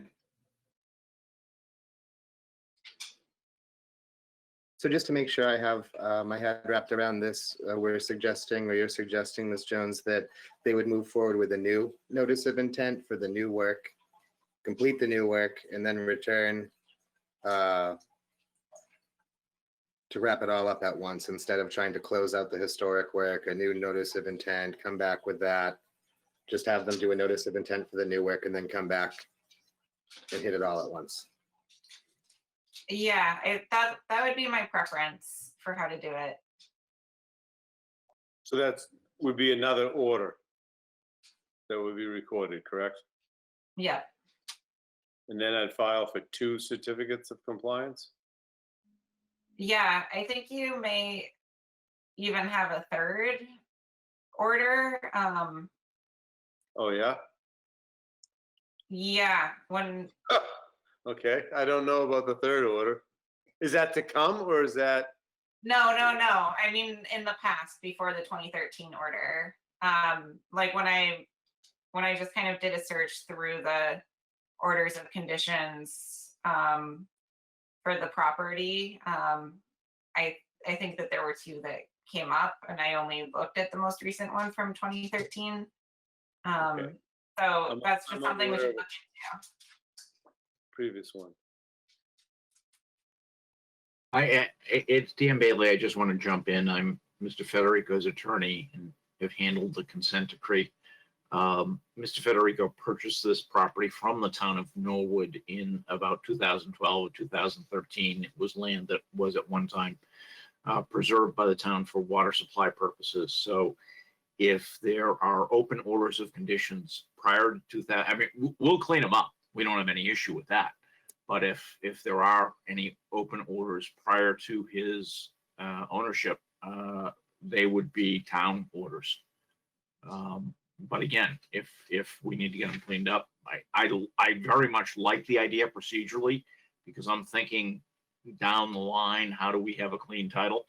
So just to make sure I have my head wrapped around this, you're suggesting, Ms. Jones, that they would move forward with a new notice of intent for the new work, complete the new work, and then return to wrap it all up at once, instead of trying to close out the historic work, a new notice of intent, come back with that. Just have them do a notice of intent for the new work and then come back and hit it all at once. Yeah, that would be my preference for how to do it. So that would be another order. that would be recorded, correct? Yeah. And then I'd file for 2 certificates of compliance? Yeah, I think you may even have a third order. Oh, yeah? Yeah, when, Okay, I don't know about the third order. Is that to come or is that, no. I mean, in the past, before the 2013 order, like when I just kind of did a search through the orders of conditions, for the property, I think that there were 2 that came up, and I only looked at the most recent one from 2013. Okay. So that's just I'm something we unaware should of look into. previous one? It's Dan Bailey. I just want to jump in. I'm Mr. Federico's attorney and have handled the consent decree. Mr. Federico purchased this property from the town of Norwood in about 2012 or 2013. It was land that was at one time preserved by the town for water supply purposes. So if there are open orders of conditions prior to 2000, I mean, we'll clean them up. We don't have any issue with that. But if there are any open orders prior to his ownership, they would be town orders. But again, if we need to get them cleaned up, I very much like the idea procedurally, because I'm thinking down the line, how do we have a clean title?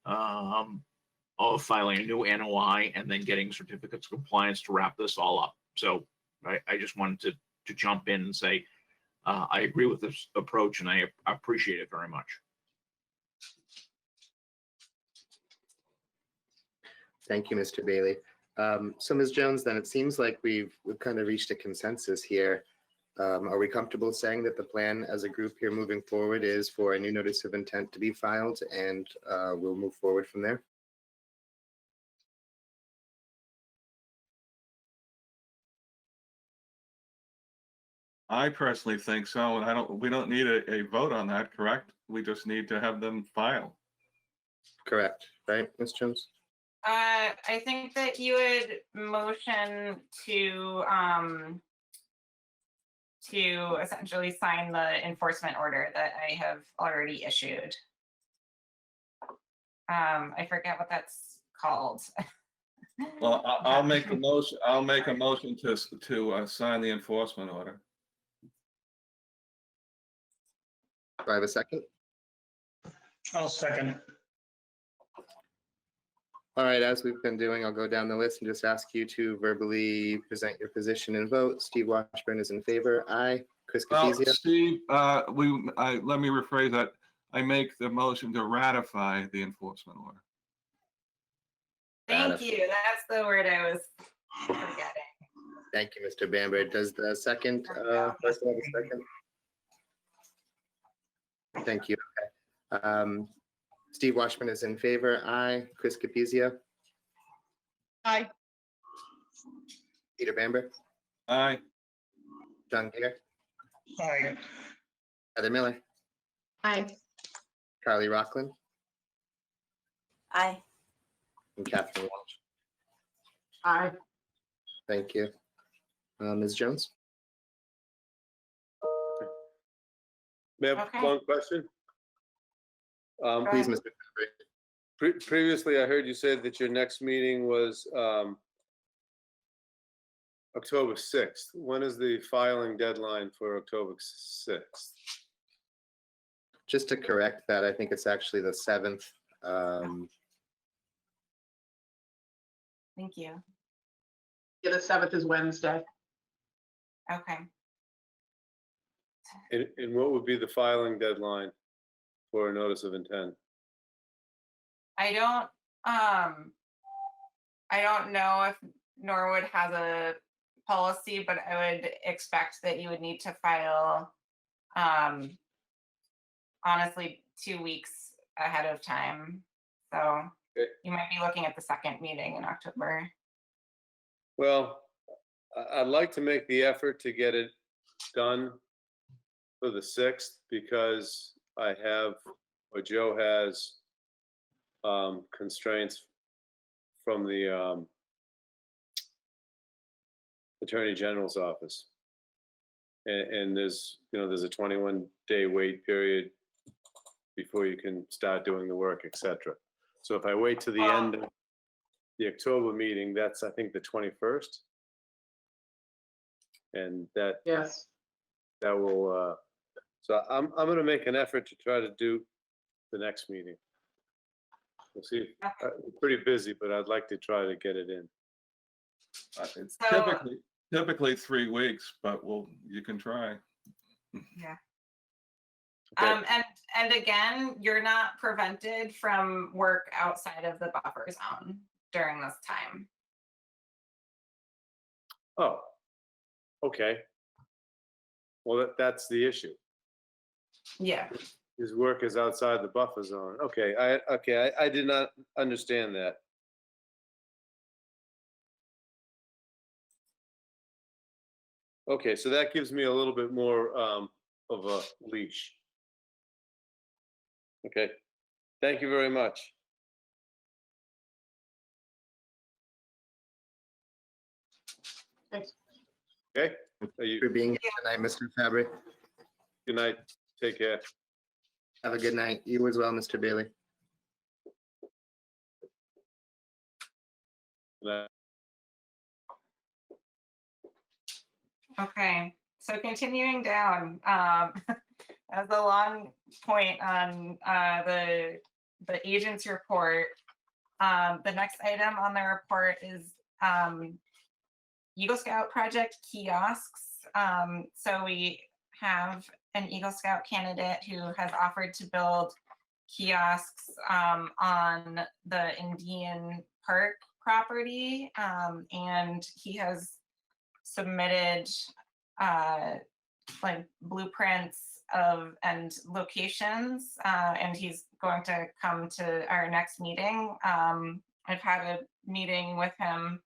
Of filing a new NOI and then getting certificates of compliance to wrap this all up. So I just wanted to jump in and say, I agree with this approach and I appreciate it very much. Thank you, Mr. Bailey. So Ms. Jones, then it seems like we've kind of reached a consensus here. Are we comfortable saying that the plan as a group here moving forward is for a new notice of intent to be filed and we'll move forward from there? I personally think so, and we don't need a vote on that, correct? We just need to have them file. Correct, right, Ms. Jones? I think that you would motion to essentially sign the enforcement order that I have already issued. I forget what that's called. Well, I'll make a motion. I'll make a motion to sign the enforcement order. Do I have a second? I'll second. All right, as we've been doing, I'll go down the list and just ask you to verbally present your position and vote. Steve Washburn is in favor. Aye. Chris Well, Capizio? Steve, let me rephrase that. I make the motion to ratify the enforcement order. Thank you. That's the word I was forgetting. Thank you, Mr. Bamber. Does the second, first have a second? Thank you. Okay. Steve Washburn is in favor. Aye. Chris Capizio? Aye. Peter Bamber? Aye. John Giger? Aye. Heather Miller? Aye. Carly Rockland? Aye. And Catherine Walsh? Aye. Thank you. Ms. Jones? May I have Okay. one question? Please, Mr. Bamber. Previously, I heard you say that your next meeting was October 6th. When is the filing deadline for October 6th? Just to correct that, I think it's actually the 7th. Thank you. Yeah, the 7th is Wednesday. Okay. And what would be the filing deadline for a notice of intent? I don't know if Norwood has a policy, but I would expect that you would need to file, honestly, 2 weeks ahead of time. So you might be looking at the second meeting in October. Well, I'd like to make the effort to get it done for the 6th because I have, or Joe has, constraints from the Attorney General's office. And there's, there's a 21-day wait period before you can start doing the work, etc. So if I wait to the end of the October meeting, that's, I think, the 21st. And that, Yes. that will, so I'm going to make an effort to try to do the next meeting. We'll see. We're pretty busy, but I'd like to try to get it in. It's So- typically 3 weeks, but you can try. Yeah. Okay. And again, you're not prevented from work outside of the buffer zone during this time. Oh, okay. Well, that's the issue. Yeah. His work is outside the buffer zone. Okay, I did not understand that. Okay, so that gives me a little bit more of a leash. Okay, thank you very much. Thanks. Okay, For being here tonight, Mr. Fabry. good night. Take care. Have a good night. You as well, Mr. Bailey. Good night. Okay, so continuing down, as a long point on the agent's report, the next item on the report is Eagle Scout project kiosks. So we have an Eagle Scout candidate who has offered to build kiosks on the Indian Park property, and he has submitted like blueprints of and locations, and he's going to come to our next meeting. I've had a meeting with him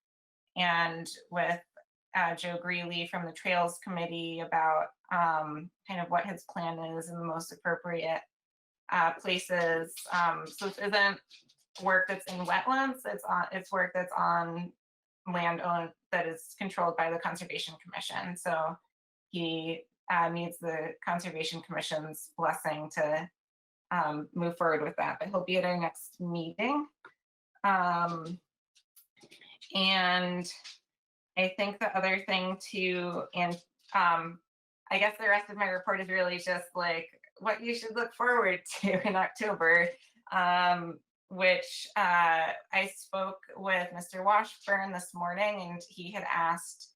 and with Joe Greeley from the Trails Committee about kind of what his plan is and the most appropriate places. So this isn't work that's in wetlands, it's work that's on land owned that is controlled by the Conservation Commission. So he needs the Conservation Commission's blessing to move forward with that, but he'll be at our next meeting. And I think the other thing too, and I guess the rest of my report is really just like what you should look forward to in October, which I spoke with Mr. Washburn this morning, and he had asked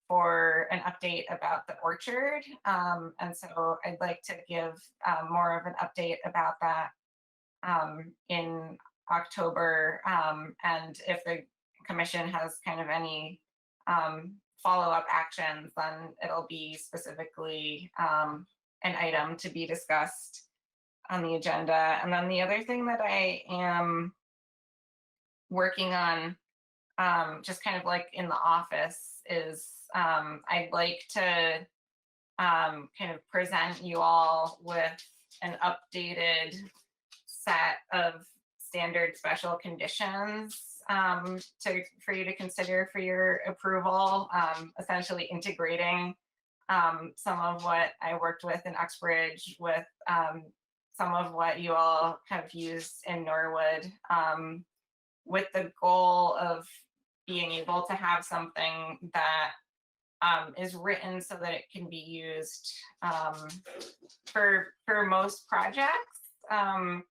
for an update about the orchard. And so I'd like to give more of an update about that in October. And if the commission has kind of any follow-up actions, then it'll be specifically an item to be discussed on the agenda. And then the other thing that I am working on, just kind of like in the office, is I'd like to kind of present you all with an updated set of standard special conditions for you to consider for your approval, essentially integrating some of what I worked with in Uxbridge with some of what you all have used in Norwood, with the goal of being able to have something that is written so that it can be used for most projects. And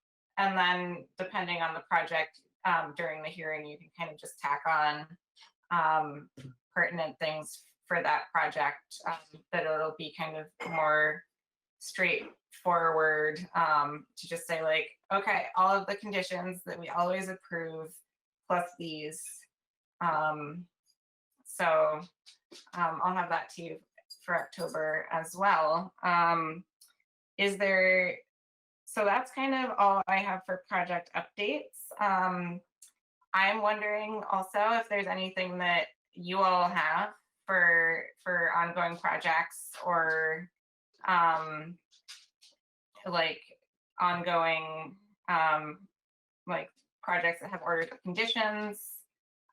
then depending on the project, during the hearing, you can kind of just tack on pertinent things for that project, that it'll be kind of more straightforward, to just say like, okay, all of the conditions that we always approve plus these. So I'll have that to you for October as well. So that's kind of all I have for project updates. I'm wondering also if there's anything that you all have for ongoing projects, or like ongoing like projects that have orders of conditions,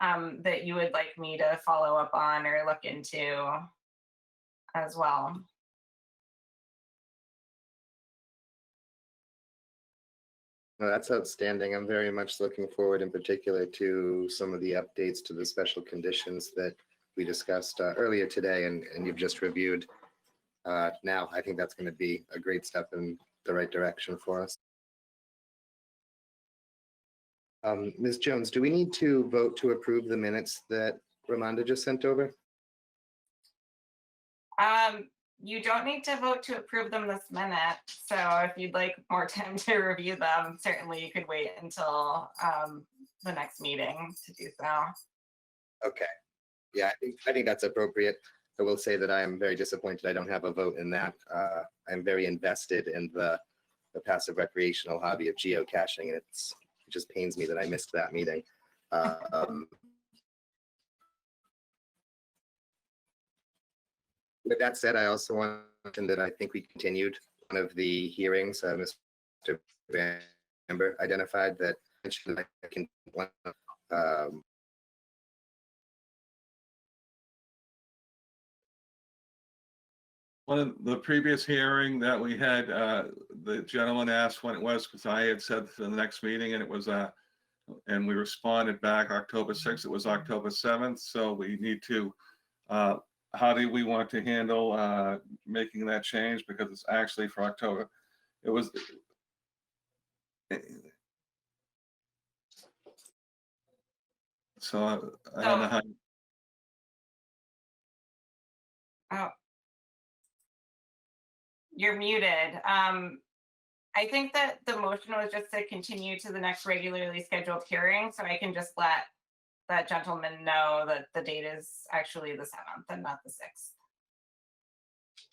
that you would like me to follow up on or look into as well. No, that's outstanding. I'm very much looking forward in particular to some of the updates to the special conditions that we discussed earlier today and you've just reviewed. Now, I think that's going to be a great step in the right direction for us. Ms. Jones, do we need to vote to approve the minutes that Ramonda just sent over? You don't need to vote to approve them this minute. So if you'd like more time to review them, certainly you could wait until the next meeting to do so. Okay. Yeah, I think that's appropriate. I will say that I am very disappointed I don't have a vote in that. I'm very invested in the passive recreational hobby of geocaching, and it just pains me that I missed that meeting. With that said, I also want to mention that I think we continued one of the hearings. Mr. Bamber identified that one of the previous hearing that we had, the gentleman asked when it was, because I had said for the next meeting, and it was, and we responded back October 6th. It was October 7th. So we need to, how do we want to handle making that change? Because it's actually for October. It was. So I don't know how. Oh, you're muted. I think that the motion was just to continue to the next regularly scheduled hearing, so I can just let that gentleman know that the date is actually the 7th and not the 6th.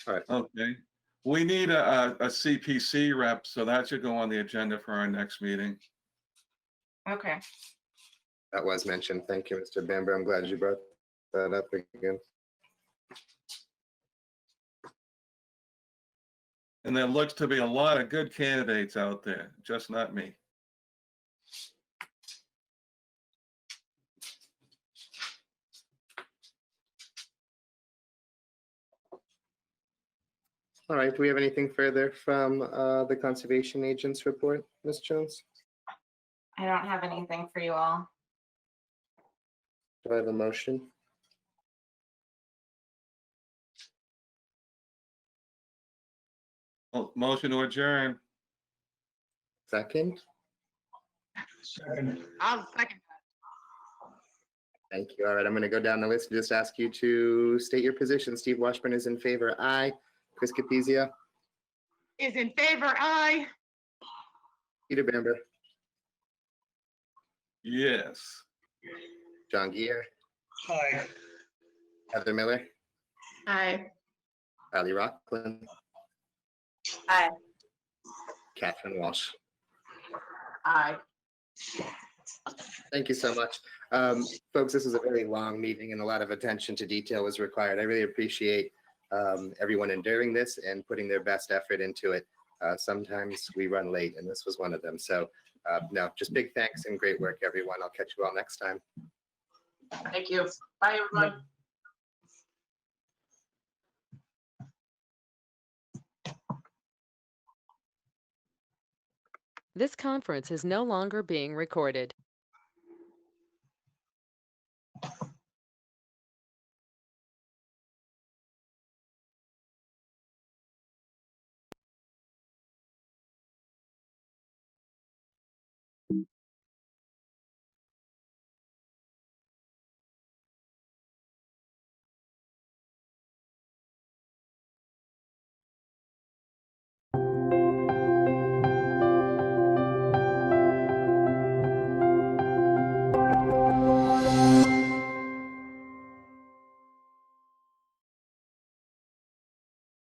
All right. Okay. We need a CPC rep, so that should go on the agenda for our next meeting. Okay. That was mentioned. Thank you, Mr. Bamber. I'm glad you brought that up again. And there looks to be a lot of good candidates out there, just not me. All right. Do we have anything further from the conservation agent's report, Ms. Jones? I don't have anything for you all. Do I have a motion? Motion to adjourn. Second? Second. I'll second. Thank you. All right, I'm going to go down the list and just ask you to state your position. Steve Washburn is in favor. Aye. Chris Capizia? Is in favor, aye. Peter Bamber? Yes. John Gear? Aye. Heather Miller? Aye. Riley Rockland? Aye. Catherine Walsh? Aye. Thank you so much. Folks, this was a very long meeting and a lot of attention to detail was required. I really appreciate everyone enduring this and putting their best effort into it. Sometimes we run late and this was one of them. So no, just big thanks and great work, everyone. I'll catch you all next time. Thank you. Bye, everyone. This conference is no longer being recorded.